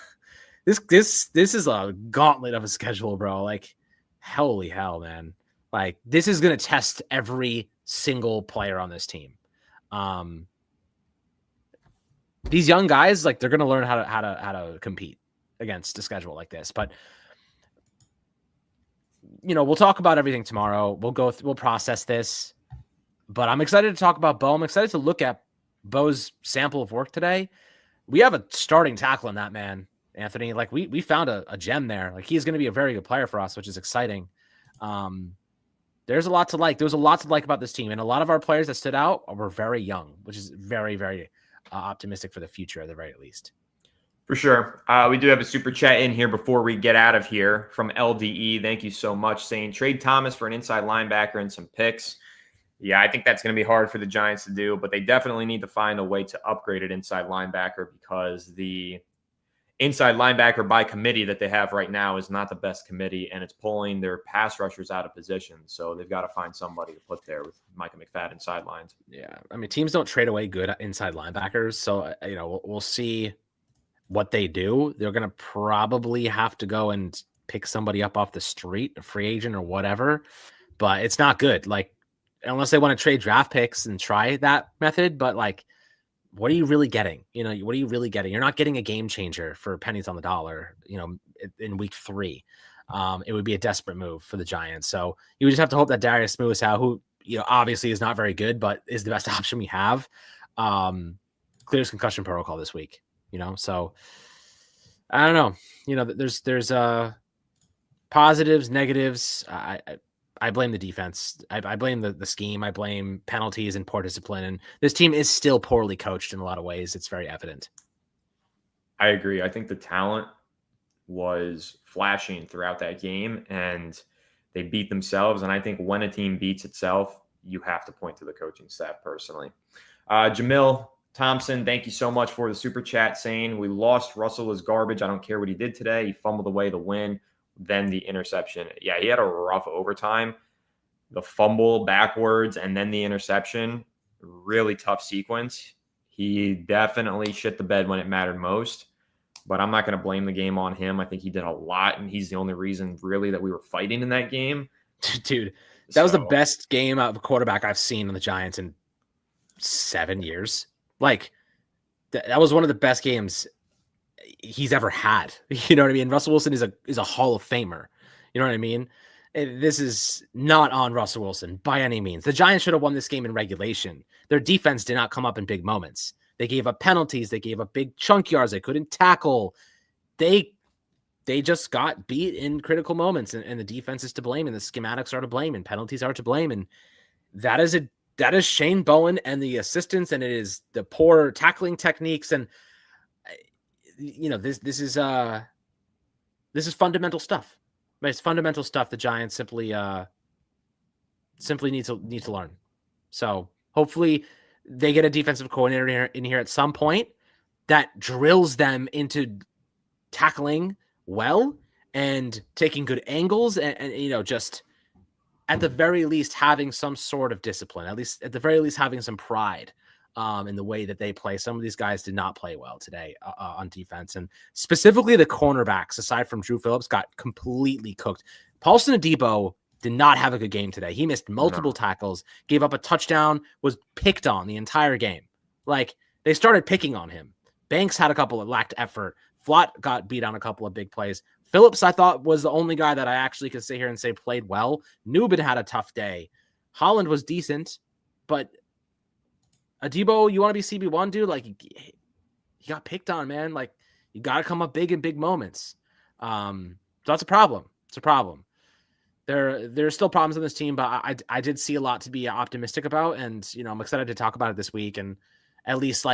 This is a gauntlet of a schedule, bro. Like, holy hell, man. Like, this is going to test every single player on this team. These young guys, like, they're going to learn how to compete against a schedule like this. But we'll talk about everything tomorrow. We'll process this. But I'm excited to talk about Bo. I'm excited to look at Bo's sample of work today. We have a starting tackle in that man, Anthony. Like, we found a gem there. Like, he's going to be a very good player for us, which is exciting. There's a lot to like. There's a lot to like about this team. And a lot of our players that stood out were very young, which is very, very optimistic for the future at the very least. For sure. We do have a super chat in here before we get out of here from LDE. Thank you so much, saying trade Thomas for an inside linebacker and some picks. Yeah, I think that's going to be hard for the Giants to do, but they definitely need to find a way to upgrade an inside linebacker because the inside linebacker by committee that they have right now is not the best committee, and it's pulling their pass rushers out of position. So they've got to find somebody to put there with Micah McFadden sidelines. Yeah, I mean, teams don't trade away good inside linebackers, so we'll see what they do. They're going to probably have to go and pick somebody up off the street, a free agent or whatever, but it's not good. Like, unless they want to trade draft picks and try that method, but like, what are you really getting? What are you really getting? You're not getting a game changer for pennies on the dollar, in week 3. It would be a desperate move for the Giants. So you would just have to hope that Darius Smoothhouse, who, obviously is not very good, but is the best option we have, clears concussion protocol this week, so I don't know, there's positives, negatives. I blame the defense. I blame the scheme. I blame penalties and poor discipline. And this team is still poorly coached in a lot of ways. It's very evident. I agree. I think the talent was flashing throughout that game, and they beat themselves. And I think when a team beats itself, you have to point to the coaching staff personally. Jamil Thompson, thank you so much for the super chat, saying we lost Russell is garbage. I don't care what he did today. He fumbled away the win. Then the interception. Yeah, he had a rough overtime. The fumble backwards and then the interception, really tough sequence. He definitely shit the bed when it mattered most, but I'm not going to blame the game on him. I think he did a lot, and he's the only reason really that we were fighting in that game. Dude, that was the best game out of a quarterback I've seen on the Giants in 7 years. Like, that was one of the best games he's ever had. You know what I mean? Russell Wilson is a Hall of Famer. You know what I mean? This is not on Russell Wilson by any means. The Giants should have won this game in regulation. Their defense did not come up in big moments. They gave up penalties. They gave up big chunk yards. They couldn't tackle. They just got beat in critical moments, and the defense is to blame, and the schematics are to blame, and penalties are to blame. And that is Shane Bowen and the assistants, and it is the poor tackling techniques. And this is fundamental stuff. It's fundamental stuff the Giants simply need to learn. So hopefully they get a defensive coordinator in here at some point that drills them into tackling well and taking good angles and just at the very least having some sort of discipline, at the very least having some pride in the way that they play. Some of these guys did not play well today on defense, and specifically the cornerbacks, aside from Drew Phillips, got completely cooked. Paulson Adebo did not have a good game today. He missed multiple tackles, gave up a touchdown, was picked on the entire game. Like, they started picking on him. Banks had a couple that lacked effort. Flott got beat on a couple of big plays. Phillips, I thought, was the only guy that I actually could sit here and say played well. Newbin had a tough day. Holland was decent, but Adebo, you want to be CB1, dude? Like, he got picked on, man. Like, you got to come up big in big moments. So that's a problem. It's a problem. There's still problems in this team, but I did see a lot to be optimistic about, and I'm excited to talk about it this week. And at least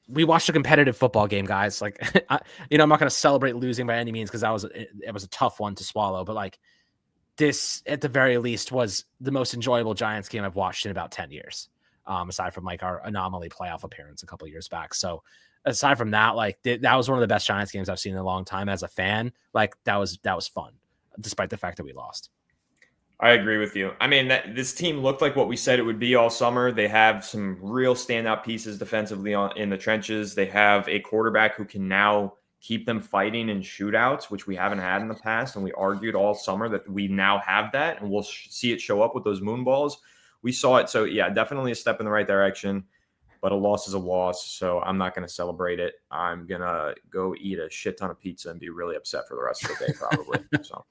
we watched a competitive football game, guys. I'm not going to celebrate losing by any means because it was a tough one to swallow. But this, at the very least, was the most enjoyable Giants game I've watched in about 10 years, aside from our anomaly playoff appearance a couple of years back. So aside from that, that was one of the best Giants games I've seen in a long time as a fan. That was fun, despite the fact that we lost. I agree with you. I mean, this team looked like what we said it would be all summer. They have some real standout pieces defensively in the trenches. They have a quarterback who can now keep them fighting in shootouts, which we haven't had in the past. And we argued all summer that we now have that, and we'll see it show up with those moon balls. We saw it. So, yeah, definitely a step in the right direction, but a loss is a loss. So I'm not going to celebrate it. I'm going to go eat a shit ton of pizza and be really upset for the rest of the day, probably. So.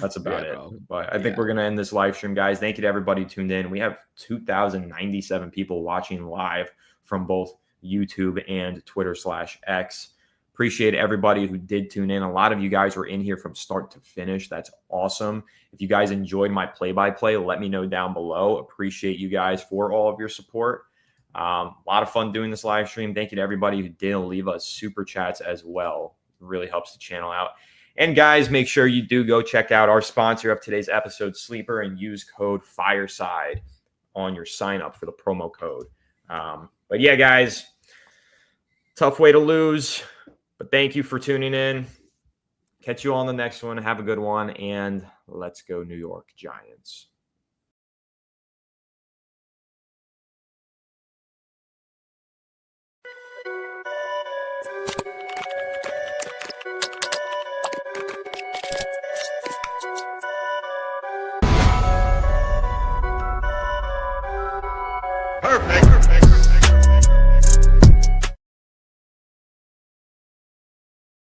That's about it. But I think we're going to end this live stream, guys. Thank you to everybody who tuned in. We have 2,097 people watching live from both YouTube and Twitter/X. Appreciate everybody who did tune in. A lot of you guys were in here from start to finish. That's awesome. If you guys enjoyed my play-by-play, let me know down below. Appreciate you guys for all of your support. A lot of fun doing this live stream. Thank you to everybody who did leave us super chats as well. It really helps the channel out. And guys, make sure you do go check out our sponsor of today's episode, Sleeper, and use code Fireside on your sign up for the promo code. But yeah, guys, tough way to lose, but thank you for tuning in. Catch you on the next one. Have a good one, and let's go New York Giants. Perfect.